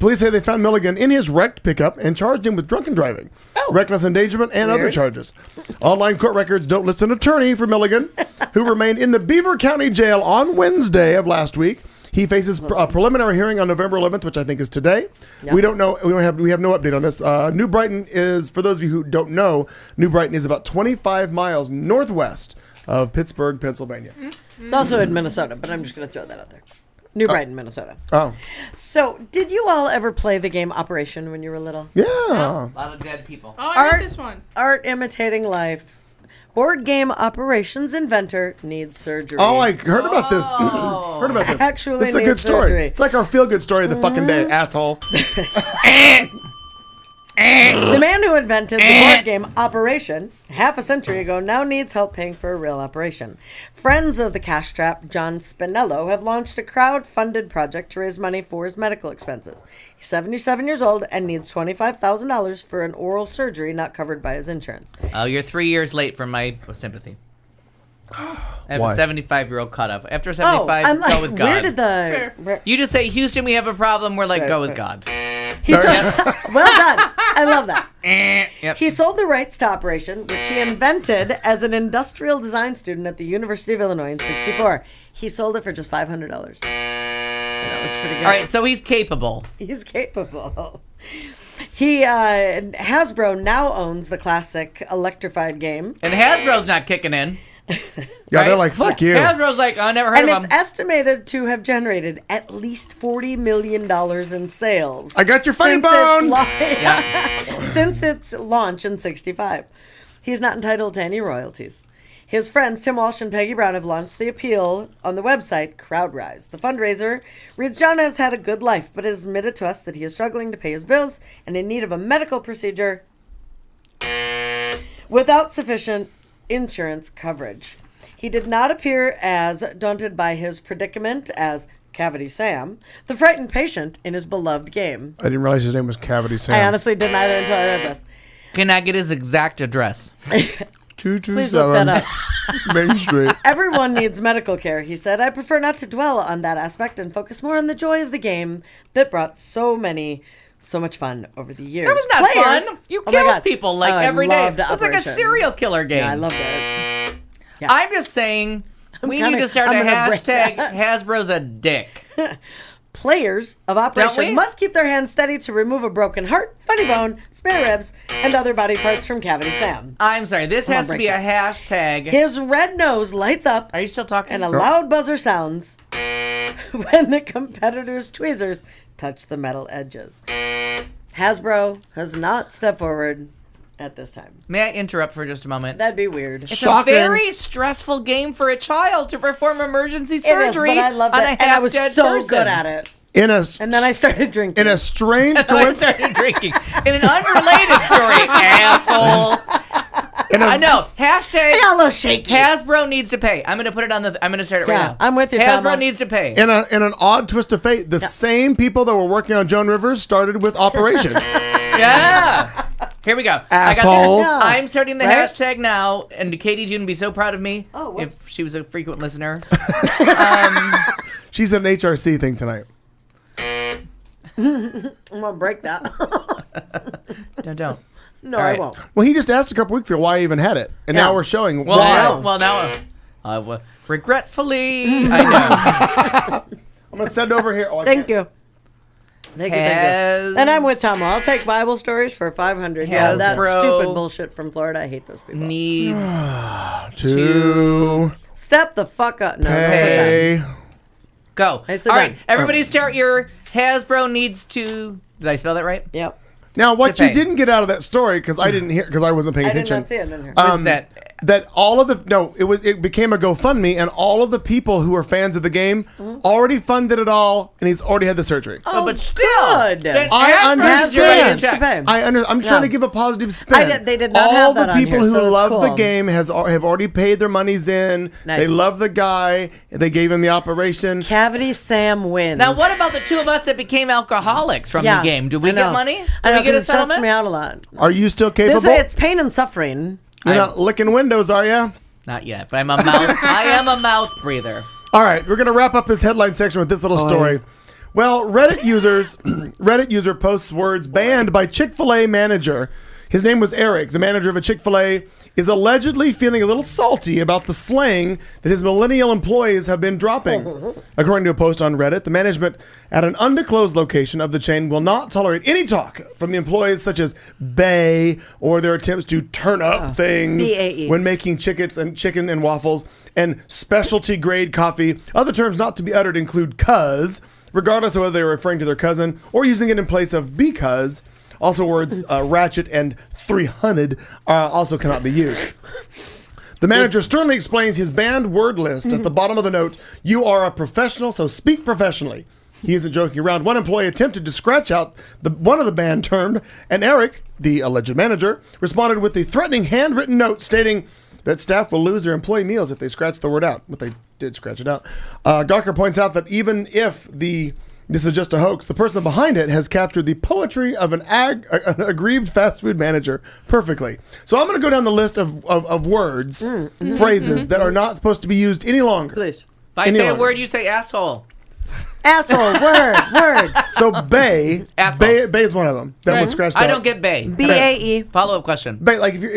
Police say they found Milligan in his wrecked pickup and charged him with drunken driving, reckless endangerment, and other charges. Online court records don't list an attorney for Milligan, who remained in the Beaver County Jail on Wednesday of last week. He faces a preliminary hearing on November 11th, which I think is today. Yep. We don't know. We have no update on this. New Brighton is, for those of you who don't know, New Brighton is about 25 miles northwest of Pittsburgh, Pennsylvania. It's also in Minnesota, but I'm just going to throw that out there. New Brighton, Minnesota. Oh, So, did you all ever play the game Operation when you were little? yeah. A lot of dead people. Oh, I read this one. Art imitating life. Board game operations inventor needs surgery. Oh, I heard about this. Heard about this. Actually this is a good needs story. surgery. It's like our feel-good story of the fucking day, asshole. The man who invented the board game Operation half a century ago now needs help paying for a real operation. Friends of the cash trap, John Spinello, have launched a crowd-funded project to raise money for his medical expenses. He's 77 years old and needs $25,000 for an oral surgery not covered by his insurance. Oh, you're 3 years late for my sympathy. I have Why? a 75-year-old cutoff. After Oh, 75, I'm like, go with God. where did the... Fair. You just say, Houston, we have a problem. We're like, go with God. Well done. I love that. Yep. He sold the rights to Operation, which he invented as an industrial design student at the University of Illinois in '64. He sold it for just $500. That was pretty good. All right, so he's capable. He's capable. Hasbro now owns the classic electrified game. And Hasbro's not kicking in. Yeah, they're Right? like, fuck you. Hasbro's like, I never heard And of it's him. estimated to have generated at least $40 million in sales. I got your funny since bone. Since its launch in '65. He's not entitled to any royalties. His friends Tim Walsh and Peggy Brown have launched the appeal on the website CrowdRise. The fundraiser reads, John has had a good life, but has admitted to us that he is struggling to pay his bills and in need of a medical procedure without sufficient insurance coverage. He did not appear as daunted by his predicament as Cavity Sam, the frightened patient in his beloved game. I didn't realize his name was Cavity Sam. I honestly didn't either until I read this. Can I get his exact address? 227 that Main Street. Everyone needs medical care, he said. I prefer not to dwell on that aspect and focus more on the joy of the game that brought so much fun over the years. That was not Players- fun. You Oh my killed God. people like Oh, I every day. loved It was like a Operation. serial killer game. Yeah, I loved it. Yeah. I'm just saying, we kinda- need to start I'm a gonna break hashtag that. Hasbro's a dick. Players of we? Operation must keep their hands steady to remove a broken heart, funny bone, spare ribs, and other body parts from Cavity Sam. I'm sorry, this Come on, has to break be a that. hashtag. His red nose lights up Are you still talking? and a loud buzzer sounds when the competitor's tweezers touch the metal edges. Hasbro has not stepped forward at this time. May I interrupt for just a moment? That'd be weird. It's Shocking. a very stressful game for a child to perform emergency surgery It is, but I loved on it, a and I was half-dead so person. good at it. In a And then I started drinking. in a strange I coincidence. started drinking. In an unrelated story, asshole. I know. Hashtag I got a little shaky. Hasbro needs to pay. I'm gonna put it on the. I'm gonna start it right Yeah, now. I'm with you, Hasbro Tama. needs to pay. In an odd twist of fate, the same people that were working on Joan Rivers started with Operation. Yeah. Here we go. Assholes. Yeah. I'm starting the Right? hashtag now, and Katie June would be so proud of me Oh, whoops. if she was a frequent listener. She's an HRC thing tonight. I'm gonna break that. Don't. No, All I right. won't. Well, he just asked a couple weeks ago why I even had it, and now we're showing Well, why. now, regretfully, I know. I'm gonna send over here. Oh, I Thank can't- you. Thank you. And I'm with Tom. I'll take Bible stories for 500. Yeah, that Hasbro stupid bullshit from Florida. I hate those people. Needs To Step the fuck up. No, don't put that. pay. go. I said All right, that. everybody, start your Hasbro needs to. Did I spell that right? Yep. Now, what To you pay. didn't get out of that story, because I didn't hear, because I wasn't paying I did attention. not see it in here. What is that? That all of the it became a GoFundMe, and all of the people who are fans of the game already funded it all, and he's already had the surgery. Oh, but still, good. then I Hasbro needs to write a understand. check. I'm trying to give a positive spin. They did not all have the that on people here, who so it's love the cool. game have already paid their monies in. Nice. They love the guy. They gave him the operation. Cavity Sam wins. Now, what about the two of us that became alcoholics from the game? Do we I know. get money? I Do know, we get a 'cause it stressed settlement? me out a lot. Are you still capable? It's pain and suffering. You're not licking windows, are you? Not yet, but I'm a mouth. I am a mouth breather. All right, we're gonna wrap up this headline section with this little story. Well, Reddit user posts words banned by Chick-fil-A manager. His name was Eric. The manager of a Chick-fil-A is allegedly feeling a little salty about the slang that his millennial employees have been dropping. According to a post on Reddit, the management at an undisclosed location of the chain will not tolerate any talk from the employees such as "bae" or their attempts to turn up things B-A-E. when making chicken and waffles and specialty grade coffee. Other terms not to be uttered include "cuz," regardless of whether they are referring to their cousin or using it in place of "because." Also, words ratchet and 300 also cannot be used. The manager sternly explains his banned word list at the bottom of the note. You are a professional, so speak professionally. He isn't joking around. One employee attempted to scratch out one of the banned term, and Eric, the alleged manager, responded with the threatening handwritten note stating that staff will lose their employee meals if they scratch the word out. But they did scratch it out. Gawker points out that even if this is just a hoax, the person behind it has captured the poetry of an aggrieved fast food manager perfectly. So I'm going to go down the list of words, phrases that are not supposed to be used any longer. Please. If I Any say a longer. word, you say asshole. Asshole. Word. So bae, Asshole. bae is one of them that was scratched out. I don't get bae. B-A-E. Follow-up question. bae. Like if you're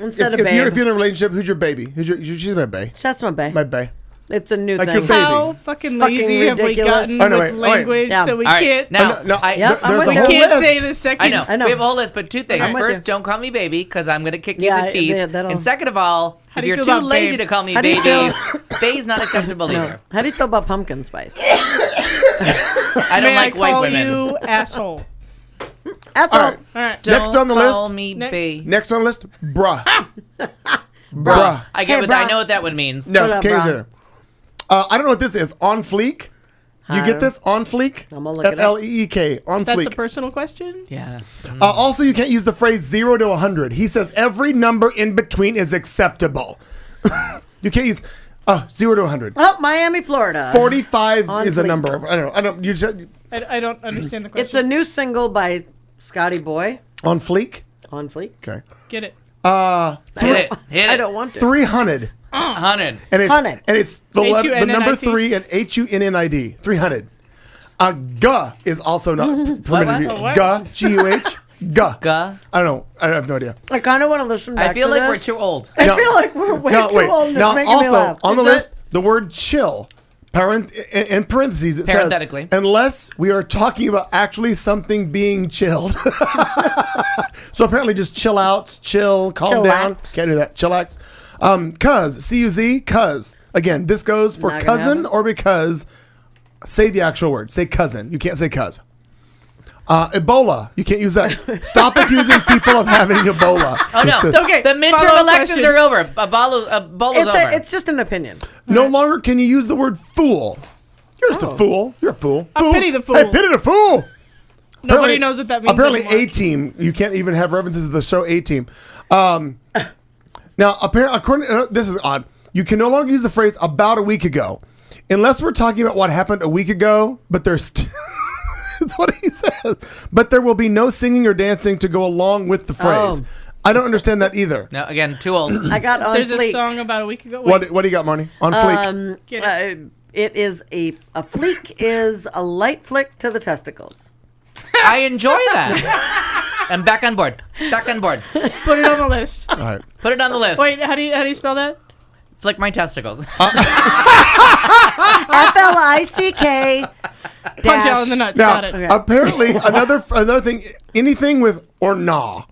Instead of if you're babe. in a relationship, who's your baby? She's my bae. That's my bae. My bae. It's a new Like thing. your baby. How fucking Fucking lazy have we ridiculous. gotten Oh, no, with wait, language Yeah. that we All right, can't? now, No, I, Yep, I'm there's with a you. whole can't list. say the second. I know. I know. We have a whole list, but two things. I'm with First, you. don't call me baby because I'm going to kick you Yeah, in the teeth. yeah, that'll- And second of all, How if do you you're feel too about lazy babe? to call me How do you baby, bae's not acceptable either. How do you feel about pumpkin spice? I don't May like I white call women. you asshole? Asshole. All right. All right. Next on the Don't call list. me Next. bae. Next on the list, bruh. Bruh. I get Hey, what bruh. I know what that one means. No, Shut up, can't bruh. use it. I don't know what this is. On fleek. You get this? On fleek? I'm gonna look it up. F-L-E-E-K. On That's a fleek. personal question. Yeah. Also, you can't use the phrase 0 to 100. He says every number in between is acceptable. You can't use 0 to 100. Oh, Miami, Florida. 45 On is a fleek. number. I don't. You just I don't understand the question. It's a new single by Scotty Boy. on fleek. On fleek. Okay. Get it. Hit it. Hit it. I don't want to. 300. 100. And it's Hunted. and it's the number H-U-N-N-I-T. 3 and HUNNID. 300. Guh is also not permitted. What? to be- What? Guh. Guh. Guh. Guh. I don't know. I have no idea. I kind of want to listen back I feel to like we're this. too old. I No. feel like we're way too old and it's Now, making me also laugh. on the Is that- list, the word chill. In parentheses, it says, Parenthetically. unless we are talking about actually something being chilled. So apparently just chill out, chill, calm Chillax. down. Can't do that. Chillax. Cuz, C-U-Z, cuz. Again, this goes for Not gonna cousin happen. or because. Say the actual word. Say cousin. You can't say cuz. Ebola. You can't use that. Stop accusing people of having Ebola. Oh, no. It says, Okay. The midterm follow-up elections question. are over. Ebola's over. It's just an opinion. no longer can you use the word fool. You're just a fool. You're a fool. I pity the fool. Hey, pity the fool. Nobody knows what that means. Apparently, anymore. A-Team. You can't even have references to the show A-Team. Now, apparently, according this is odd. You can no longer use the phrase "about a week ago," unless we're talking about what happened a week ago. But there's that's what he says. But there will be no singing or dancing to go along with the phrase. I don't understand that either. No, again, too old. I got on There's fleek. a song about a week ago. What do you got, Marnie? On fleek. Get it. It is a fleek is a light flick to the testicles. I enjoy that. I'm back on board. Back on board. Put it on the list. All right. Put it on the list. Wait, how do you spell that? Flick my testicles. FLICK. Punch out in the nuts. Now, Got it. Okay. apparently, another thing, anything with or nah.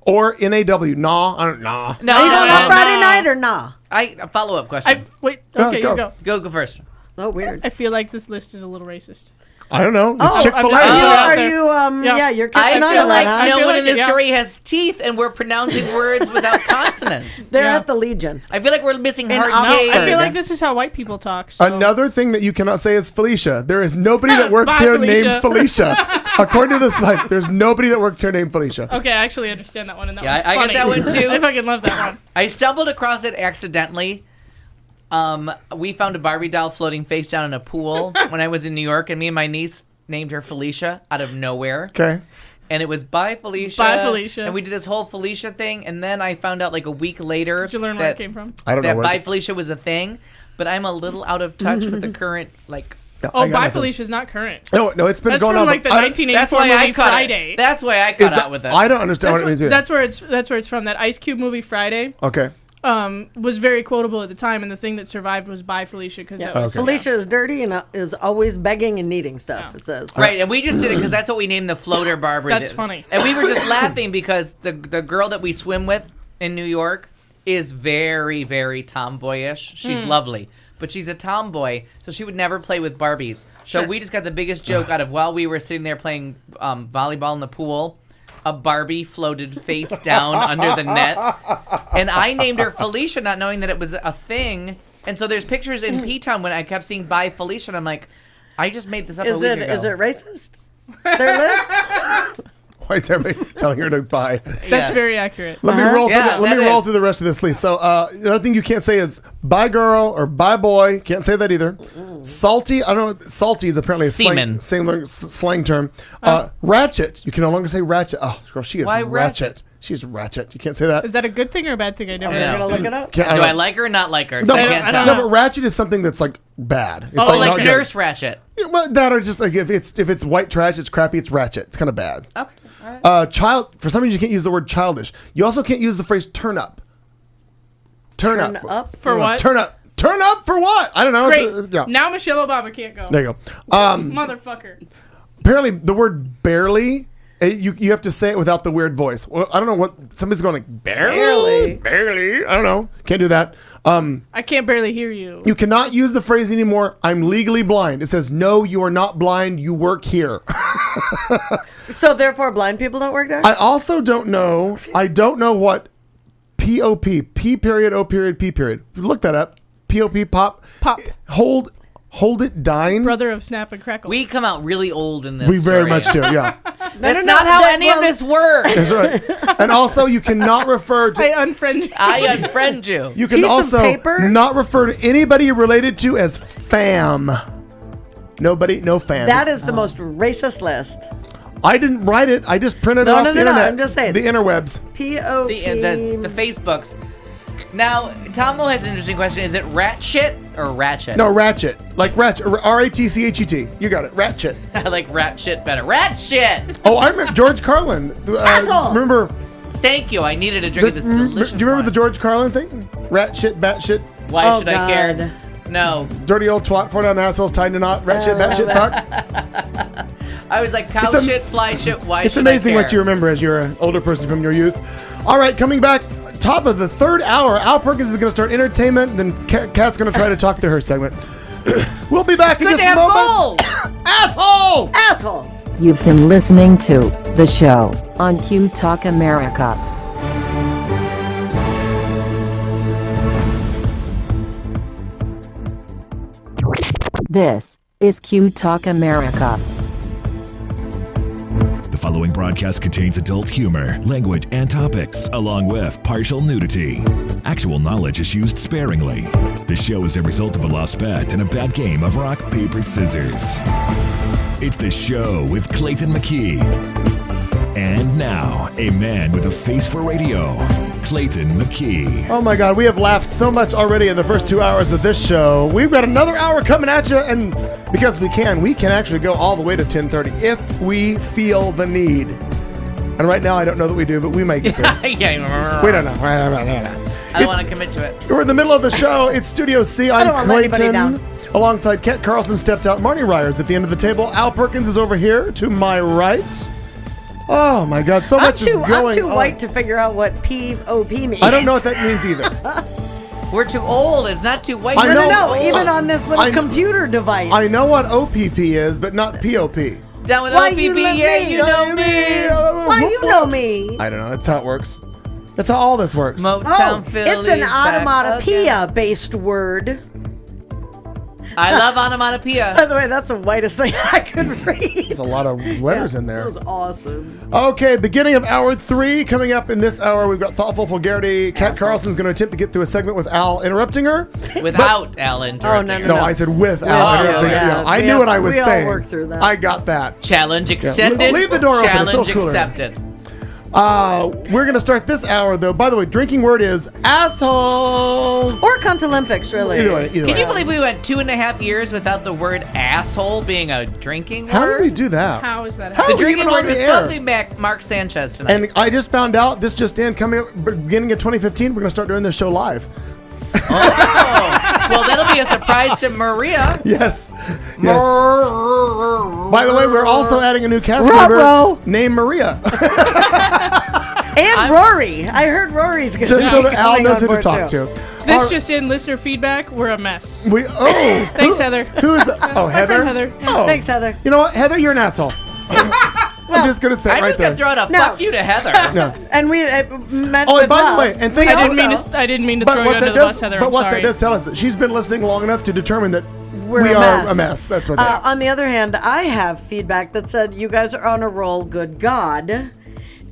Or N-A-W. Nah. I don't nah. No, Are you going on no. Friday night or nah? A follow-up question. Wait. No, Okay, go. you go. Go first. Oh, weird. I feel like this list is a little racist. I don't know. It's Oh, Chick-fil-A. I'm just- Are there. you, Yeah. yeah, your kids I and I feel are like that, huh? no feel one like in this it, yeah. story has teeth, and we're pronouncing words without consonants. They're Yeah. at the Legion. I feel like we're missing hard Oxford. K's. I feel like this is how white people talk. So. Another thing that you cannot say is Felicia. There is nobody that works Bye, here Felicia. named Felicia. According to the site, there's nobody that works here named Felicia. Okay, I actually understand that one, and that Yeah, one's I get funny. that one too. I fucking love that one. I stumbled across it accidentally. We found a Barbie doll floating face down in a pool when I was in New York, and me and my niece named her Felicia out of nowhere. Okay. And it was Bye Felicia. Bye, Felicia. And we did this whole Felicia thing, and then I found out like a week later Did you learn where it came from? I don't know that where. Bye Felicia was a thing, but I'm a little out of touch with the current like. No, Oh, I got Bye nothing. Felicia's not current. No, it's been That's going from on. like the but I don't- 1984 That's why I movie caught Friday. it. That's why I is caught that- out with it. I don't understand what it means either. That's where it's from. That Ice Cube movie Friday Okay. was very quotable at the time, and the thing that survived was Bye Felicia because that was Okay. Felicia is dirty and is always begging and needing stuff, Yeah. it says. Right, and we just did it because that's what we named the floater Barbara. That's funny. And we were just laughing because the girl that we swim with in New York is very, very tomboyish. She's lovely, but she's a tomboy, so she would never play with Barbies. So Sure. we just got the biggest joke out of while we were sitting there playing volleyball in the pool, a Barbie floated face down under the net, and I named her Felicia, not knowing that it was a thing. And so there's pictures in P-Town when I kept seeing Bye Felicia, and I'm like, I just made this up a Is week it ago. is it racist? Their list? Why is everybody telling her to buy? That's very accurate. Let me roll. Yeah, Let me that roll is. through the rest of this list. So the other thing you can't say is "bye girl" or "bye boy." Can't say that either. Salty. I don't know. Salty is apparently a Semen. slang term. Ratchet. You can no longer say ratchet. Oh, girl, she is Why ratchet. ratchet? She's ratchet. You can't say that. Is that a good thing or a bad thing? I never Yeah. We're gonna understood. look it up. Can't- Do don't- I like her or not like her? No, I I can't don't tell. No, but ratchet is something that's like bad. It's Oh, not like good. Nurse Ratchet. Yeah, well, that or just like if it's white trash, it's crappy, it's ratchet. It's kind of bad. Okay. All right. Child. For some reason, you can't use the word childish. You also can't use the phrase "turn up." Turn Turn up. up. For what? Turn up. Turn up for what? I don't know. Great. Yeah. Now Michelle Obama can't go. There you go. Motherfucker. Apparently, the word "barely" you have to say it without the weird voice. Well, I don't know what somebody's going like barely. I don't know. Can't do that. I can't barely hear you. You cannot use the phrase anymore. I'm legally blind. It says no. You are not blind. You work here. So therefore blind people don't work there? I also don't know. I don't know what POP, P period, O period, P period. Look that up. POP, pop. Pop. Hold it, dine. Brother of Snap and Crackle. We come out really old in this. We very story. much do, yeah. That's not how any of this works. That's right. And also, you cannot refer to. I unfriend you. I unfriend you. You can Piece of also paper? not refer to anybody you're related to as fam. Nobody, no fam. That is the most racist list. I didn't write it. I just printed it No, off no, the no, no, internet. I'm just saying. The interwebs. P-O-P. The Facebooks. Now, Tomo has an interesting question. Is it rat shit or ratchet? No, ratchet. Like ratchet. R-A-T-C-H-E-T. You got it. Ratchet. I like rat shit better. Rat shit! Oh, I remember George Carlin. Asshole. Remember? Thank you. I needed a drink of this delicious Do you remember the wine. George Carlin thing? Rat shit, bat shit, Why Oh, should I care? God. No. dirty old twat, 4 down assholes tied in a knot, rat shit, bat shit, fuck. I was like, cow It's am- shit, fly shit, why It's should amazing I care? what you remember as you're an older person from your youth. All right, coming back, top of the third hour, Al Perkins is going to start entertainment, then Kat's going to try to talk to her segment. We'll be back in Good just to a have moment. goals! Asshole! Assholes. You've been listening to The Show on Q Talk America. This is Q Talk America. The following broadcast contains adult humor, language, and topics, along with partial nudity. Actual knowledge is used sparingly. The show is a result of a lost bet and a bad game of rock, paper, scissors. It's The Show with Clayton McKee. And now, a man with a face for radio, Clayton McKee. Oh my God, we have laughed so much already in the first 2 hours of this show. We've got another hour coming at you, and because we can actually go all the way to 10:30 if we feel the need. And right now, I don't know that we do, but we might get there. Yeah. We don't know. I don't want to commit to it. We're in the middle of the show. It's Studio C. I I'm don't wanna let anybody Clayton. down. Alongside Ket Carlson stepped out. Marnie Ryer's at the end of the table. Al Perkins is over here to my right. Oh my God, so much is going on. I'm too white to figure out what POP means. I don't know what that means either. We're too old. It's not too white. I know. No, even on this little I- computer device. I know what OPP is, but not POP. Down with Why OPP, you love yeah, me? you know me. Why you know me? I don't know. That's how it works. That's how all this works. Motown Philly's it's an back onomatopoeia-based word. again. I love onomatopoeia. By the way, that's the whitest thing I could read. There's a lot of letters in That there. was awesome. Okay, beginning of hour 3. Coming up in this hour, we've got Thoughtful Vulgarity. Kat Carlson's going to attempt to get through a segment with Al interrupting her. Without Alan interrupting. No, I said with Al interrupting her. yeah. I We knew all- what I was we all saying. worked through that. I got that. Challenge extended. Leave the door open. It's Challenge so cooler. accepted. We're going to start this hour, though. By the way, drinking word is asshole. Or Cunt Olympics, really. Either way. Can you believe we went 2.5 years without the word asshole being a drinking How word? did we do that? How is that How happening? The are we drinking even word on the was air? supposed to be Mark Sanchez tonight. And I just found out, this just in, coming up beginning of 2015, we're going to start doing this show live. Oh, well, that'll be a surprise to Maria. Yes. By the way, we're also adding a new cast member Ruh-roh. named Maria. And Rory. I heard Rory's going to Just so that Al knows who to talk to. This just in, listener feedback, we're a mess. Thanks, Heather. Who is that? Oh, Heather? friend Heather. Oh. Thanks, Heather. You know what? Heather, you're an asshole. I'm just going to say I it right just there. got thrown a No. fuck you to Heather. No. And we met Oh, with and by the love. way, and things I didn't mean to throw you under the bus, Heather. I'm what sorry. that does tell us that she's been listening long enough to determine that We're we a are mess. a mess. That's what they are. On the other hand, I have feedback that said you guys are on a roll, good God.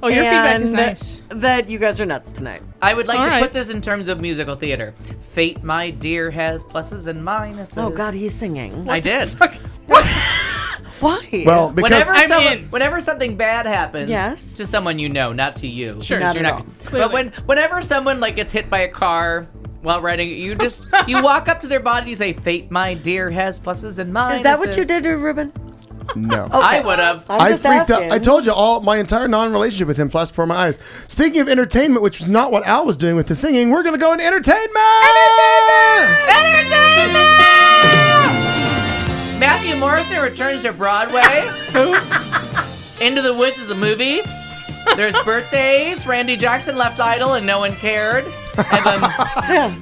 Oh, your feedback is and nice. That you guys are nuts tonight. I would like All to right. put this in terms of musical theater. Fate, my dear, has pluses and minuses. Oh, God, he's singing. I did. Why? Well, because Whenever something bad happens Yes. to someone you know, not to you. Sure. because Not you're at not. all. Clearly. But whenever someone like gets hit by a car while riding, you walk up to their body and you say, "Fate, my dear, has pluses and minuses." Is that what you did to Ruben? no. I would have. I'm I just freaked out. asking. I told you my entire non-relationship with him flashed before my eyes. Speaking of entertainment, which was not what Al was doing with the singing, we're going to go into entertainment! Matthew Morrison returns to Broadway. Who? Into the Woods is a movie. There's birthdays. Randy Jackson left Idol and no one cared. I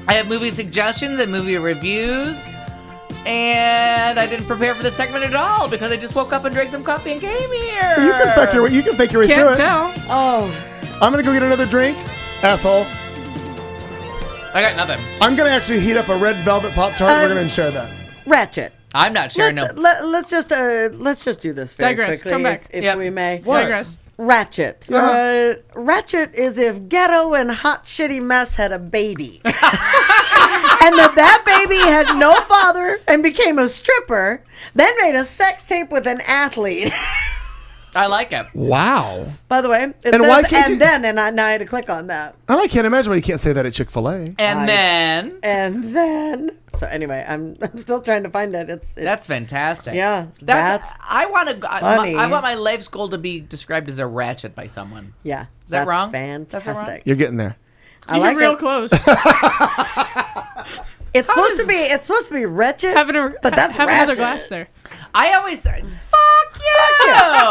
have movie suggestions and movie reviews. And I didn't prepare for this segment at all because I just woke up and drank some coffee and came here. You can fake your way through Can't it. tell. Oh, I'm going to go get another drink. Asshole. I got nothing. I'm going to actually heat up a red velvet Pop-Tart. We're going to share that. Ratchet. I'm not sure. Let's just do this very Digress. quickly, Come back. if Yep. we may. Digress. Ratchet. Ratchet is if Ghetto and Hot Shitty Mess had a baby. And that baby had no father and became a stripper, then made a sex tape with an athlete. I like it. Wow. By the way, it And says, why can't you- and then, and now I had to click on that. And I can't imagine why you can't say that at Chick-fil-A. And then And then, so anyway, I'm still trying to find it. It's that's fantastic. Yeah, that's I want to. funny. I want my life's goal to be described as a ratchet by someone. yeah. Is that that's wrong? Fantastic. That's wrong? You're getting there. I You're like real it. close. It's supposed to be wretched, but that's have ratchet. another glass there. I always say, "Fuck you!"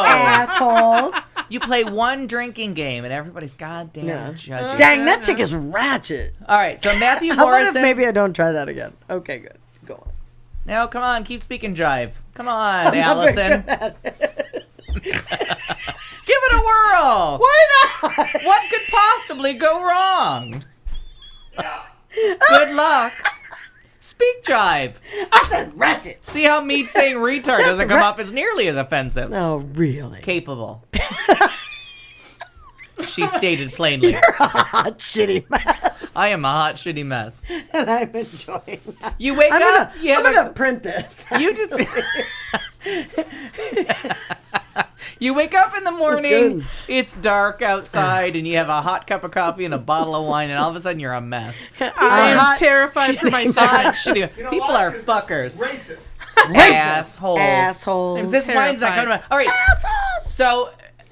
Assholes. You play one drinking game and everybody's goddamn judging. Dang, that chick is ratchet. All right, so Matthew How about if Morrison. maybe I don't try that again? Okay, good. Go on. Now, come on, keep speaking jive. Come on, Allison. Give it a whirl. Why not? What could possibly go wrong? Good luck. Speak jive. I said ratchet. See how me saying retard doesn't come off as nearly as offensive. No, really. Capable. She stated plainly. You're a hot, shitty mess. I am a hot, shitty mess. And I'm enjoying that. You wake up. I'm gonna print this. You just. You wake up in the morning, good. it's dark outside, and you have a hot cup of coffee and a bottle of wine, and all of a sudden you're a mess. I am terrified for myself. Hot, shitty. People are fuckers. Racist. Assholes. Assholes. This wine's not coming terrified. out. All right. So,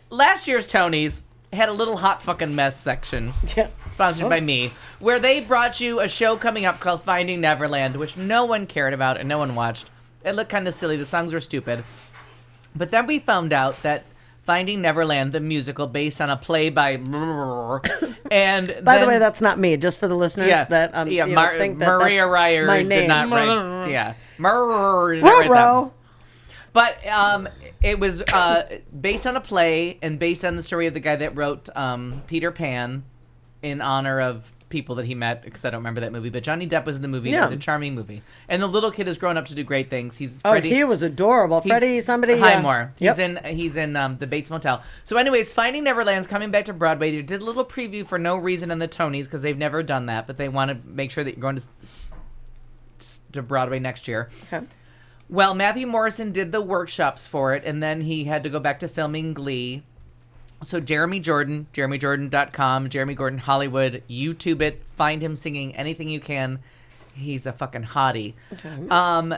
last year's Tonys had a little hot fucking mess section, Yeah. sponsored by me, where they brought you a show coming up called Finding Neverland, which no one cared about and no one watched. It looked kind of silly. The songs were stupid. But then we found out that Finding Neverland, the musical, based on a play by... and By the way, that's not me. Just for the listeners yeah, that yeah, you know, think that Maria that's Ryer my did name. not write... Yeah. Did not write that. Ruh-roh. But it was based on a play and based on the story of the guy that wrote Peter Pan in honor of people that he met, because I don't remember that movie. But Johnny Depp was in the movie. Yeah. It was a charming movie. And the little kid has grown up to do great things. He's Oh, Freddie. he was adorable. He's Freddie, somebody. Highmore. Yep. He's in the Bates Motel. So, anyways, Finding Neverland's coming back to Broadway. They did a little preview for no reason in the Tonys because they've never done that, but they want to make sure that you're going to Broadway next year. Okay. Well, Matthew Morrison did the workshops for it, and then he had to go back to filming Glee. So Jeremy Jordan, JeremyJordan.com, Jeremy Gordon Hollywood, YouTube it, find him singing anything you can. He's a fucking hottie. Okay.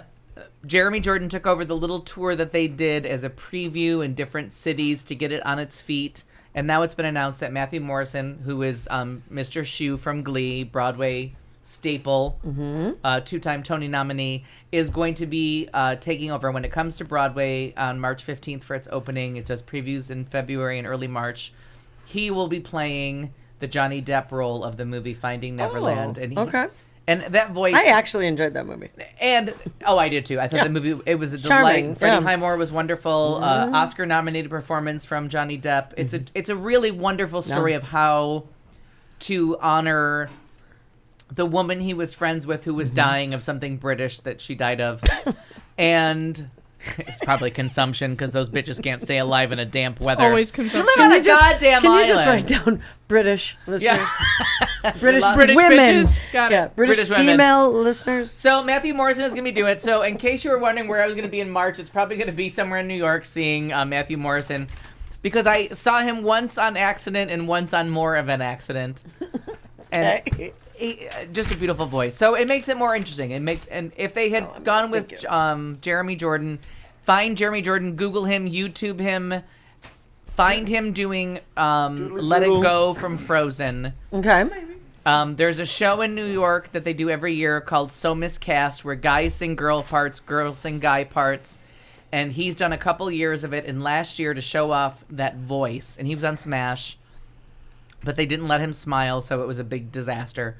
Jeremy Jordan took over the little tour that they did as a preview in different cities to get it on its feet. And now it's been announced that Matthew Morrison, who is Mr. Shue from Glee, Broadway staple, two-time Tony nominee, is going to be taking over when it comes to Broadway on March 15th for its opening. It does previews in February and early March. He will be playing the Johnny Depp role of the movie Finding Neverland. Okay. And that voice... I actually enjoyed that movie. And, I did too. I thought the movie, it was a Charming, delight. Freddie yeah. Highmore was wonderful. Oscar-nominated performance from Johnny Depp. It's a really wonderful story of how to honor the woman he was friends with who was dying of something British that she died of. And it's probably consumption because those bitches can't stay alive in a damp weather. Always consumption. You live on a goddamn Can island. you just write down British listeners? Yeah. British British women. bitches? Got it. Yeah, British British women. female listeners. So Matthew Morrison is going to be doing it. So in case you were wondering where I was going to be in March, it's probably going to be somewhere in New York seeing Matthew Morrison, because I saw him once on accident and once on more of an accident. And just a beautiful voice. So it makes it more interesting. And if they had gone with Jeremy Jordan, find Jeremy Jordan, Google him, YouTube him, find him doing Let It Go from Frozen. Okay. There's a show in New York that they do every year called So Miscast, where guys sing girl parts, girls sing guy parts. And he's done a couple years of it. And last year, to show off that voice, and he was on Smash, but they didn't let him smile, so it was a big disaster.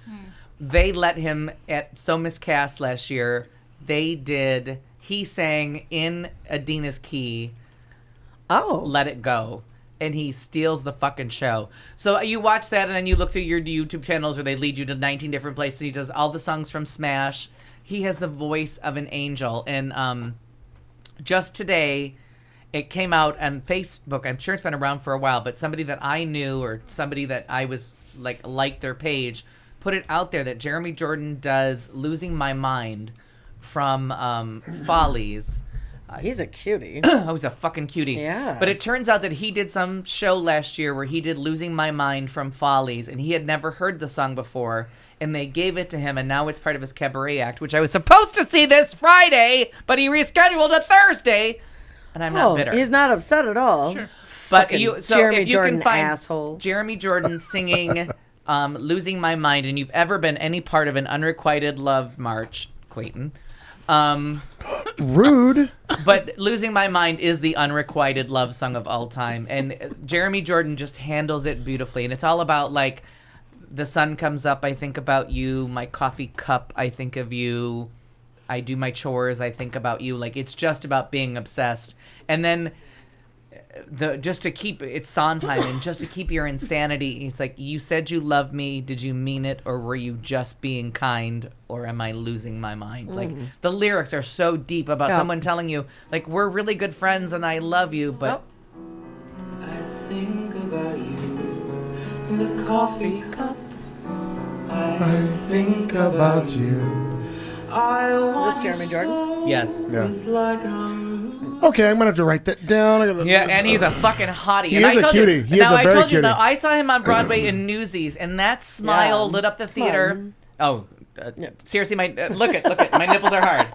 They let him at So Miscast last year. He sang in Adina's key, Let It Go. And he steals the fucking show. So you watch that, and then you look through your YouTube channels where they lead you to 19 different places. He does all the songs from Smash. He has the voice of an angel. And just today, it came out on Facebook. I'm sure it's been around for a while, but somebody that I knew or somebody that I was liked their page put it out there that Jeremy Jordan does Losing My Mind from Follies. He's a cutie. Oh, he's a fucking cutie. Yeah. But it turns out that he did some show last year where he did Losing My Mind from Follies, and he had never heard the song before, and they gave it to him, and now it's part of his cabaret act, which I was supposed to see this Friday, but he rescheduled to Thursday, and I'm not bitter. He's not upset at all. Sure. But Fucking so Jeremy if you Jordan can find asshole. Jeremy Jordan singing Losing My Mind, and you've ever been any part of an unrequited love march, Clayton, Rude. but Losing My Mind is the unrequited love song of all time. And Jeremy Jordan just handles it beautifully. And it's all about, like, the sun comes up, I think about you. My coffee cup, I think of you. I do my chores, I think about you. Like, it's just about being obsessed. And then just to keep it's Sondheim and just to keep your insanity. It's like, you said you love me. Did you mean it, or were you just being kind, or am I losing my mind? Like the lyrics are so deep about someone telling you, like, we're really good friends and I love you, but I think about you in the coffee cup. I think about you. Is this Jeremy Jordan? yes. Okay, I'm gonna have to write that down. Yeah, and he's a fucking hottie. He and is I a told cutie. You, He is now, a I very told you, cutie. now, I saw him on Broadway in Newsies, and that smile lit up the theater. Oh, seriously, look at my nipples are hard.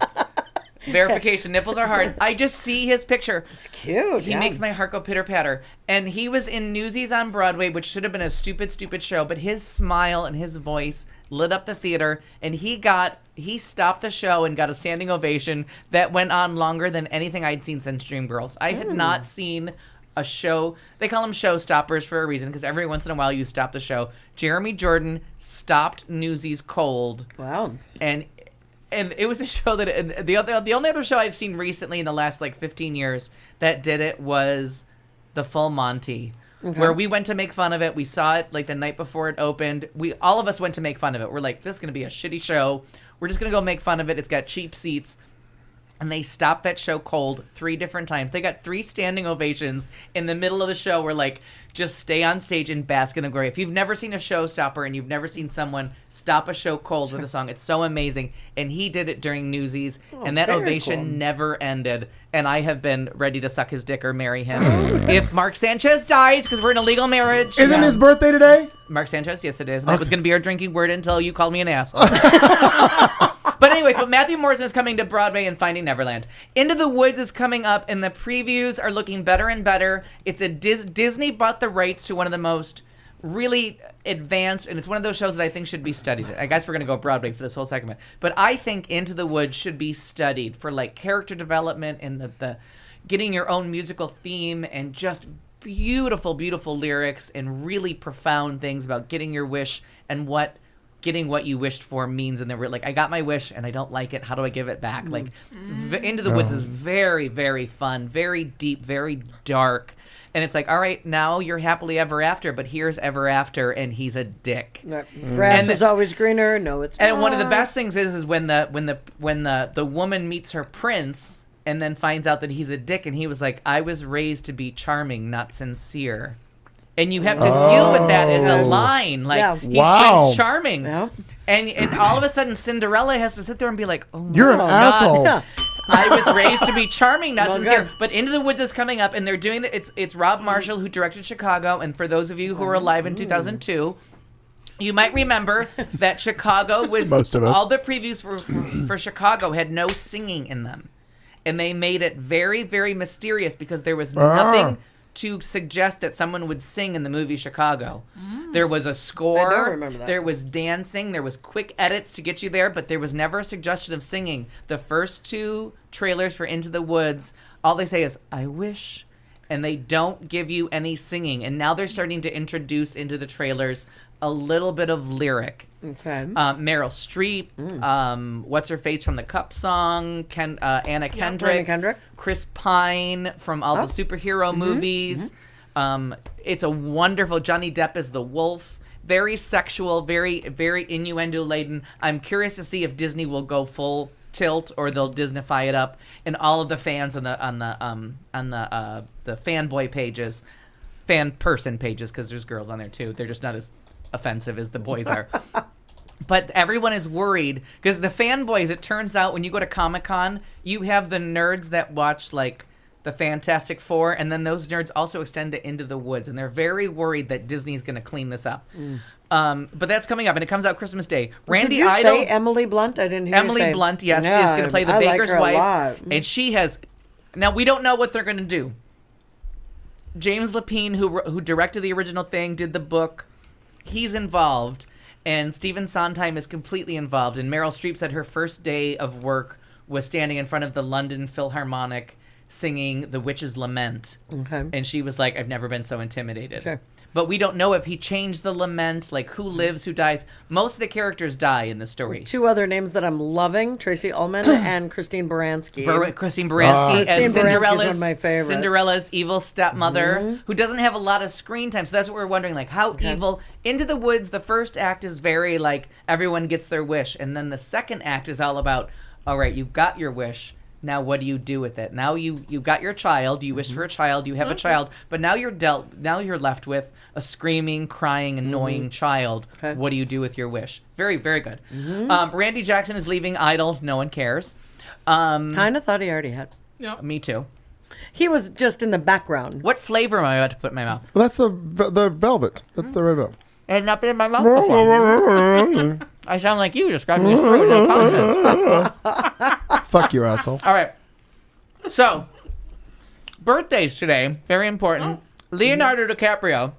Verification, nipples are hard. I just see his picture. It's cute. He makes my heart go pitter patter. And he was in Newsies on Broadway, which should have been a stupid show, but his smile and his voice lit up the theater, and he stopped the show and got a standing ovation that went on longer than anything I'd seen since Dreamgirls. I had not seen a show. They call them show stoppers for a reason, because every once in a while you stop the show. Jeremy Jordan stopped Newsies cold. Wow. And it was a show that the only other show I've seen recently in the last like 15 years that did it was the Full Monty, where we went to make fun of it. We saw it like the night before it opened. All of us went to make fun of it. We're like, this is gonna be a shitty show. We're just gonna go make fun of it. It's got cheap seats. And they stopped that show cold 3 different times. They got 3 standing ovations in the middle of the show where, like, just stay on stage and bask in the glory. If you've never seen a showstopper and you've never seen someone stop a show cold with a song, it's so amazing. And he did it during Newsies, and that ovation never ended. And I have been ready to suck his dick or marry him. If Mark Sanchez dies, because we're in a legal marriage. Isn't his birthday today? Mark Sanchez? Yes, it is. And that was going to be our drinking word until you called me an asshole. But anyways, Matthew Morrison is coming to Broadway in Finding Neverland. Into the Woods is coming up, and the previews are looking better and better. It's a Disney bought the rights to one of the most really advanced, and it's one of those shows that I think should be studied. I guess we're going to go Broadway for this whole segment. But I think Into the Woods should be studied for, like, character development and the getting your own musical theme and just beautiful, beautiful lyrics and really profound things about getting your wish and what getting what you wished for means. And they were like, I got my wish and I don't like it. How do I give it back? Like, Into the Woods is very, very fun, very deep, very dark. And it's like, all right, now you're happily ever after, but here's ever after, and he's a dick. Grass is always greener. No, it's not. And one of the best things is when the woman meets her prince and then finds out that he's a dick, and he was like, I was raised to be charming, not sincere. And you have to deal with that as a line. Like, he's Prince Charming. Yeah. And all of a sudden, Cinderella has to sit there and be like, oh, you're an asshole. Yeah. I was raised to be charming, not sincere. God. But Into the Woods is coming up, and they're doing it's Rob Marshall who directed Chicago. And for those of you who were alive in 2002, you might remember that Chicago was most of us. All the previews for Chicago had no singing in them, and they made it very, very mysterious because there was nothing to suggest that someone would sing in the movie Chicago. There was a score, I don't remember that. There was dancing, there was quick edits to get you there, but there was never a suggestion of singing. The first 2 trailers for Into the Woods, all they say is, I wish, and they don't give you any singing. And now they're starting to introduce into the trailers a little bit of lyric. Okay. Meryl Streep, what's her face from the Cup song, Anna Kendrick, Chris Pine from all the superhero movies. It's a wonderful. Johnny Depp is the wolf. Very sexual, very, very innuendo laden. I'm curious to see if Disney will go full tilt or they'll Disneyfy it up. And all of the fans on the fanboy pages, fan person pages, because there's girls on there too. They're just not as offensive as the boys are. But everyone is worried because the fanboys, it turns out when you go to Comic-Con, you have the nerds that watch like the Fantastic Four, and then those nerds also extend to Into the Woods, and they're very worried that Disney's going to clean this up. But that's coming up, and it comes out Christmas Day. Randy Did you Idol, say Emily Blunt? I didn't hear Emily you say. Blunt, yes, Yeah, is going to play the I baker's like her wife, a lot. and she has. Now we don't know what they're going to do. James Lapine, who directed the original thing, did the book. He's involved, and Stephen Sondheim is completely involved. And Meryl Streep said her first day of work was standing in front of the London Philharmonic singing The Witch's Lament. Okay. And she was like, I've never been so intimidated. Sure. But we don't know if he changed the lament, like who lives, who dies. Most of the characters die in the story. Two other names that I'm loving, Tracy Ullman and Christine Baranski. Christine Baranski as Christine Baranski's one of my favorites. Cinderella's evil stepmother, who doesn't have a lot of screen time. So that's what we're wondering, like how evil. Into the Woods, the first act is very like everyone gets their wish. And then the second act is all about, all right, you got your wish. Now what do you do with it? Now you got your child, you wish for a child, you have a child, but now you're left with a screaming, crying, annoying child. Okay. What do you do with your wish? Very, very good. Randy Jackson is leaving Idol. No one cares. Kind of thought he already had. Yep. Me too. He was just in the background. What flavor am I about to put in my mouth? Well, that's the velvet. That's the red velvet. It had not been in my mouth before. I sound like you describing this through no context. Fuck you, asshole. All right. So, birthdays today. Very important. Leonardo DiCaprio.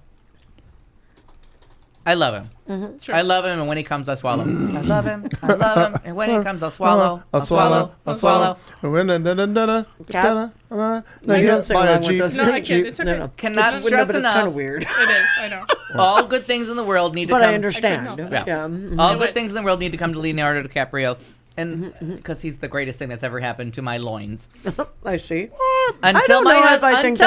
I love him. Sure. I love him, and when he comes, I swallow. I love him. I love him, and when he comes, I'll swallow. I'll swallow. I'll swallow. Cap? No, you don't sing along with those. No, I can't. It's okay. No. Cannot It's stress enough. It's kind of weird. It is. I know. All good things in the world need to But come. I understand. Yeah. All good things in the world need to come to Leonardo DiCaprio, and because he's the greatest thing that's ever happened to my loins. I see. Until my husband.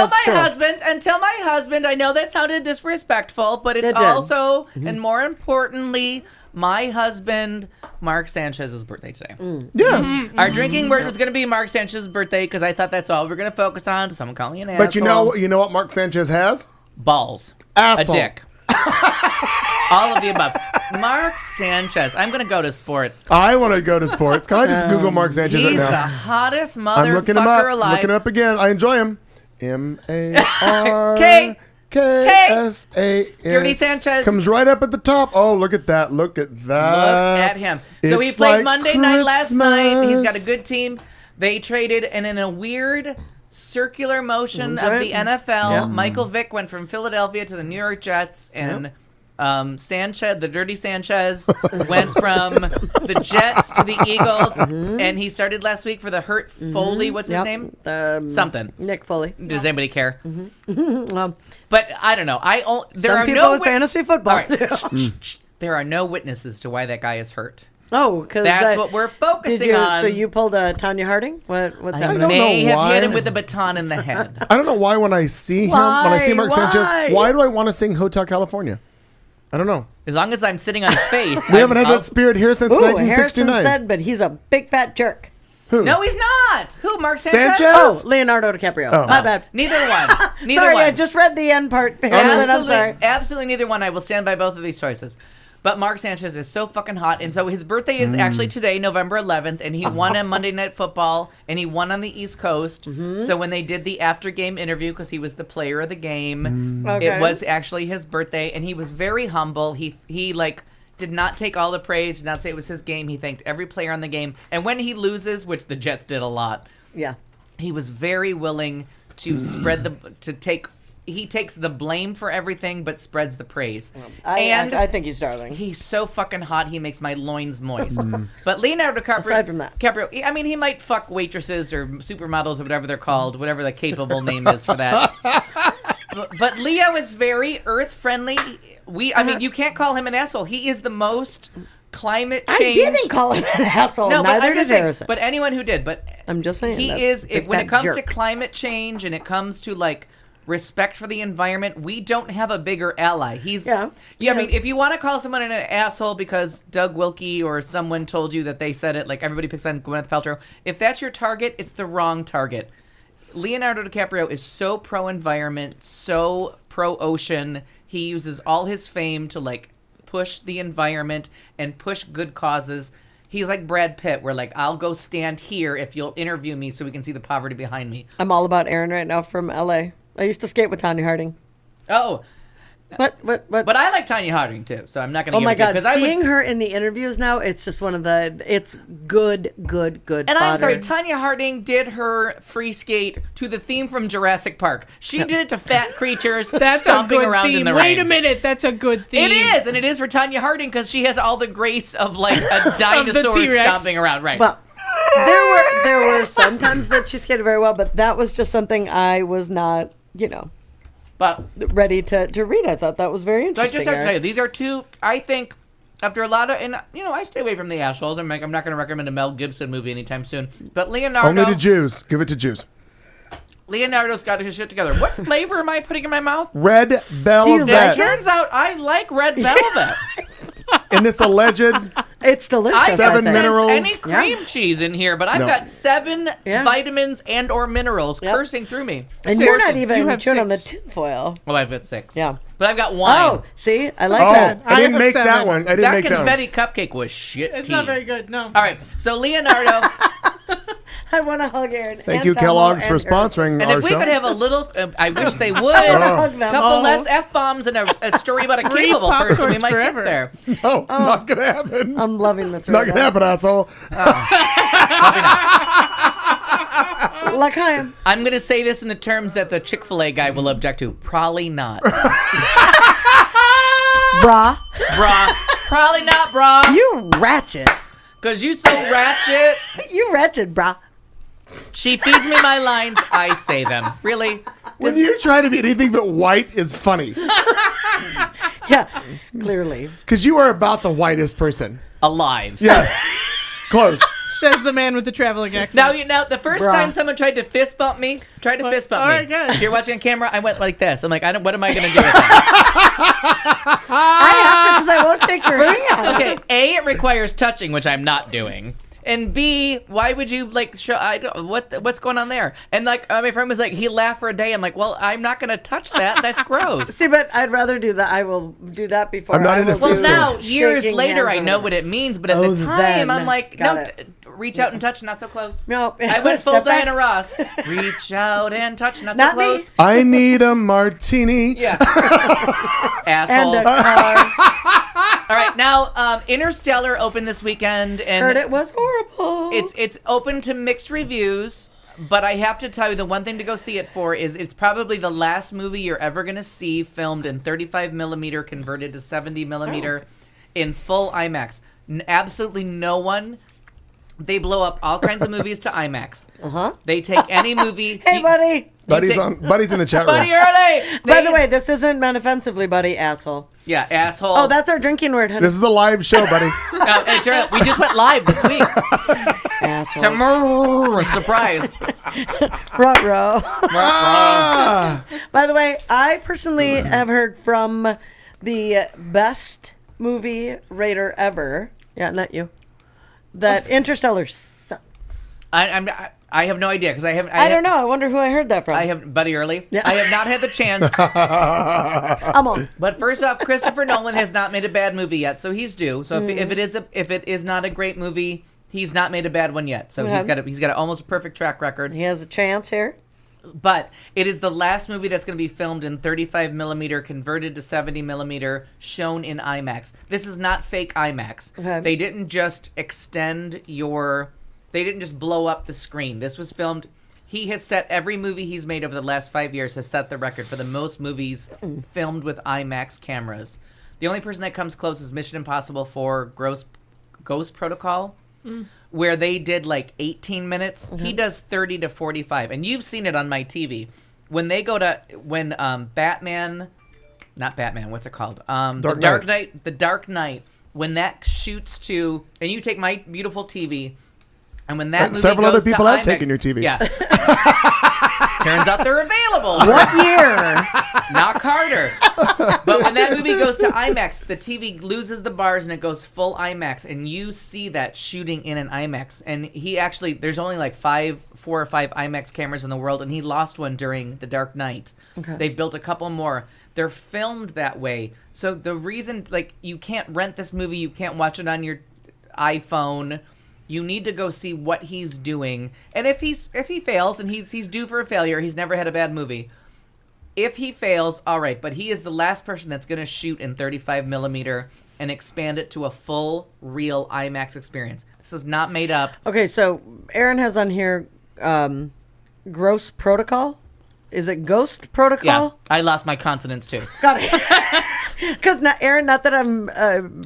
husband. I know that sounded disrespectful, but it's It did. also, and more importantly, my husband, Mark Sanchez's birthday today. Yes. Our drinking word was going to be Mark Sanchez's birthday because I thought that's all we're going to focus on. Someone calling me an asshole. But you know what Mark Sanchez has? Balls. Asshole. A dick. All of the above. Mark Sanchez. I'm going to go to sports. I want to go to sports. Can I just Google Mark Sanchez right He's now? the hottest I'm looking him up. motherfucker alive. Looking up again. I enjoy him. K. MARKSAN. Dirty Sanchez. Comes right up at the top. Oh, look at that. Look at that. Look at him. So he It's played like Monday night last night. He's got a Christmas. good team. They traded, and in a weird circular motion That's of right. the NFL, Yeah. Michael Vick went from Philadelphia to the New York Jets, and Sanchez, the Dirty Sanchez, went from the Jets to the Eagles, and he started last week for the Hurt Foley. What's his name? Something. Nick Foley. Does anybody care? Well, But I don't know. There some are people no with fantasy football. All right. There are no witnesses to why that guy is hurt. Oh, because That's what we're focusing on. So you pulled a Tanya Harding? What's I happening? may know have why. hit him with a baton in the head. I don't know why when I see him, when I see Mark Sanchez, why do I want to sing Hotel California? I don't know. As long as I'm sitting on his face. We haven't had that spirit here since Ooh, 1969. Harrison said, but he's a big fat jerk. Who? No, he's not. Who? Mark Sanchez? Sanchez? Oh, Leonardo DiCaprio. Oh. My bad. Neither one. Neither Sorry, one. I just read the end part. Harrison, I'm sorry. Absolutely neither one. I will stand by both of these choices. But Mark Sanchez is so fucking hot. And so his birthday is actually today, November 11th. And he won on Monday Night Football. And he won on the East Coast. So when they did the after-game interview, because he was the player of the game, Okay. it was actually his birthday. And he was very humble. He did not take all the praise, did not say it was his game. He thanked every player on the game. And when he loses, which the Jets did a lot, Yeah. he was very willing to he takes the blame for everything, but spreads the praise. I think he's darling. He's so fucking hot, he makes my loins moist. But Leonardo DiCaprio, Aside from that. I mean, he might fuck waitresses or supermodels or whatever they're called, whatever the capable name is for that. But Leo is very earth-friendly. I mean, you can't call him an asshole. He is the most climate change. I didn't call him an asshole. No, but Neither I'm did just saying, Harrison. but anyone who did, but I'm just saying. he that's is a big when it fat comes to jerk. climate change and it comes to like respect for the environment, we don't have a bigger ally. I mean, if you want to call someone an asshole because Doug Wilkie or someone told you that they said it, like everybody picks on Gwyneth Paltrow, if that's your target, it's the wrong target. Leonardo DiCaprio is so pro-environment, so pro-ocean. He uses all his fame to like push the environment and push good causes. He's like Brad Pitt, where like, I'll go stand here if you'll interview me so we can see the poverty behind me. I'm all about Aaron right now from LA. I used to skate with Tanya Harding. Oh. But I like Tanya Harding too, so I'm not going to oh give my it to you, God, 'cause seeing her in the interviews now, it's just one of the, it's good And fodder. I'm sorry, Tanya Harding did her free skate to the theme from Jurassic Park. She did it to fat creatures That's a stomping good around theme. in the Wait rain. a minute, that's a good theme. It is, and it is for Tanya Harding because she has all the grace of like a dinosaur T-Rex. stomping around. Right. Well, there were some times that she skated very well, but that was just something I was not, But ready to read. I thought that was very so I interesting. just have to tell you, these are two, I think, after a lot of, and I stay away from the assholes. I'm not going to recommend a Mel Gibson movie anytime soon. But Leonardo. Only to Jews. Give it to Jews. Leonardo's got his shit together. What flavor am I putting in my mouth? Red velvet. It turns out I like red velvet. And it's alleged. It's delicious. I 7 don't minerals. sense any cream cheese in here, but I've No. got 7 vitamins and or minerals coursing through me. And you're not You even have chewing on the 6. tinfoil. Well, I've got 6. Yeah. But I've got wine. Oh, see? I like Oh, that. I didn't I make have that 7. one. I didn't That make that one. confetti cupcake was shit. It's not very good. No. All right, so Leonardo, I want to hug Aaron. Thank and you, Tomo Kellogg's, and for Harrison. sponsoring and our if we show. could have a little, I wish they would, I want to a hug them. couple less F-bombs and a story about a Free capable person, we popcorns might forever. get there. Oh, not gonna happen. I'm loving the three Not of gonna them. happen, asshole. L'chaim. I'm going to say this in the terms that the Chick-fil-A guy will object to. Probably not. Brah. Brah. Probably not, brah. You ratchet. Because you so ratchet. You ratchet, brah. She feeds me my lines, I say them. Really? When you try to be anything but white is funny. Yeah, clearly. Because you are about the whitest person. Alive. Yes. Close. Says the man with the traveling accent. Now, the first Bruh. time someone tried to fist bump me, all right, good. If you're watching on camera, I went like this. I'm like, what am I going to do with that? I have to because I won't shake your hand. Okay, A, it requires touching, which I'm not doing. And B, why would you show? What's going on there? And my friend was like, he laughed for a day. I'm like, well, I'm not going to touch that. That's gross. See, but I'd rather do that. I will do that before. I'm not I in a will Well, fist do now years shaking later, hands I and know whatever. what it means. But at Oh, the time, then. I'm like, Got no, it. reach out and touch, not so close. No, I went full step back. Diana Ross. Reach out and touch, not so Not me. close. I need a martini. Yeah. And Asshole. a car. All right, now Interstellar opened this weekend, and Heard it was horrible. it's open to mixed reviews. But I have to tell you, the one thing to go see it for is it's probably the last movie you're ever going to see filmed in 35 millimeter converted to 70 millimeter in full IMAX. Absolutely no one. They blow up all kinds of movies to IMAX. They take any movie. Hey, buddy. Buddy's in the chat room. Buddy early. By the way, this isn't meant offensively, buddy, asshole. Yeah, asshole. Oh, that's our drinking word, honey. This is a live show, buddy. And it turned out we just went live this week. Asshole. Surprise. Ruh-roh. Ah. By the way, I personally have heard from the best movie rater ever. Yeah, not you. That Interstellar sucks. I have no idea because I don't know. I wonder who I heard that from. I have Buddy Early. Yeah. I have not had the chance. I'm on. But first off, Christopher Nolan has not made a bad movie yet, so he's due. So if it is not a great movie, he's not made a bad one yet. So he's got almost a perfect track record. He has a chance here. But it is the last movie that's going to be filmed in 35 millimeter, converted to 70 millimeter, shown in IMAX. This is not fake IMAX. Okay. They didn't just they didn't just blow up the screen. This was filmed. He has set every movie he's made over the last 5 years has set the record for the most movies filmed with IMAX cameras. The only person that comes close is Mission Impossible 4 Ghost Protocol, where they did 18 minutes. He does 30 to 45. And you've seen it on my TV. When they go to, Batman, not Batman, what's it called? The Dark Knight, when that shoots to, and you take my beautiful TV, and when that movie Several goes other people to have IMAX, taken your TV. Yeah. Turns out they're available. What year? Not Carter. But when that movie goes to IMAX, the TV loses the bars and it goes full IMAX, and you see that shooting in an IMAX. And he actually, there's only 4 or 5 IMAX cameras in the world, and he lost one during The Dark Knight. Okay. They've built a couple more. They're filmed that way. So the reason, you can't rent this movie, you can't watch it on your iPhone. You need to go see what he's doing. And if he fails, and he's due for a failure, he's never had a bad movie. If he fails, all right, but he is the last person that's going to shoot in 35 millimeter and expand it to a full, real IMAX experience. This is not made up. Okay, so Aaron has on here Gross Protocol. Is it Ghost Protocol? Yeah, I lost my consonants too. Got it. Because Aaron, not that I'm...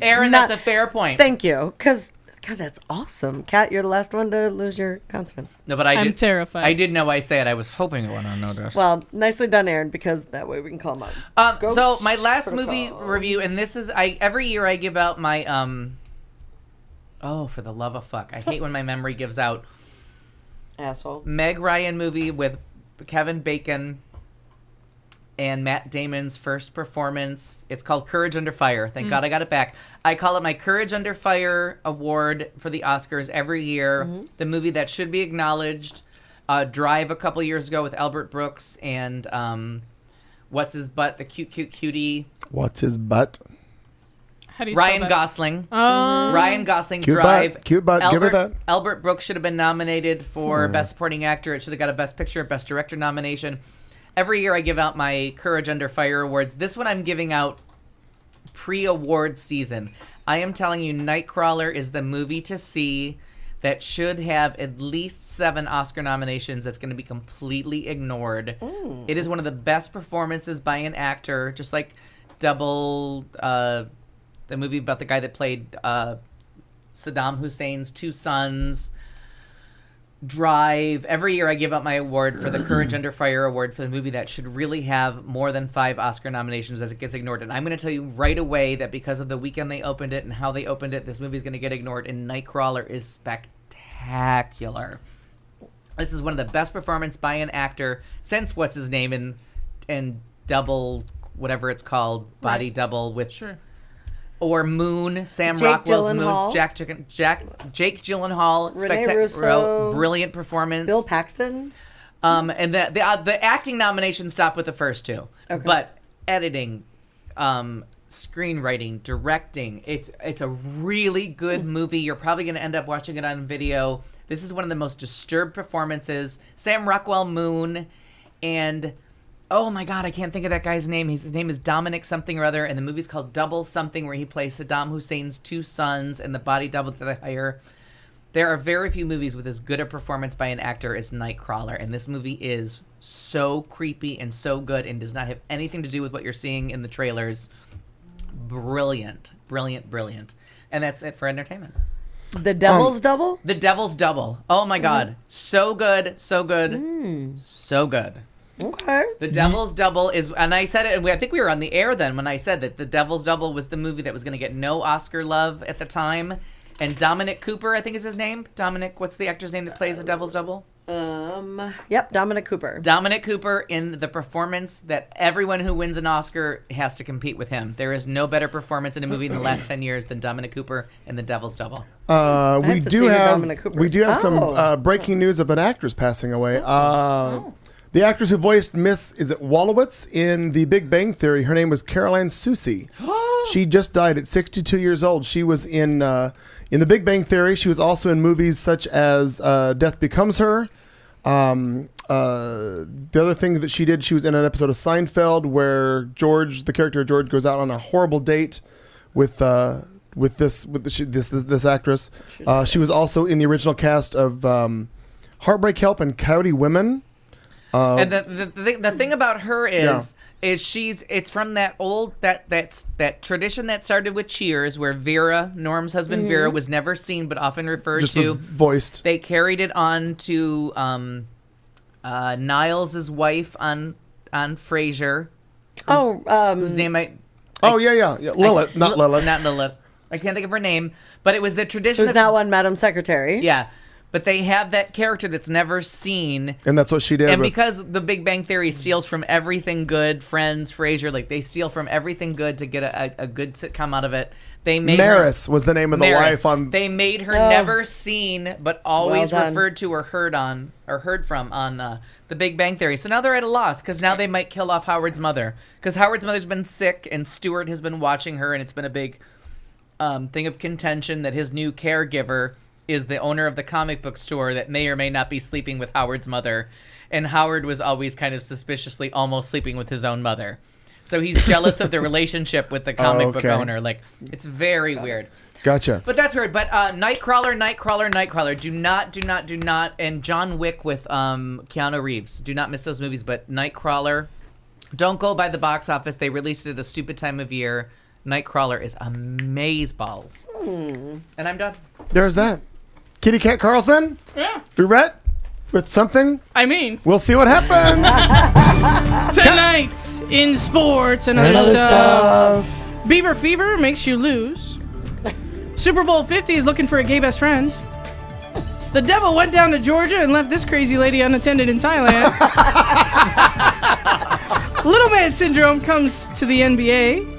Aaron, that's a fair point. Thank you. Because God, that's awesome. Kat, you're the last one to lose your consonants. No, but I'm terrified. I did know I say it. I was hoping it went unnoticed. Well, nicely done, Aaron, because that way we can call them out. So my last Protocol. movie review, and this is every year I give out my oh, for the love of fuck, I hate when my memory gives out. Asshole. Meg Ryan movie with Kevin Bacon and Matt Damon's first performance. It's called Courage Under Fire. Thank God I got it back. I call it my Courage Under Fire award for the Oscars every year. The movie that should be acknowledged. Drive a couple years ago with Albert Brooks and what's his butt, the cute cutie. What's his butt? How do you spell Ryan that? Gosling. Oh. Ryan Gosling. Cute Drive. butt. Cute butt. Give her that. Albert Brooks should have been nominated for Best Supporting Actor. It should have got a Best Picture, Best Director nomination. Every year I give out my Courage Under Fire awards. This one I'm giving out pre-award season. I am telling you, Nightcrawler is the movie to see that should have at least 7 Oscar nominations that's going to be completely ignored. It is one of the best performances by an actor, just like Double, the movie about the guy that played Saddam Hussein's 2 sons. Drive. Every year I give out my award for the Courage Under Fire award for the movie that should really have more than 5 Oscar nominations as it gets ignored. And I'm going to tell you right away that because of the weekend they opened it and how they opened it, this movie is going to get ignored. And Nightcrawler is spectacular. This is one of the best performances by an actor since what's his name in Double, whatever it's called, Body Double with... Sure. Or Moon, Sam Jake Rockwell's Gyllenhaal. Moon, Jake Gyllenhaal, Rene Russo. brilliant performance. Bill Paxton. And the acting nominations stop with the first 2, Okay. but editing, screenwriting, directing, it's a really good movie. You're probably going to end up watching it on video. This is one of the most disturbed performances. Sam Rockwell, Moon, and oh my God, I can't think of that guy's name. His name is Dominic something or other, and the movie's called Double Something, where he plays Saddam Hussein's 2 sons and the body double that they hire. There are very few movies with as good a performance by an actor as Nightcrawler, and this movie is so creepy and so good and does not have anything to do with what you're seeing in the trailers. Brilliant, brilliant, brilliant. And that's it for entertainment. The Devil's Double? The Devil's Double. Oh my God. So good, so good, so good. Okay. The Devil's Double is, and I said it, and I think we were on the air then when I said that The Devil's Double was the movie that was going to get no Oscar love at the time. And Dominic Cooper, I think is his name. Dominic, what's the actor's name that plays The Devil's Double? Yep, Dominic Cooper. Dominic Cooper in the performance that everyone who wins an Oscar has to compete with him. There is no better performance in a movie in the last 10 years than Dominic Cooper in The Devil's Double. We do have some breaking news of an actress passing away. The actress who voiced Miss, is it Wolowitz in The Big Bang Theory? Her name was Caroline Susi. She just died at 62 years old. She was in The Big Bang Theory. She was also in movies such as Death Becomes Her. The other thing that she did, she was in an episode of Seinfeld where George, the character of George, goes out on a horrible date with this actress. She was also in the original cast of Heartbreak Help and Coyote Women. And the thing about her is it's from that old that tradition that started with Cheers, where Vera, Norm's husband Vera, was never seen but often referred Just to. was voiced. They carried it on to Niles' wife on Frasier. Whose name Lilith, not Lilith. Not Lilith. I can't think of her name, but it was the tradition. Who's now one Madam Secretary. Yeah. But they have that character that's never seen. And that's what she did. And because The Big Bang Theory steals from everything good, Friends, Frasier, like they steal from everything good to get a good sitcom out of it. They made Maris was the name of the wife on. They made her never seen, but always Well done. referred to or heard from on The Big Bang Theory. So now they're at a loss because now they might kill off Howard's mother because Howard's mother's been sick and Stuart has been watching her, and it's been a big thing of contention that his new caregiver is the owner of the comic book store that may or may not be sleeping with Howard's mother. And Howard was always kind of suspiciously almost sleeping with his own mother. So he's jealous of the relationship with the comic book owner. Like, it's very weird. Gotcha. But that's weird. But Nightcrawler. Do not. And John Wick with Keanu Reeves. Do not miss those movies. But Nightcrawler, don't go by the box office. They released it at a stupid time of year. Nightcrawler is amazeballs. And I'm done. there's that. Kitty Cat Carlson, Yeah. Roulette with something. I mean, We'll see what happens. tonight in sports and other stuff. Bieber fever makes you lose. Super Bowl 50 is looking for a gay best friend. The devil went down to Georgia and left this crazy lady unattended in Thailand. Little man syndrome comes to the NBA.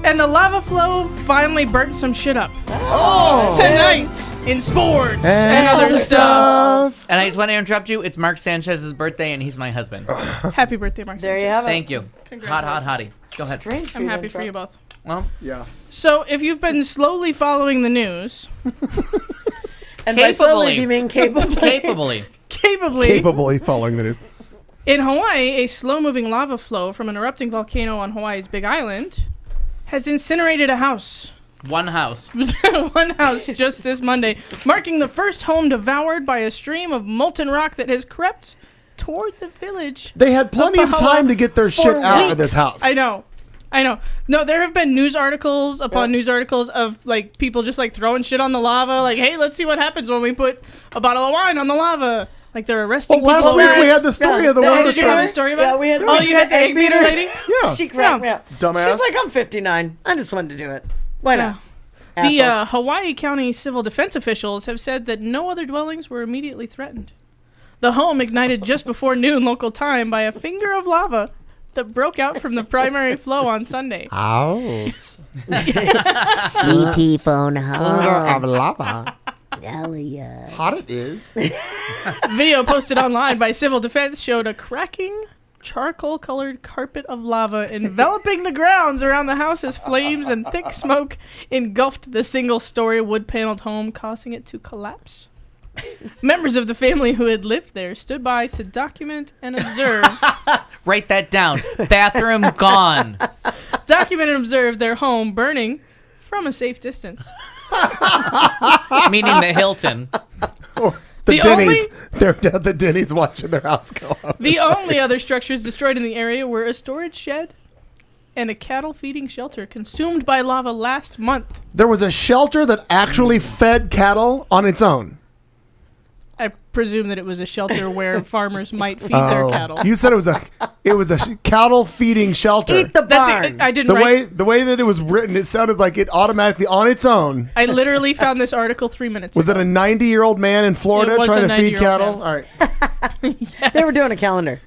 And the lava flow finally burnt some shit up. Oh! Tonight in sports and other stuff. And I just want to interrupt you. It's Mark Sanchez's birthday, and he's my husband. Happy birthday, Mark. There you have it. Thank you. Hot hottie. Go ahead. Strange I'm happy for you both. Well, Yeah. So, if you've been slowly following the news, And by slowly, do you mean capably? capably. Capably following the news. In Hawaii, a slow-moving lava flow from an erupting volcano on Hawaii's Big Island has incinerated a house. One house. One house just this Monday, marking the first home devoured by a stream of molten rock that has crept toward the village. They had plenty of time to get their shit out of this weeks. house. I know. No, there have been news articles upon news articles of like people just like throwing shit on the lava. Like, hey, let's see what happens when we put a bottle of wine on the lava. Like they're arresting Well, last people. week we had the story of the one. Did you have a story about? Yeah, we had. Oh, you had the egg beater lady. Yeah. She cracked me up. Dumbass. She's like, I'm 59. I just wanted to do it. Why not? The Assholes. Hawaii County civil defense officials have said that no other dwellings were immediately threatened. The home ignited just before noon local time by a finger of lava that broke out from the primary flow on Sunday. Ouch. E.T. phone Finger of lava. Elliot. Hot it is. Video posted online by civil defense showed a cracking, charcoal-colored carpet of lava enveloping the grounds around the house as flames and thick smoke engulfed the single-story wood-paneled home, causing it to collapse. Members of the family who had lived there stood by to document and observe. Write that down. Bathroom gone. Document and observe their home burning from a safe distance. Meaning the Hilton. The The Denny's. They're at the Denny's watching their house go up. The only other structures destroyed in the area were a storage shed and a cattle feeding shelter consumed by lava last month. There was a shelter that actually fed cattle on its own. I presume that it was a shelter where farmers might feed their cattle. You said it was a cattle feeding shelter. Eat the barn. I didn't write. The way that it was written, it sounded like it automatically on its own. I literally found this article 3 minutes Was ago. it a 90-year-old man in Florida It was trying a to feed 90-year-old cattle? man. All right. Yes. They were doing a calendar.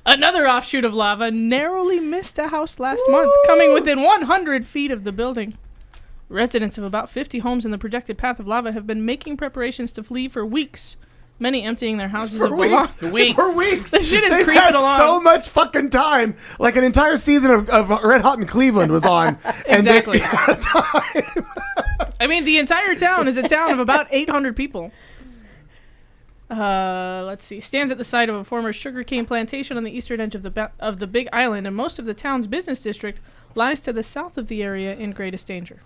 Another offshoot of lava narrowly missed a house last month, coming within 100 feet of the building. Residents of about 50 homes in the projected path of lava have been making preparations to flee for weeks, many emptying their houses of belongings. For weeks. The shit is They've creeping had along. so much fucking time. Like an entire season of Red Hot in Cleveland was on. Exactly. And they had time. I mean, the entire town is a town of about 800 people. Let's see. Stands at the site of a former sugarcane plantation on the eastern edge of the Big Island, and most of the town's business district lies to the south of the area in greatest danger.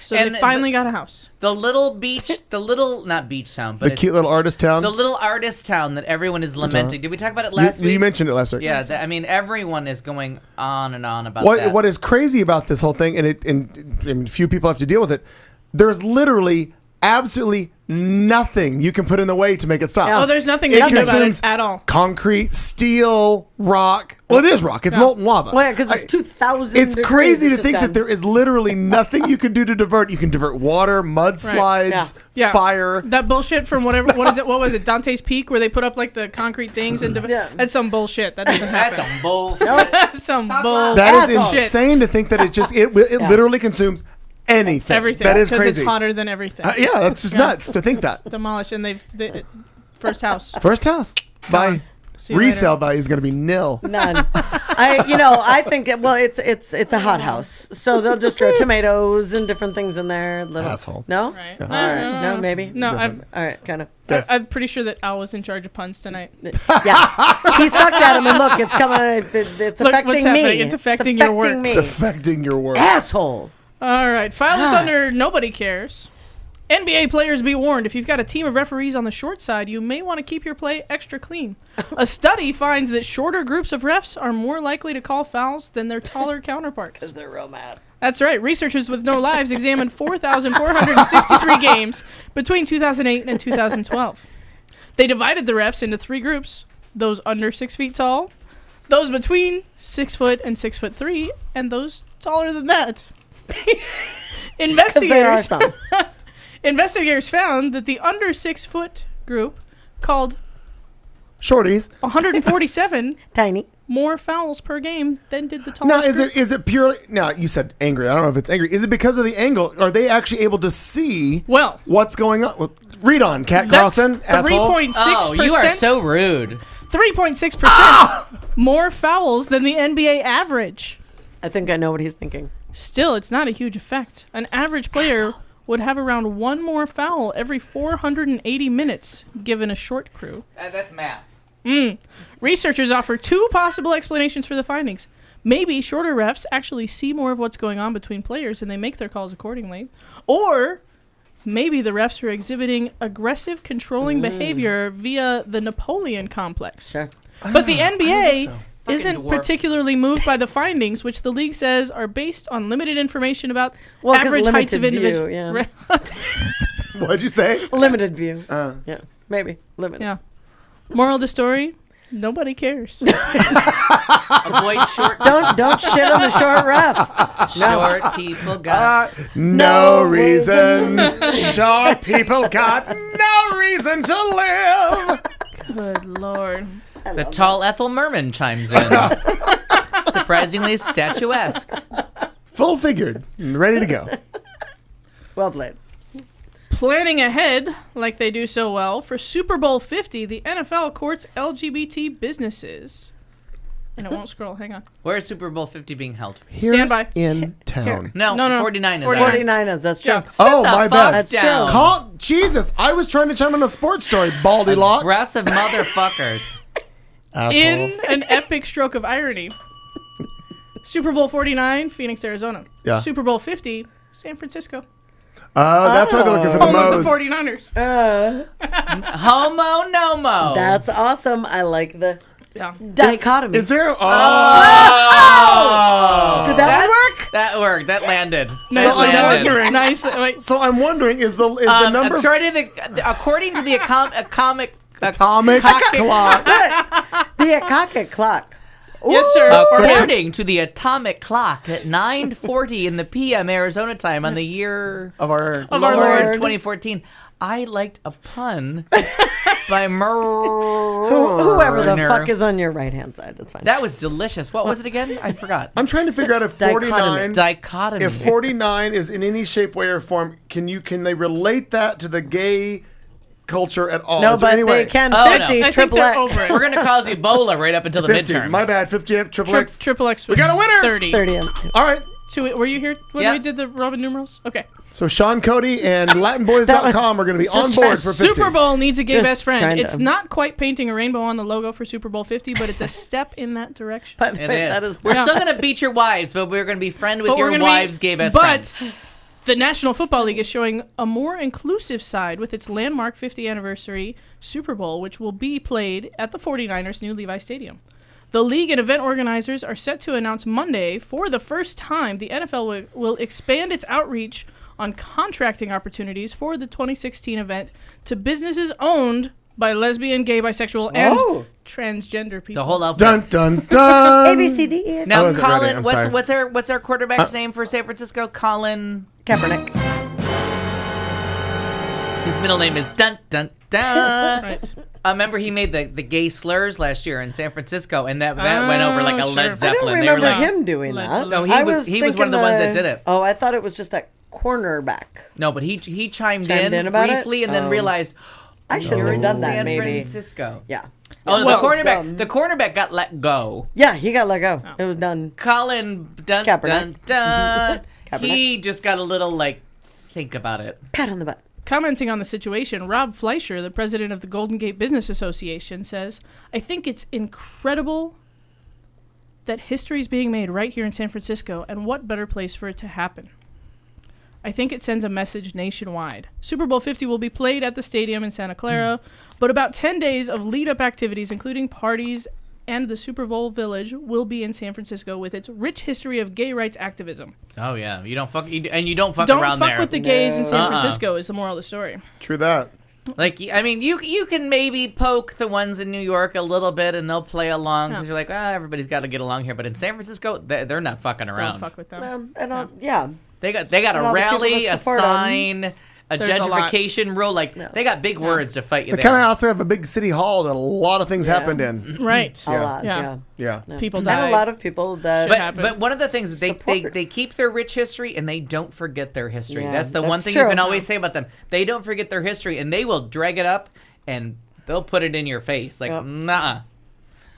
So And they finally got a house. The little beach, not beach town, but The cute little artist town. the little artist town that everyone is lamenting. Did we talk about it last week? You mentioned it last week. Yeah, I mean, everyone is going on and on about What that. What is crazy about this whole thing, and few people have to deal with it, there's literally absolutely nothing you can put in the way to make it stop. Oh, there's nothing It they can do about it consumes at all. concrete, steel, rock. Well, it is rock. It's molten lava. Well, because it's 2,000 It's degrees crazy to just think done. that there is literally nothing you can do to divert. You can divert water, mudslides, Yeah. fire. That bullshit from whatever. What is it? What was it? Dante's Peak, where they put up like the concrete things and Yeah. that's some bullshit. That doesn't That's happen. some bullshit. That's some bullshit. That is Asshole. insane to think that it literally consumes anything. Everything. That is Because crazy. it's hotter than everything. Yeah, that's just nuts to think that. Demolish, and first house. First house by See you resale later. value is going to be nil. None. I think it's a hot house, so they'll just grow tomatoes and different things in there. Little. Asshole. No. Right. All right. No, maybe. No, All right. Kind of. I'm pretty sure that Al was in charge of puns tonight. Yeah. He sucked at him, and look, it's coming. It's Look, affecting what's me. happening? It's affecting your work. me. It's affecting your work. Asshole. All right, file this under nobody cares. NBA players be warned, if you've got a team of referees on the short side, you may want to keep your play extra clean. A study finds that shorter groups of refs are more likely to call fouls than their taller counterparts. Because they're real mad. That's right. Researchers with no lives examined 4,463 games between 2008 and 2012. They divided the refs into 3 groups: those under 6 feet tall, those between 6 foot and 6'3", and those taller than that. Investigators found that the under 6 foot group called Shorties. 147 147 tiny more fouls per game than did the tallest. Now, group. is it purely? Now, you said angry. I don't know if it's angry. Is it because of the angle? Are they actually able to see what's going on? Well, read on, Cat Carlson, asshole. 3.6%. Oh, you are so rude. 3.6% more fouls than the NBA average. I think I know what he's thinking. Still, it's not a huge effect. An average player would have around 1 more foul every 480 minutes, given a short crew. That's math. Researchers offer 2 possible explanations for the findings. Maybe shorter refs actually see more of what's going on between players and they make their calls accordingly. Or maybe the refs are exhibiting aggressive, controlling behavior via the Napoleon complex. Sure. But the NBA isn't dwarfs. particularly moved by the findings, which the league says are based on limited information about average heights of individuals. Yeah. What'd you say? Limited view. Yeah, maybe limited. Yeah. Moral of the story: nobody cares. Avoid short. Don't shit on the short ref. Short people got. No reason. Short people got no reason to live. Good Lord. The tall Ethel Merman chimes in. Surprisingly statuesque. Full figured, ready to go. Well played. Planning ahead, like they do so well, for Super Bowl 50, the NFL courts LGBT businesses. And it won't scroll. Hang on. Where is Super Bowl 50 being held? Here Stand by. in town. No, No. 49 is 49ers, that's true. Yeah. Oh, my bad. That's down. true. Jesus, I was trying to chime in a sports story, Baldy Locks. Aggressive motherfuckers. Asshole. In an epic stroke of irony, Super Bowl 49, Phoenix, Arizona. Yeah. Super Bowl 50, San Francisco. That's why they're looking for the Home of the Mo's. 49ers. Homo nomo. That's awesome. I like the Yeah. dichotomy. Is there? Did that one work? That worked. That landed. Nice. So I'm landed. wondering. Nice. Wait. So I'm wondering, is the number According to the atomic atomic clock? The Akaka clock. Yes, sir. According to the atomic clock at 9:40 in the p.m. Arizona time on the year Of our Of our Lord. 2014, I liked a pun by Whoever the fuck is on your right hand side, it's fine. That was delicious. What was it again? I forgot. I'm trying to figure out if 49 Dichotomy. if 49 is in any shape, way, or form. Can they relate that to the gay culture at all? No, Is there but any way? they can Oh, no. 50 I think triple they're X. over it. We're gonna cause Ebola right up until the 50. midterms. My bad. 50. Triple X. Triple X. We got a winner. 30. 30. All right. So, were you here when Yeah. we did the Roman numerals? Okay. So Sean Cody and LatinBoys.com are going to be on board for 50. Super Bowl needs a gay Just best friend. trying to- It's not quite painting a rainbow on the logo for Super Bowl 50, but it's a step in that direction. But It that is. is We're Yeah. still gonna beat your wives, but we're gonna be friend with But we're your gonna wives' gay best friends. But the National Football League is showing a more inclusive side with its landmark 50th anniversary Super Bowl, which will be played at the 49ers' new Levi Stadium. The league and event organizers are set to announce Monday, for the first time, the NFL will expand its outreach on contracting opportunities for the 2016 event to businesses owned by lesbian, gay, bisexual, and transgender people. The whole outfit. Dun dun dun. A, B, C, D, E, F. I Now, wasn't ready. Colin, I'm sorry. what's our quarterback's name for San Francisco? Colin. Kaepernick. His middle name is Dun Dun Dun. Right. I remember he made the gay slurs last year in San Francisco, and that went over like a sure. Led I Zeppelin. I They don't were remember like, him doing that. No, he I was one of the ones that did it. Oh, I thought it was just that cornerback. no, but he chimed Chimed in about it? briefly and then Oh. realized I should have done that, San maybe. Francisco. Yeah. Oh, Well, the cornerback got let go. Yeah, he got let go. It was done. Colin Dun Kaepernick. Dun Dun. Kaepernick. He just got a little like think about it. Pat on the butt. Commenting on the situation, Rob Fleischer, the president of the Golden Gate Business Association, says, "I think it's incredible that history is being made right here in San Francisco, and what better place for it to happen. I think it sends a message nationwide. Super Bowl 50 will be played at the stadium in Santa Clara, but about 10 days of lead-up activities, including parties and the Super Bowl Village will be in San Francisco with its rich history of gay rights activism. Oh yeah, you don't fuck around Don't there. fuck with the gays in San Francisco is the moral of the story. True that. Like, I mean, you can maybe poke the ones in New York a little bit, and they'll play along because you're like, everybody's got to get along here. But in San Francisco, they're not fucking around. Don't fuck with them. They got a rally, a sign, a There's gentrification rule. Like, they got big words to fight you They there. kind of also have a big city hall that a lot of things happened in. Right. A lot. Yeah. Yeah. People And die. a lot of people that. But one of the things is they keep their rich history and they don't forget their history. Yeah, that's the one that's thing true. you can always say about them. They don't forget their history and they will drag it up and they'll put it in your face. Like, nah.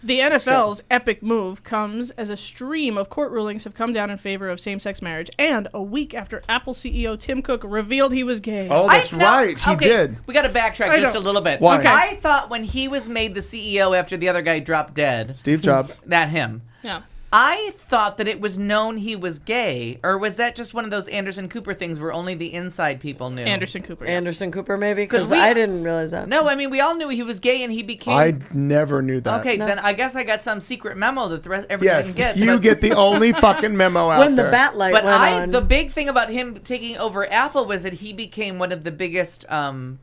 The NFL's epic move comes as a stream of court rulings have come down in favor of same-sex marriage, and a week after Apple CEO Tim Cook revealed he was gay. Oh, that's right. He did. We got to backtrack just a little bit. Why? Okay. I thought when he was made the CEO after the other guy dropped dead, Steve Jobs. that him. Yeah. I thought that it was known he was gay, or was that just one of those Anderson Cooper things where only the inside people knew? Anderson Cooper. Anderson Cooper, maybe? Because we- I didn't realize that. No, I mean, we all knew he was gay and he became... I never knew that. Okay, then I guess I got some secret memo that the rest everybody Yes, didn't get. you but- get the only fucking memo out When there. the bat light But went on. the big thing about him taking over Apple was that he became one of the biggest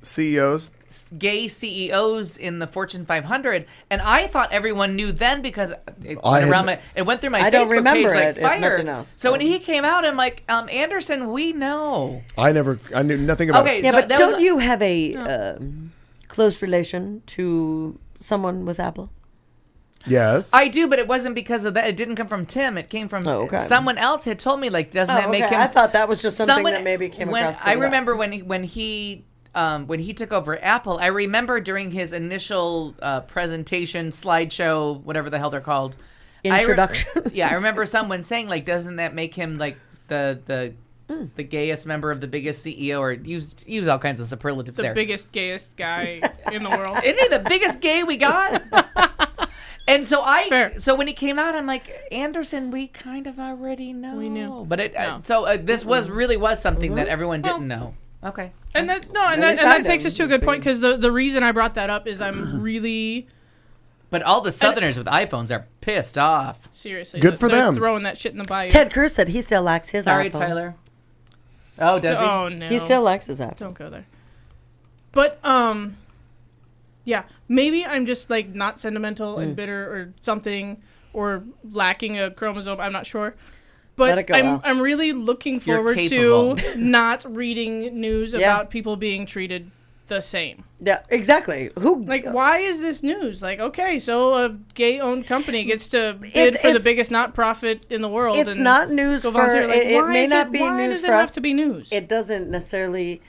CEOs. gay CEOs in the Fortune 500, and I thought everyone knew then because it went through my I don't Facebook remember page like it, if fire. nothing else. So when he came out, I'm like, Anderson, we know. I knew nothing about Okay, it. Yeah, so but that don't was- you have a close relation to someone with Apple? Yes. I do, but it wasn't because of that. It didn't come from Tim. It came from someone else had told me. Like, doesn't that make him? I thought that was just something that maybe came when, across. I remember when he took over Apple. I remember during his initial presentation, slideshow, whatever the hell they're called, introduction. I remember someone saying, like, doesn't that make him like the gayest member of the biggest CEO, or use all kinds of superlatives The there. biggest, gayest guy in the world. Isn't he the biggest gay we got? And so Fair. so when he came out, I'm like, Anderson, we kind of already know. We knew. But it No. this really was something that everyone didn't know. Okay. And that takes us to a good point, because the reason I brought that up is I'm really But all the Southerners with iPhones are pissed off. seriously Good for they're them. throwing that shit in the bayou. Ted Cruz said he still likes his Sorry, iPhone. Tyler. Oh, does he? Oh no, He still likes his iPhone. don't go there. But yeah, maybe I'm just like not sentimental and bitter or something, or lacking a chromosome. I'm not sure. Let But it go, Al. I'm really looking You're forward capable. to not reading news about people being treated the same. Yeah, exactly. Who Like, why is this news? Like, okay, so a gay-owned company gets to bid for the it's- biggest not-profit in the world. It's and not news go for volunteer. Like, it why may is not be why news does for it us. have to be news? It doesn't necessarily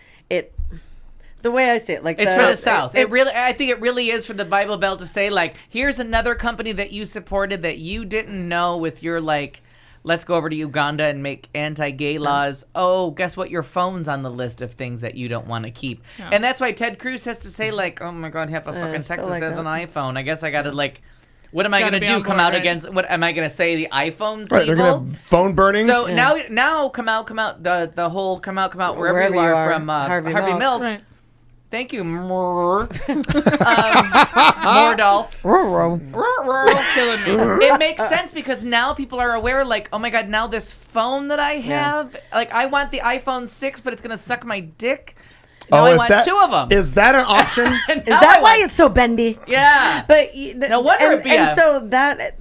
the way I see it, like It's for the South. it's- I think it really is for the Bible Belt to say, like, here's another company that you supported that you didn't know with your, like, let's go over to Uganda and make anti-gay laws. Oh, guess what? Your phone's on the list of things that you don't want to keep. Yeah. And that's why Ted Cruz has to say, like, oh my God, half of fucking still Texas like has that. an iPhone. I guess I got to, like, what am I Gotta going to be do? on Come board, out right? against, what am I going to say? The iPhone's Right, they're evil? gonna have phone burnings. So now come out, the whole come out, wherever you are from Harvey Milk. right. Thank you, Mordolph. Killing me. It makes sense because now people are aware, like, oh my God, now this phone that I have, like, I want the iPhone 6, but it's going to suck my dick. Now I want two of them. Is that an option? Is that why it's so bendy? Yeah. But No wonder it'd be and a- so that,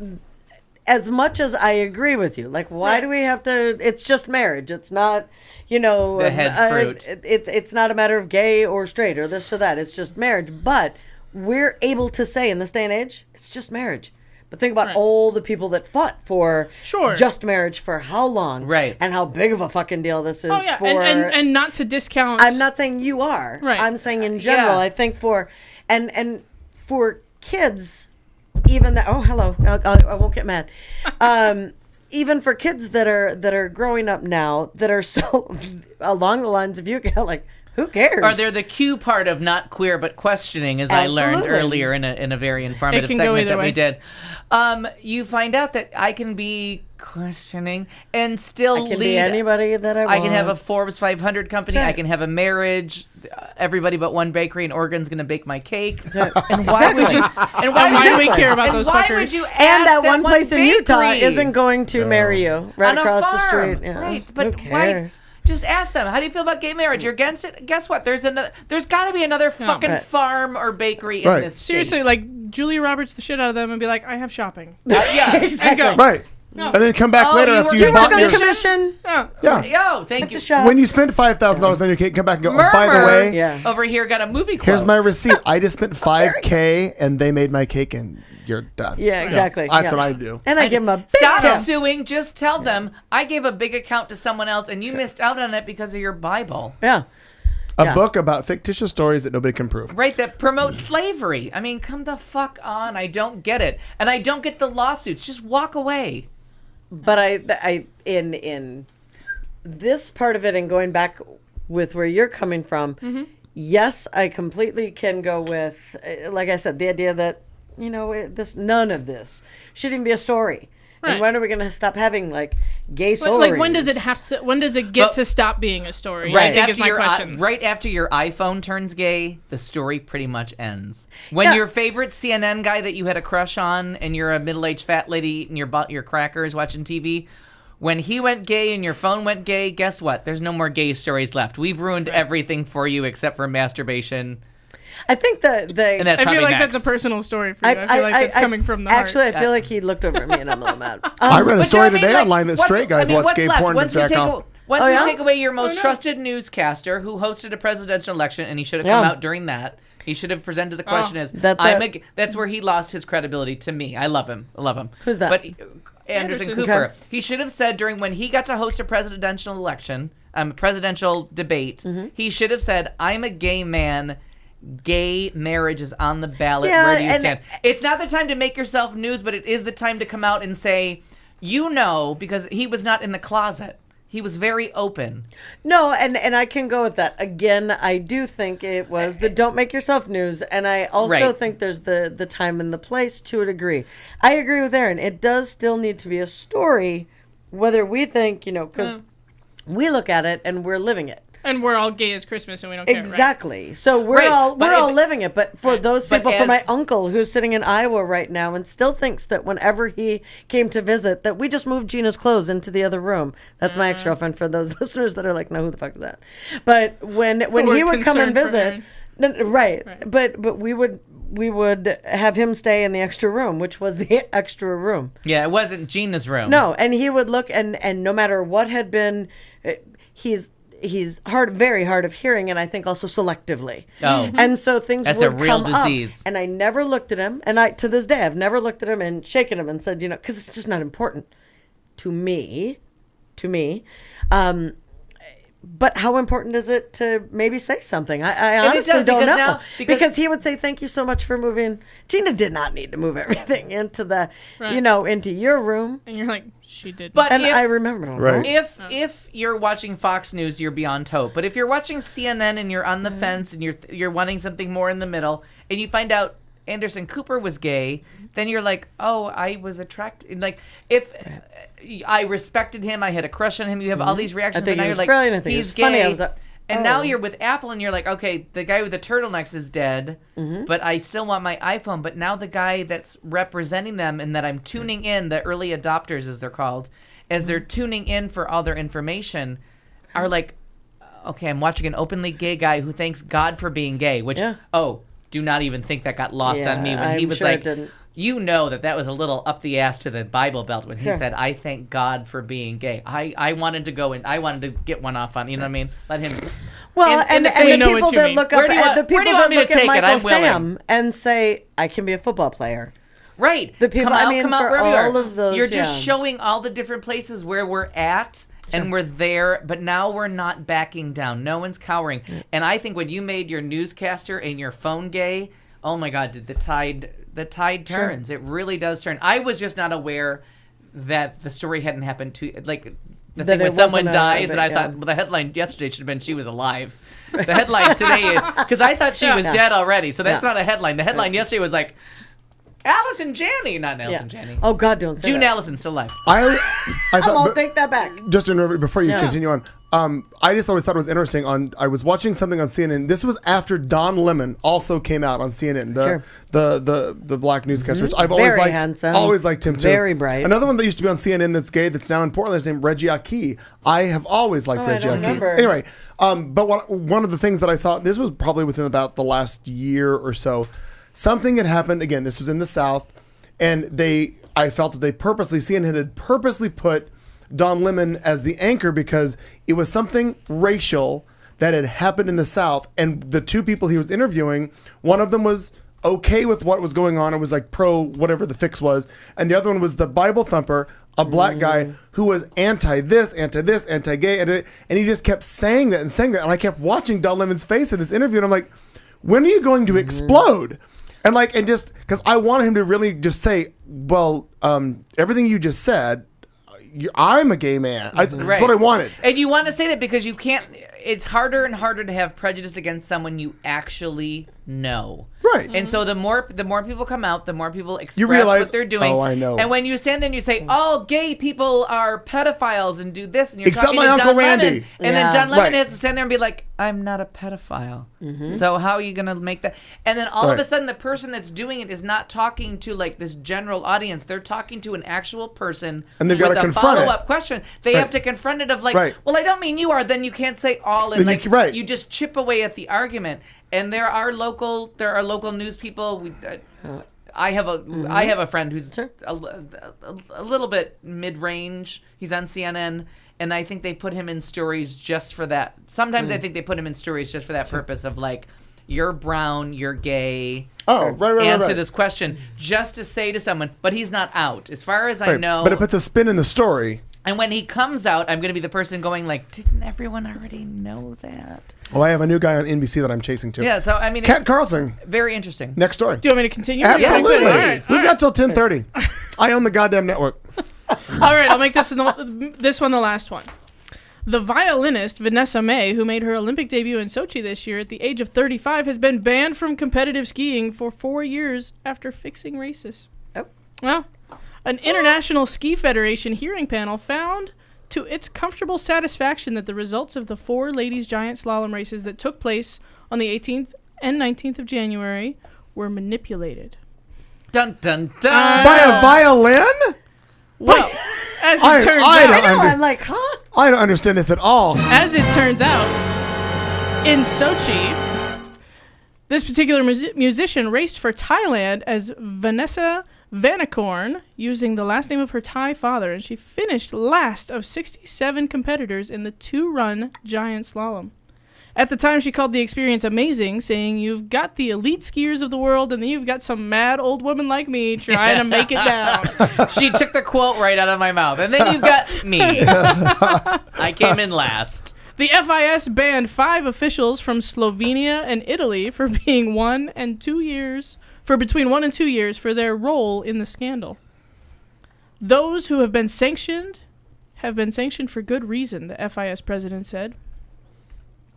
as much as I agree with you, like, why do we have to? It's just marriage. It's not, The head fruit. It's not a matter of gay or straight or this or that. It's just marriage. But we're able to say in this day and age, it's just marriage. But think about all the people that fought for just marriage for how long, right? And how big of a fucking deal this is. Oh yeah, for and not to discount. I'm not saying you are. Right. I'm saying in general. Yeah. I think for and for kids, even that. Oh, hello. I won't get mad. Even for kids that are growing up now that are so along the lines of you, like, Who cares? Or they're the Q part of not queer but questioning, as I learned earlier in a very informative segment that we did. You find out that I can be questioning and still I can lead be anybody that I want. I can have a Forbes 500 company. I can have a marriage. Everybody but one bakery in Oregon's going to bake my cake. And why would you? And why do we care about those why fuckers? would you ask And that one place in Utah bakery isn't going to marry you right on across a the farm? street. Yeah. Right, but who why? cares? Just ask them. How do you feel about gay marriage? You're against it? Guess what? There's got to be another fucking farm or bakery in this state. Seriously, like Julia Roberts the shit out of them and be like, I have shopping. Yeah, exactly. Right. No. And then come back later after you bought your commission. Yo, thank you. When you spend $5,000 on your cake, come back and go, oh, by the way, over here got a movie quote. Here's my receipt. I just spent $5,000 and they made my cake and you're done. Yeah, exactly. That's what I do. And I give them a big Stop tip. suing. Just tell them I gave a big account to someone else and you missed out on it because of your Bible. Yeah. A book about ficticious stories that nobody can prove. Right, that promote slavery. I mean, come the fuck on. I don't get it. And I don't get the lawsuits. Just walk away. But I in this part of it and going back with where you're coming from, yes, I completely can go with, like I said, the idea that, none of this should even be a story. Right. And when are we going to stop having like gay stories? Like when does it get to stop being a story? Right, I think is my question. Right after your iPhone turns gay, the story pretty much ends. When your favorite CNN guy that you had a crush on and you're a middle-aged fat lady eating your crackers watching TV, when he went gay and your phone went gay, guess what? There's no more gay stories left. We've ruined everything for you except for masturbation. I think and that's I feel like next. that's a personal story for you. I feel like that's coming from the actually, heart. I feel like he looked over at me and I'm a little mad. I read a story today online that straight guys watch gay porn and jack off. Once we take away your most trusted newscaster who hosted a presidential election, and he should have come out during that. He should have presented the question as, that's where he lost his credibility to me. I love him. Who's that? But Anderson Cooper. Okay. He should have said when he got to host a presidential election, presidential debate, he should have said, I'm a gay man. Gay marriage is on the ballot. Where do you stand? It's not the time to make yourself news, but it is the time to come out and say, because he was not in the closet. He was very open. No, and I can go with that. Again, I do think it was the don't make yourself news, and I also think there's the time and the place to a degree. I agree with Aaron. It does still need to be a story, whether we think, because we look at it and we're living it. And we're all gay as Christmas, and we don't care. Exactly. Right? So we're all living it. But for those people, for my uncle who's sitting in Iowa right now and still thinks that whenever he came to visit, that we just moved Gina's clothes into the other room. That's my ex-girlfriend. For those listeners that are like, no, who the fuck is that? But when he would come and visit, right? But we would have him stay in the extra room, which was the extra room. Yeah, it wasn't Gina's room. No, and he would look, and no matter what had been, he's very hard of hearing, and I think also selectively. Oh. And so things That's would a real come disease. up. And I never looked at him, and to this day, I've never looked at him and shaken him and said, because it's just not important to me. But how important is it to maybe say something? I honestly don't know. Because he would say, thank you so much for moving. Gina did not need to move everything into the, into your room. And you're like, she did. But I remember. Right. If you're watching Fox News, you're beyond hope. But if you're watching CNN and you're on the fence and you're wanting something more in the middle, and you find out Anderson Cooper was gay, then you're like, oh, I was attracted. Like, if I respected him, I had a crush on him, you have all these reactions, but now you're like, brilliant. he's gay. And now you're with Apple and you're like, okay, the guy with the turtlenecks is dead, but I still want my iPhone. But now the guy that's representing them and that I'm tuning in, the early adopters as they're called, as they're tuning in for all their information, are like, okay, I'm watching an openly gay guy who thanks God for being gay, which, do not even think that got lost on me when he was like, that was a little up the ass to the Bible Belt when he said, I thank God for being gay. I wanted to go and I wanted to get one off on, you know what I mean? Let him. Well, and the people that look up at the people that look at Michael Sam and say, I can be a football player. Right. The people, come out for all of those. You're just showing all the different places where we're at. And we're there, but now we're not backing down. No one's cowering. And I think when you made your newscaster and your phone gay, oh my God, did the tide turns. It really does turn. I was just not aware that the story hadn't happened the That thing it when someone wasn't a- dies, and I yeah. thought, well, the headline yesterday should have been she was alive. The headline today, because I thought she was dead already, so that's not a headline. The headline yesterday was like, Allison Janney, not Allison Janney. Oh God, don't say June that. Allison's still alive. I I'll thought, take that back. just to interrupt before you continue on, I just always thought it was interesting. I was watching something on CNN. This was after Don Lemon also came out on CNN, the black newscaster. Which I've always Very liked. handsome. Always liked him too. Very bright. Another one that used to be on CNN that's gay that's now in Portland is named Reggie Aki. I have always liked Reggie don't Aki. remember. Anyway, but one of the things that I saw, this was probably within about the last year or so, something had happened. Again, this was in the South. And I felt that CNN had purposely put Don Lemon as the anchor because it was something racial that had happened in the South. And the two people he was interviewing, one of them was okay with what was going on. It was like pro whatever the fix was. And the other one was the Bible thumper, a black guy who was anti this, anti-gay. And he just kept saying that. And I kept watching Don Lemon's face in this interview. And I'm like, when are you going to explode? And just because I wanted him to really just say, well, everything you just said, I'm a gay man. That's what I wanted. And you want to say that because you can't. It's harder and harder to have prejudice against someone you actually know. Right. And so the more people come out, the more people express You realize, what they're doing. oh, I know. And when you stand there and you say, all gay people are pedophiles and do this, and you're Except talking my to Uncle Don Randy. Lemon, and then Don Lemon Right. has to stand there and be like, I'm not a pedophile. So how are you going to make that? And then all of a Right. sudden the person that's doing it is not talking to like this general audience. They're talking to an actual person And they've with gotta a confront it. follow-up question. They Right. have to confront it of like, Right. well, I don't mean you are. Then you can't say all, and Then like right. you just chip away at the argument. And there are local news people. I have a friend who's a little bit mid-range. He's on CNN, and I think they put him in stories just for that. Sometimes I think they put him in stories just for that purpose of like, you're brown, you're gay. Oh, right. Answer this question just to say to someone, but he's not out, as far as I Right. know. But it puts a spin in the story. And when he comes out, I'm going to be the person going like, didn't everyone already know that? Well, I have a new guy on NBC that I'm chasing too. Yeah, so I mean, Cat Carlson. very interesting. Next story. Do you want me to continue? Absolutely. All right. We've got till 10:30. I own the goddamn network. All right, I'll make this one the last one. The violinist Vanessa May, who made her Olympic debut in Sochi this year at the age of 35, has been banned from competitive skiing for 4 years after fixing races. Oh. Well, an International Ski Federation hearing panel found to its comfortable satisfaction that the results of the 4 ladies giant slalom races that took place on the 18th and 19th of January were manipulated. Dun dun dun. By a violin? Well, as it I turns don't out, under- I'm like, huh? I don't understand this at all. as it turns out, in Sochi, this particular musician raced for Thailand as Vanessa Vanakorn, using the last name of her Thai father, and she finished last of 67 competitors in the 2-run giant slalom. At the time, she called the experience amazing, saying, "You've got the elite skiers of the world, and then you've got some mad old woman like me trying to make it down." She took the quote right out of my mouth. And then you've got me. I came in last. The FIS banned 5 officials from Slovenia and Italy for being between 1 and 2 years for their role in the scandal. Those who have been sanctioned for good reason, the FIS president said.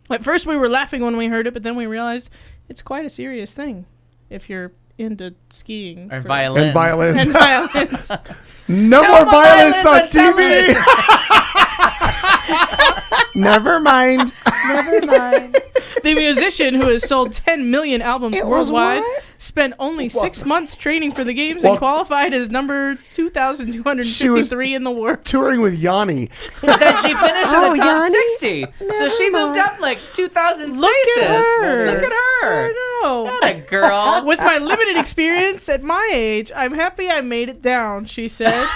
At first we were laughing when we heard it, but then we realized it's quite a serious thing if you're into skiing. Or violins. And violins. And violins. No more violence on TV. Never mind. Never mind. The musician, who has sold 10 million albums It was worldwide, what? spent only 6 months training for the games and qualified as number 2,253 in the world. Touring with Yanni. Then she finished in the top Yanni? 60. So she moved up like 2,000 spaces. Look at her. Look at her. I know. What a girl. With my limited experience at my age, I'm happy I made it down, she said.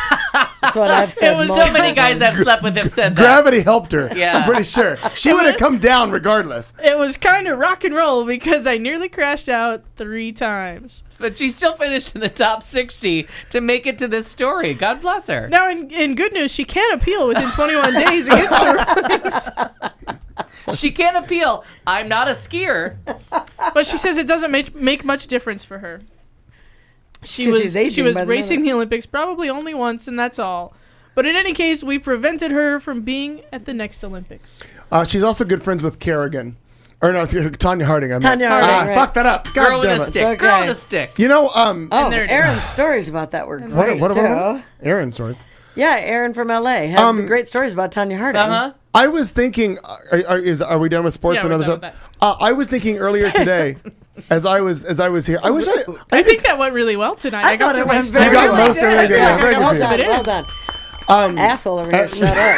That's what I've said. It was So many guys I've slept with have said that. Gravity helped her. Yeah. I'm pretty sure. She would have come down regardless. It was kind of rock and roll because I nearly crashed out 3 times. But she still finished in the top 60 to make it to this story. God bless her. Now, in good news, she can appeal within 21 days against the rulings. She can't appeal. I'm not a skier. But she says it doesn't make much difference for her. She 'Cause was she's aging she was by the racing minute. the Olympics probably only once, and that's all. But in any case, we prevented her from being at the next Olympics. She's also good friends with Kerrigan. Or no, Tanya Harding. Tanya Harding, right. Fuck that up. God Girl with damn a it. stick. Okay. Girl with a stick. You know, there it is. Aaron's stories about that were great, what too. about Aaron stories? Yeah, Aaron from LA had great stories about Tanya Harding. Uh-huh. I was thinking, are we done with sports Yeah, and we're other done stuff? with I was thinking earlier today, as I was here. I wish I think that went really well tonight. I got thought it through my went story. very You got well. most of it. Yeah, Yeah, very I got good most for of you. it in. Well done. Asshole over here, shut up.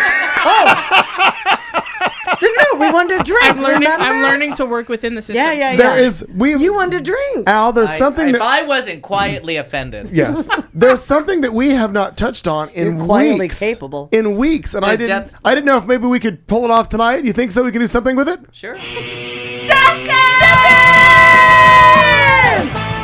No, we wanted to drink. I'm learning. remember? I'm learning to work within the system. Yeah. There is You wanted to drink. Al. There's something if that I wasn't quietly offended. yes, there's something that we have not touched on in You're quietly weeks. capable. In weeks, and I didn't. death- I didn't know if maybe we could pull it off tonight. You think so? We can do something with it. Sure.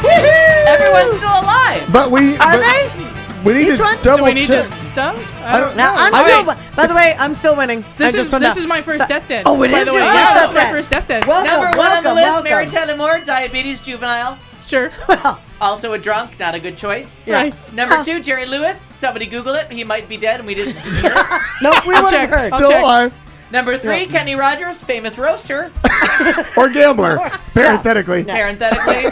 Woohoo! Everyone's still alive. But we Are but they? We need Each to one? Do double we need check. to stuff? I don't Now know. I'm still. By the way, I'm still winning. This I just is found this out. is my first death dead. Oh, it by is the your way. first Yeah, death that's my dead. first death dead. Welcome, Number one on the welcome, list, Mary welcome. Tyler Moore, diabetes juvenile. Sure. Well, Also a drunk, not a good choice. Right. Number two, Jerry Lewis. Somebody Google it. He might be dead, and we didn't hear it. no, we I'll would check. have heard. I'll Still check. alive Number three, Kenny Rogers, famous roaster. or gambler, parenthetically. Parenthetically.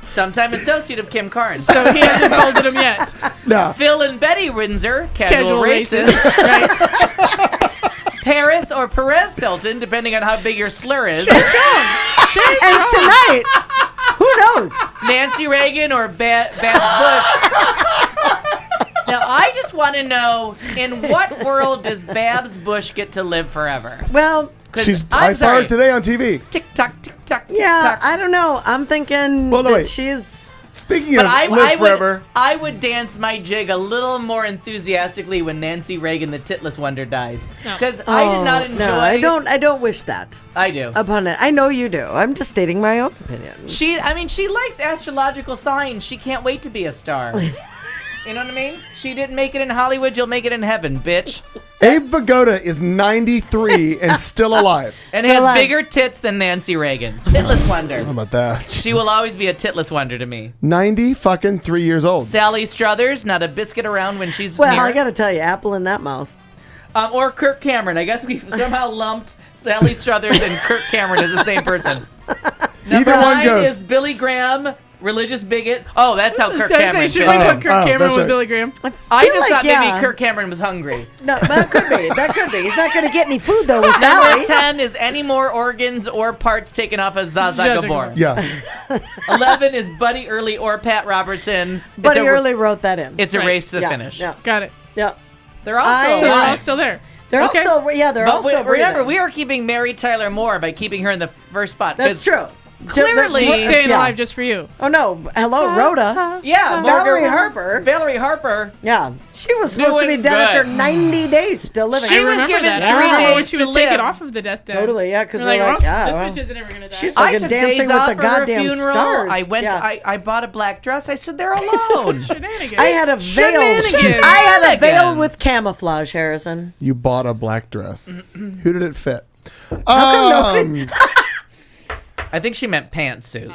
Sometime associate of Kim Carnes. So he hasn't folded him yet. No. Phil and Betty Windsor, casual, Casual racist. racist. Right. Paris or Perez Hilton, depending on how big your slur is. And tonight, who knows? Nancy Reagan or Babs Bush. Now, I just want to know, in what world does Babs Bush get to live forever? Well, 'Cause I I'm saw her sorry. today on TV. Tick tock, tick tock, tick yeah, tock. I don't know. I'm thinking Well, no, that wait. she's. Speaking But of I live forever, I would dance my jig a little more enthusiastically when Nancy Reagan, the titless wonder, dies. Because I did not enjoy. No, I don't wish that I do. upon it. I know you do. I'm just stating my own opinion. She likes astrological signs. She can't wait to be a star. You know what I mean? She didn't make it in Hollywood. You'll make it in heaven, bitch. Abe Vigoda is 93 and still alive. And Still has alive. bigger tits than Nancy Reagan. Titless wonder. How about that? She will always be a titless wonder to me. 93 years old. Sally Struthers, not a biscuit around when she's Well, near. I got to tell you, apple in that mouth. Or Kirk Cameron. I guess we somehow lumped Sally Struthers and Kirk Cameron as the same person. Number Either one 9 goes. is Billy Graham, religious bigot. Oh, that's how Kirk Should I Cameron say, should fits we in. put Kirk Cameron that's with right. Billy Graham? I feel just like, thought yeah. maybe Kirk Cameron was hungry. No, that could be. That could be. He's not going to get any food though with Number Sally. 10 is any more organs or parts taken off of Zsa Zsa Gabor. Yeah. 11 is Buddy Early or Pat Robertson. Buddy it's a, Early wrote that in. It's a Right. race to the yeah, finish. Yeah, Got it. yeah. They're all I- still So we're all alive. still there. They're Okay. all still. Yeah, they're all But still. remember, breathing. we are keeping Mary Tyler Moore by keeping her in the first spot. That's 'cause true. Clearly- She's staying yeah. alive just for you. Oh no! Hello, Rhoda. Yeah, Valerie Morgan- Harper. Valerie Harper. Yeah, she was supposed to be Doing dead after good. 90 days, still living. She I was remember given that. 3 I remember when days she to was taken live. off of the death death. Totally, yeah, because They're we're like, "Oh, yeah, this well, bitch isn't ever gonna die. she's I fucking took dancing days with off the for her goddamn funeral. stars. I went. Yeah. I bought a black dress. I stood there alone. Shenanigans. I had a veil. Shenanigans. I had a veil Shenanigans. with camouflage, Harrison. You bought a black dress. Who did it fit? come I think she meant pantsuit.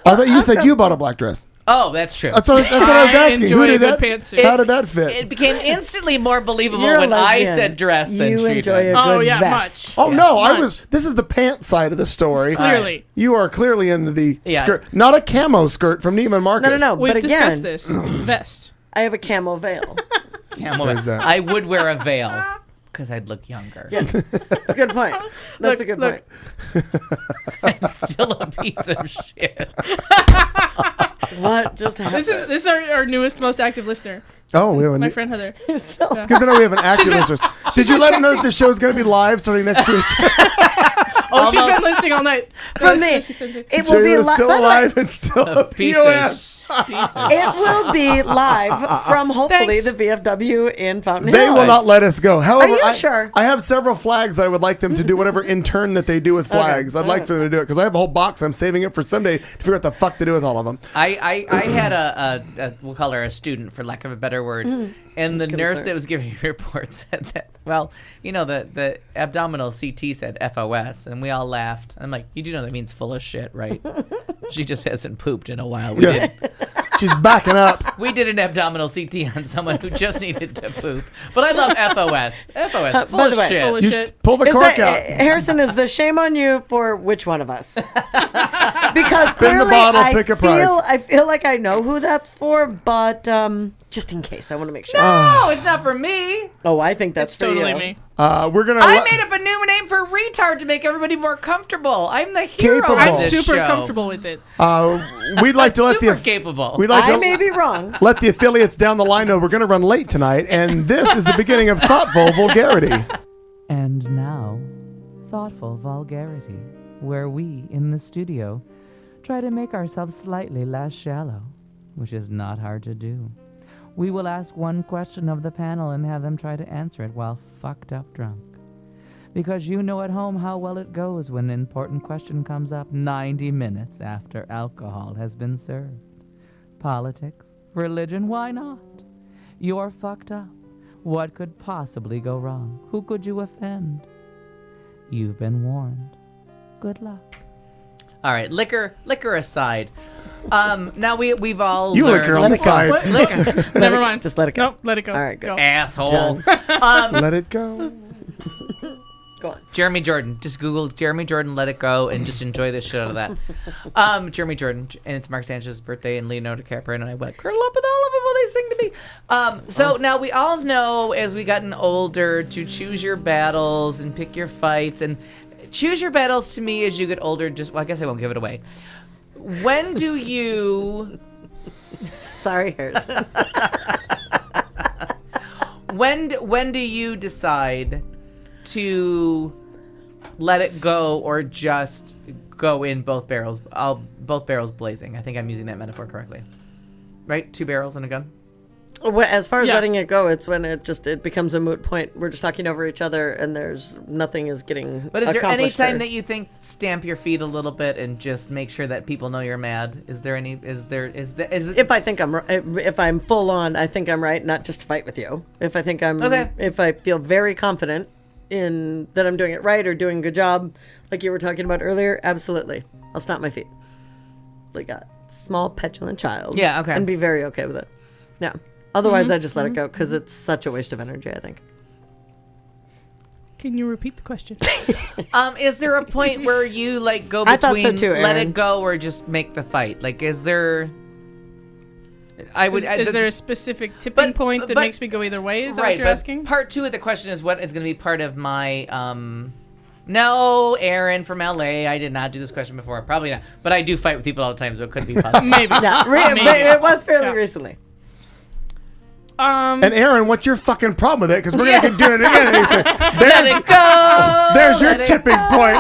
I thought you said you bought a black dress. Oh, that's true. That's what I was I asking. enjoy Who a did good that? pantsuit. How did that fit? It became instantly more believable You're a when I lesbian. said dress than You she enjoy did. a Oh good yeah, vest. Oh no, I much. was. This is the pants side of the story. Clearly. You are clearly into the Yeah. skirt, not a camo skirt from Neiman Marcus. No. We've But discussed again, this. Vest. I have a camo veil. Camel. There's that. I would wear a veil because I'd look younger. That's a good point. That's a good Look. point. I'm still a piece of shit. What just happened? This is our newest, most active listener, Oh, we have a my new, friend Heather. it's good to know we have an active listener. Did you let him know that the show's going to be live starting next week? Oh, she's been listening all night. From That's me. what she said to me. It So will be you're li- still by the way, alive and still a Piece POS. It will be live from hopefully Thanks. the VFW in Fountain They Hills. will not let us go. However, you I, sure? I have several flags I would like them to do whatever intern that they do with flags. I'd like for them to do it because I have a whole box. I'm saving it for someday to figure out the fuck to do with all of them. I had a we'll call her a student for lack of a better word, and the nurse that was giving reports said that, well, you know, the abdominal CT said FOS, and we all laughed. I'm like, you do know that means full of shit, right? She just hasn't pooped in a while. We Yeah. did. She's backing up. We did an abdominal CT on someone who just needed to poop. But I love FOS. FOS, full by of the way, shit. Full of You shit. pull the Is cork that, out. Harrison, is the shame on you for which one of us? Because Spin the clearly bottle, pick a prize. I feel like I know who that's for, but just in case, I want to make sure. No, it's not for me. Oh, I think that's It's for totally you. me. We're gonna. I made up a new name for retard to make everybody more comfortable. I'm the hero Capable. of I'm this super show. comfortable with it. We'd like to let Super the capable. We'd like I to may be wrong. let the affiliates down the line know we're going to run late tonight, and this is the beginning of thoughtful vulgarity. And now, Thoughtful Vulgarity, where we, in the studio, try to make ourselves slightly less shallow, which is not hard to do. We will ask one question of the panel and have them try to answer it while fucked up drunk. Because you know at home how well it goes when an important question comes up 90 minutes after alcohol has been served. Politics, religion, why not? You're fucked up. What could possibly go wrong? Who could you offend? You've been warned. Good luck. All right, liquor aside. Now we've all You learned. liquor on the side. What? Liquor. Never mind. Just let it go. Nope, let it go. All right, go. Asshole. Let it go. Go on. Jeremy Jordan. Just Google Jeremy Jordan, let it go, and just enjoy the shit out of that. Jeremy Jordan, and it's Mark Sanchez's birthday, and Leonardo DiCaprio, and I went to curl up with all of them while they sing to me. So now we all know, as we gotten older, to choose your battles and pick your fights, and choose your battles to me as you get older. Just, well, I guess I won't give it away. When do you? Sorry, Harrison. When do you decide to let it go or just go in both barrels? Both barrels blazing. I think I'm using that metaphor correctly. Right? 2 barrels and a gun? As far as Yeah. letting it go, it's when it becomes a moot point. We're just talking over each other, and there's nothing is getting. But is there any accomplished time there. that you think stamp your feet a little bit and just make sure that people know you're mad? Is there any? Is it? If I think if I'm full on, I think I'm right, not just to fight with you. If I think I'm, Okay. if I feel very confident in that I'm doing it right or doing a good job, like you were talking about earlier, absolutely, I'll stomp my feet like a small petulant child. Yeah, okay. and be very okay with it. Yeah. Otherwise, I just let it go because it's such a waste of energy, I think. Can you repeat the question? Is there a point where you like go I thought between so too, let Aaron. it go or just make the fight? Like, is there? Is there a specific tipping point that but- makes me go either way? Is that right, what you're but asking? part 2 of the question is what is going to be part of my No, Aaron from LA. I did not do this question before. Probably not. But I do fight with people all the time, so it could be possible. Maybe. Yeah, Maybe. it was fairly Yeah. recently. And Aaron, what's your fucking problem with it? Because we're going to get doing it again. And he said, Let it go. there's your Let it tipping point.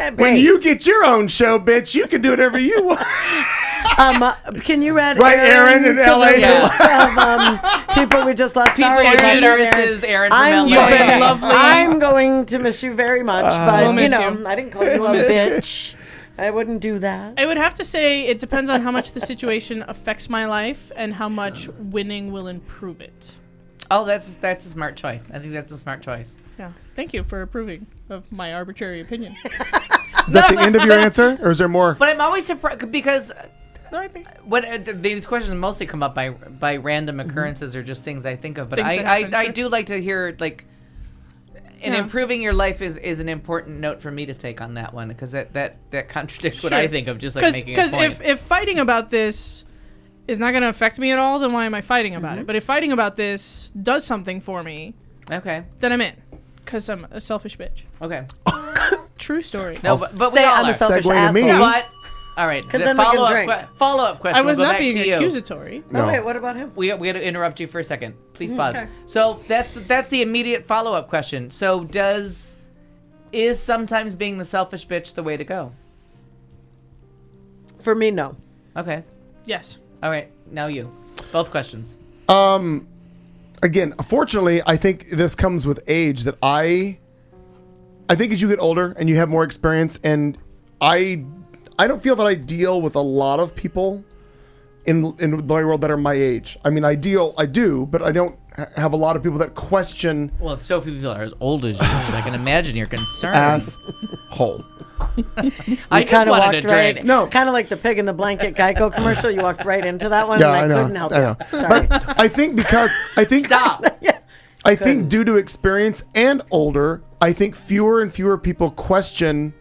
When When you get your own show, bitch, you can do whatever you want. can you add Right, Aaron in to LA? the list of people we just lost? People Sorry with about that, uteruses, Aaron from I'm LA. going, Lovely. I'm going to miss you very much, but We'll you miss know, you. I didn't call you a bitch. I wouldn't do that. I would have to say it depends on how much the situation affects my life and how much winning will improve it. Oh, that's a smart choice. I think that's a smart choice. Yeah. Thank you for approving of my arbitrary opinion. Is that the end of your answer? Or is there more? But I'm always surprised because No, I think. these questions mostly come up by random occurrences or just things I think of. But Things that I happen, sure. do like to hear like. And Yeah. improving your life is an important note for me to take on that one because that contradicts what Sure. I think of just like making a point. Because if fighting about this is not going to affect me at all, then why am I fighting about it? But if fighting about this does something for me, Okay. then I'm in. Because I'm a selfish bitch. Okay. True story. No, but we Say all I'm are. a selfish Segue to me. asshole. But all right. The then we can drink. follow-up question. I was we'll go not back being to you. accusatory. No. Oh, wait, what about him? We got to interrupt you for a second. Please pause. okay. So that's the immediate follow-up question. So is sometimes being the selfish bitch the way to go? For me, no. Okay. Yes. All right. Now you. Both questions. Again, fortunately, I think this comes with age that I think as you get older and you have more experience, and I don't feel that I deal with a lot of people in the world that are my age. I mean, I do, but I don't have a lot of people that question Well, if so few people are as old as you, I can imagine your concern. asshole. I just Kind of wanted a walked drink. right. No. Kind of like the pig in the blanket Geico commercial. You walked right into that one, Yeah, and I I, know. couldn't help I know. you. Sorry. But I think Stop. I think due to experience and older, I think fewer and fewer people question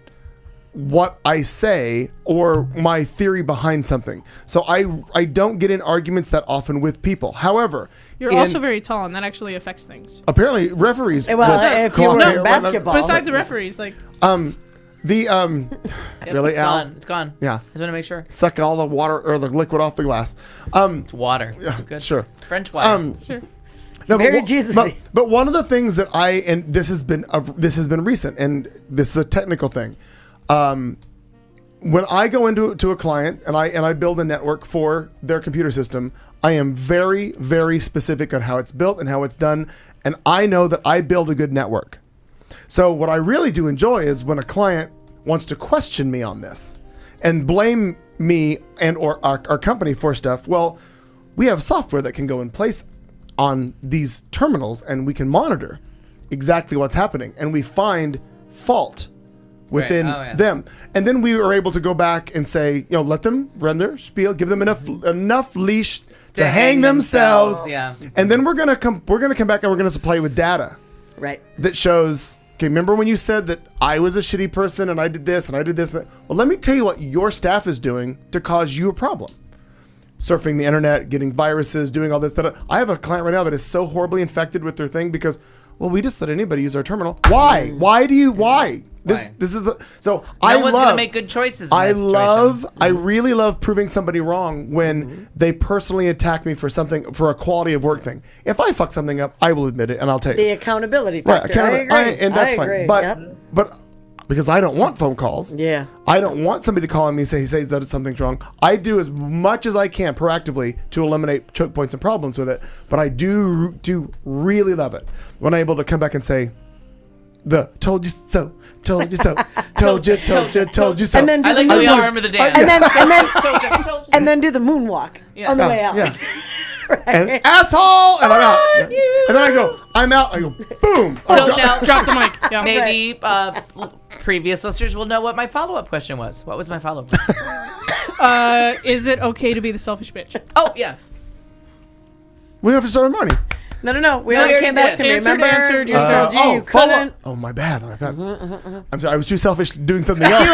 what I say or my theory behind something. So I don't get in arguments that often with people. However, You're also very tall, and that actually affects things. apparently referees. Well, would if you clock were me in basketball. Beside the referees, like the Yep, really it's Al? gone. It's gone. Yeah. I just want to make sure. Suck all the water or the liquid off the glass. It's water. Is it good? Sure. French water. sure. No, Very but, Jesus-y. but one of the things that and this has been recent, and this is a technical thing. When I go into a client and I build a network for their computer system, I am very, very specific on how it's built and how it's done, and I know that I build a good network. So what I really do enjoy is when a client wants to question me on this and blame me and or our company for stuff. Well, we have software that can go in place on these terminals, and we can monitor exactly what's happening, and we find fault within them, and then we are able to go back and say, let them run their spiel, give them enough leash to hang themselves, and then we're gonna come back and we're gonna supply you with data, Right. that shows. Okay, remember when you said that I was a shitty person and I did this and I did this? Well, let me tell you what your staff is doing to cause you a problem. Surfing the internet, getting viruses, doing all this. That I have a client right now that is so horribly infected with their thing because, well, we just let anybody use our terminal. Why? Why? This is so. No one's gonna make good choices. In I really love proving somebody wrong when they personally attack me for something, for a quality of work thing. If I fuck something up, I will admit it and I'll tell you. The accountability factor. Right, I agree. and that's I agree. fine. But because I don't want phone calls. Yeah. I don't want somebody to call me and say that something's wrong. I do as much as I can proactively to eliminate choke points and problems with it. But I do really love it when I'm able to come back and say, told you so, told you so, told you so. And then do I like the arm of the dance. and then do the moonwalk on the way out. Yeah. Right. And asshole, and I'm out. Yeah. And then I go, I'm out. I go, boom. So now, Drop the mic. Yeah. maybe previous listeners will know what my follow-up question was. What was my follow-up? Is it okay to be the selfish bitch? Oh yeah. We don't have to start with Marnie. No. We already came back to me. Remember? Answered. You told you you couldn't. Oh, my bad. I'm sorry. I was too selfish doing something else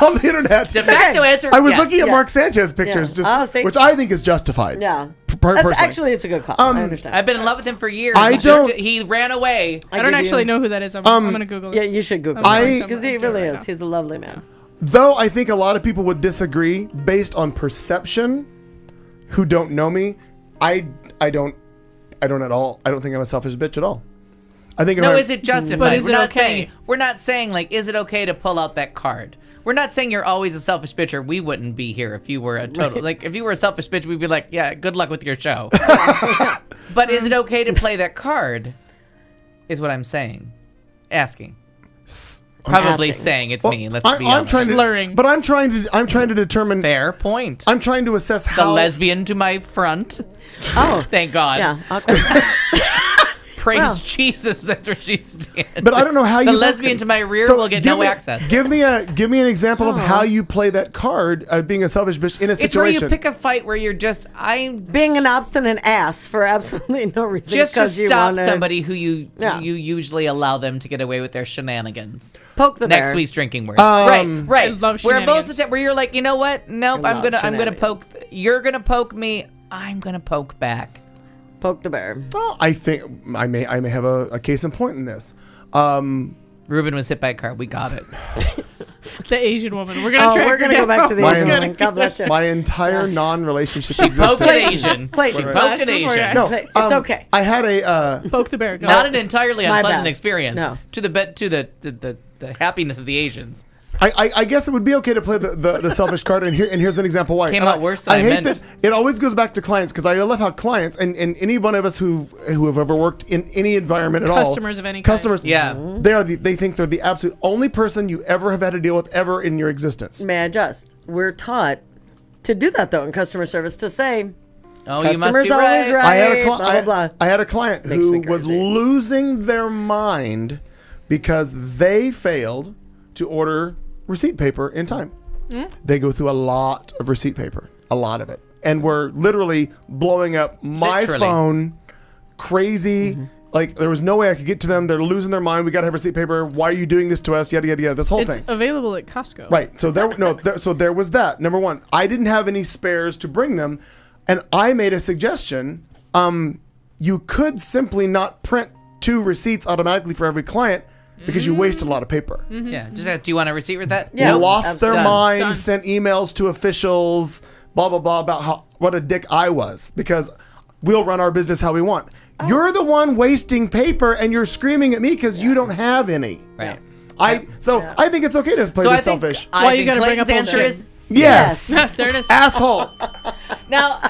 on the internet. De facto answer. I was yes. looking at Mark Sanchez pictures, which I think is justified. Yeah. Personally. Actually, it's a good call. I understand. I've been in love with him for years. He ran away. I don't actually know who that is. I'm going to Google it. Yeah, you should Google it. Because he really is. He's a lovely man. Though I think a lot of people would disagree based on perception who don't know me. I don't at all. I don't think I'm a selfish bitch at all. I think is it justified? But is it okay? We're not saying like, is it okay to pull out that card? We're not saying you're always a selfish bitch, or we wouldn't be here if you were a total like. If you were a selfish bitch, we'd be like, yeah, good luck with your show. But is it okay to play that card? Is what I'm saying, asking. Probably saying it's me. Let's be honest. Slurring. But I'm trying to determine. Fair point. I'm trying to assess The how lesbian to my front. Oh, Thank God. yeah. Awkward. Praise Jesus. That's where she's standing. But I don't know how the you. lesbian to my rear will get give no me, access. Give me an example of how you play that card, being a selfish bitch in a situation. It's where you pick a fight where you're just being an obstinate ass for absolutely no reason. Just to stop wanna, somebody who you usually allow them to get away with their shenanigans. Poke the bear. Next week's drinking word. Right. I love Where shenanigans. most of the time, where you're like, you know what? Nope. I'm gonna poke. You're gonna poke me. I'm gonna poke back. Poke the bear. Well, I think I may have a case in point in this. Ruben was hit by a car. We got it. The Asian woman. We're gonna we're gonna go back to the Asian woman. God bless you. My entire non-relationship She existence. poked an Asian. Clayton. She poked an Asian. No, It's okay. I had a Poke the bear. Go. Not an entirely My unpleasant bad. experience. No. To the happiness of the Asians. I guess it would be okay to play the selfish card, and here's an example why. Came out worse than I hate meant. that it always goes back to clients, because I love how clients and any one of us who have ever worked in any environment at all, Customers of any kind. customers, Yeah. they think they're the absolute only person you ever have had to deal with ever in your existence. May I just? We're taught to do that though in customer service to say, Oh, you must customers be always right. I had a blah, blah, blah. I had a client Makes me who was crazy. losing their mind because they failed to order receipt paper in time. They go through a lot of receipt paper, a lot of it. And we're literally blowing up my phone, crazy. Like, there was no way I could get to them. They're losing their mind. We got to have receipt paper. Why are you doing this to us? Yada, yada, yada. This whole thing. It's available at Costco. Right. So there was that. Number one, I didn't have any spares to bring them. And I made a suggestion. You could simply not print 2 receipts automatically for every client because you wasted a lot of paper. Yeah, just ask, do you want a receipt with that? Yeah. Lost their Done. minds, Done. sent emails to officials, blah, blah, blah, about what a dick I was because we'll run our business how we want. You're the one wasting paper and you're screaming at me because you don't have any. Right. I think it's okay to play this selfish. Why you gotta bring up Clayton's old answer shit? is Yes. There it is. Asshole. now,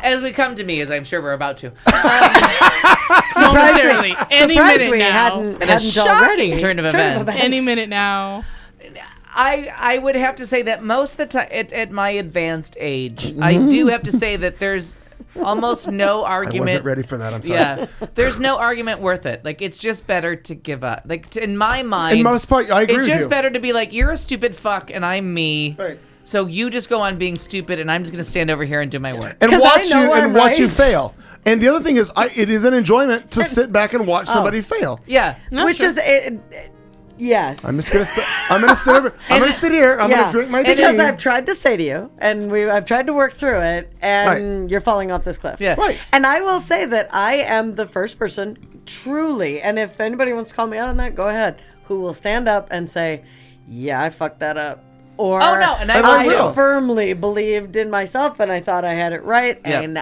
as we come to me, as I'm sure we're about to, Momentarily. Any Surprised minute we now. hadn't in a shocking already. turn of events. Any minute now. I would have to say that most of the time, at my advanced age, I do have to say that there's almost no I argument. wasn't ready for that. I'm sorry. Yeah, there's no argument worth it. Like, it's just better to give up. Like, in my mind, In most part, I agree it's with just you. better to be like, you're a stupid fuck and I'm me. Right. So you just go on being stupid and I'm just gonna stand over here and do my work. And 'Cause watch I know you I'm watch you right. fail. And the other thing is, it is an enjoyment to sit back and watch somebody fail. Yeah. No, Which sure. is yes. I'm just gonna sit. I'm gonna sit over. I'm gonna sit here. I'm gonna drink my tea. Because I've tried to say to you, and I've tried to work through it, and Right. you're falling off this cliff. Yeah. Right. And I will say that I am the first person, truly, and if anybody wants to call me out on that, go ahead, who will stand up and say, yeah, I fucked that up. Or Oh, no, and I will. I firmly believed in myself and I thought I had it right, Yep. and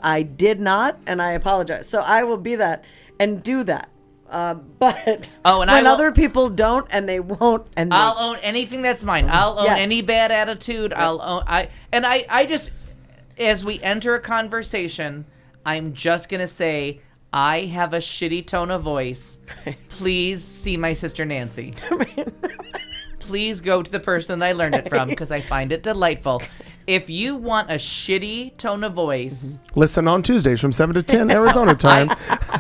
I did not, and I apologize. So I will be that and do that. But Oh, and when I will- other people don't and they won't, and I'll own anything that's mine. I'll own Yes. any bad attitude. I'll own. I just, as we enter a conversation, I'm just gonna say I have a shitty tone of voice. Please see my sister Nancy. Please go to the person that I learned it from because I find it delightful. If you want a shitty tone of voice, Listen on Tuesdays from 7 to 10 Arizona time.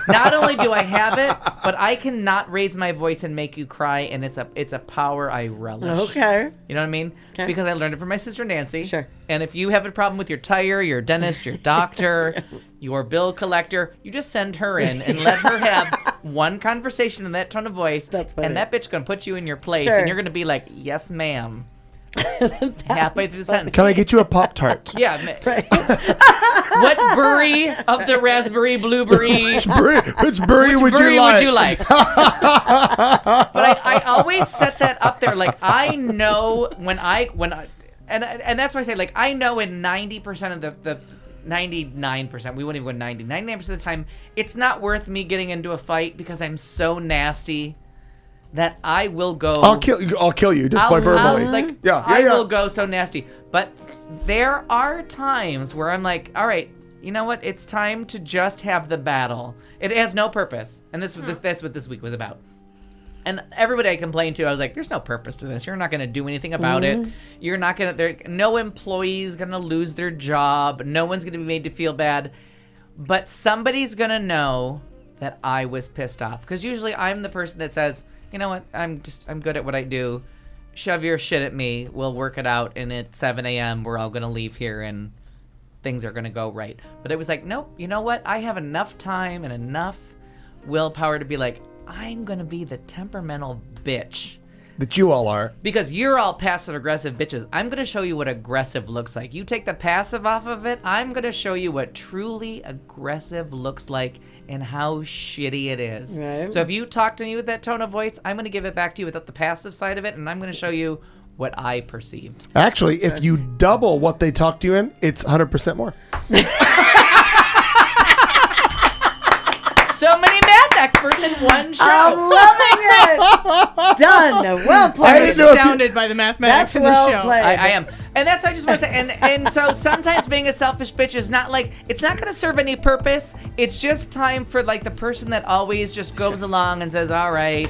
not only do I have it, but I cannot raise my voice and make you cry, and it's a power I relish. okay. You know what I mean? Okay. Because I learned it from my sister Nancy. Sure. And if you have a problem with your tire, your dentist, your doctor, your bill collector, you just send her in and let her have one conversation in that tone of voice. That's funny. And that bitch gonna put you in your place, Sure. and you're gonna be like, "Yes, ma'am." Halfway through the sentence. Can I get you a Pop-Tart? Yeah. What berry of the raspberry blueberry? Which berry would berry you like? would you like? But I always set that up there. Like, I know when I and that's why I say, like, I know in 90% of the 99%, we wouldn't even go 90, 99% of the time, it's not worth me getting into a fight because I'm so nasty that I will go. I'll kill you just by verbally. I will go so nasty. But there are times where I'm like, all right, you know what? It's time to just have the battle. It has no purpose, and that's what this week was about. And everybody I complained to, I was like, there's no purpose to this. You're not going to do anything about it. You're not going to, no employee is going to lose their job. No one's going to be made to feel bad. But somebody's going to know that I was pissed off. Because usually I'm the person that says, you know what, I'm good at what I do. Shove your shit at me. We'll work it out. And at 7 a.m., we're all going to leave here and things are going to go right. But it was like, nope, you know what? I have enough time and enough willpower to be like, I'm going to be the temperamental bitch. That you all are. Because you're all passive-aggressive bitches. I'm going to show you what aggressive looks like. You take the passive off of it, I'm going to show you what truly aggressive looks like and how shitty it is. Right. So if you talk to me with that tone of voice, I'm going to give it back to you without the passive side of it, and I'm going to show you what I perceived. Actually, if you double what they talk to you in, it's 100% more. So many math experts in one show. I'm loving it. Done. Well I played. didn't know if you- Astounded by the mathematics That's in well the show. played. I am. And that's what I just want to say. And so sometimes being a selfish bitch is not like, it's not going to serve any purpose. It's just time for like the person that always just goes along and says, all right,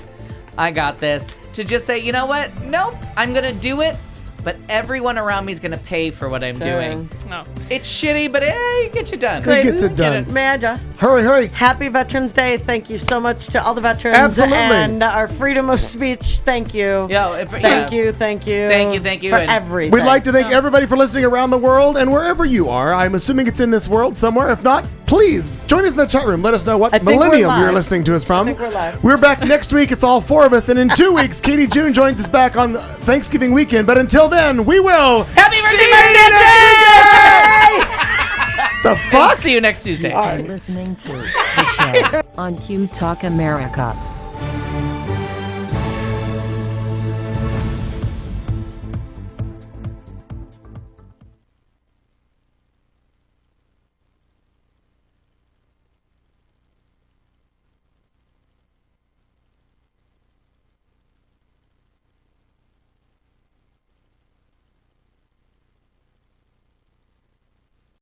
I got this. To just say, you know what? Nope, I'm going to do it. but everyone around me is going to pay for what I'm doing. No. It's shitty, but hey, it gets you done. It gets it done. May I just? Hurry. Happy Veterans Day. Thank you so much to all the veterans. Absolutely. And our freedom of speech. Thank you. Thank you. Thank you. For And everything. We'd like to thank everybody for listening around the world and wherever you are. I'm assuming it's in this world somewhere. If not, please join us in the chat room. Let us know what I think we're millennium live. you're listening to us from. I think we're live. We're back next week. It's all 4 of us. And in 2 weeks, Katie June joins us back on Thanksgiving weekend. But until then, we will Happy birthday, see Marty you Sanchez! next Tuesday! The fuck? See you next Tuesday. You're listening to the show on Q Talk America.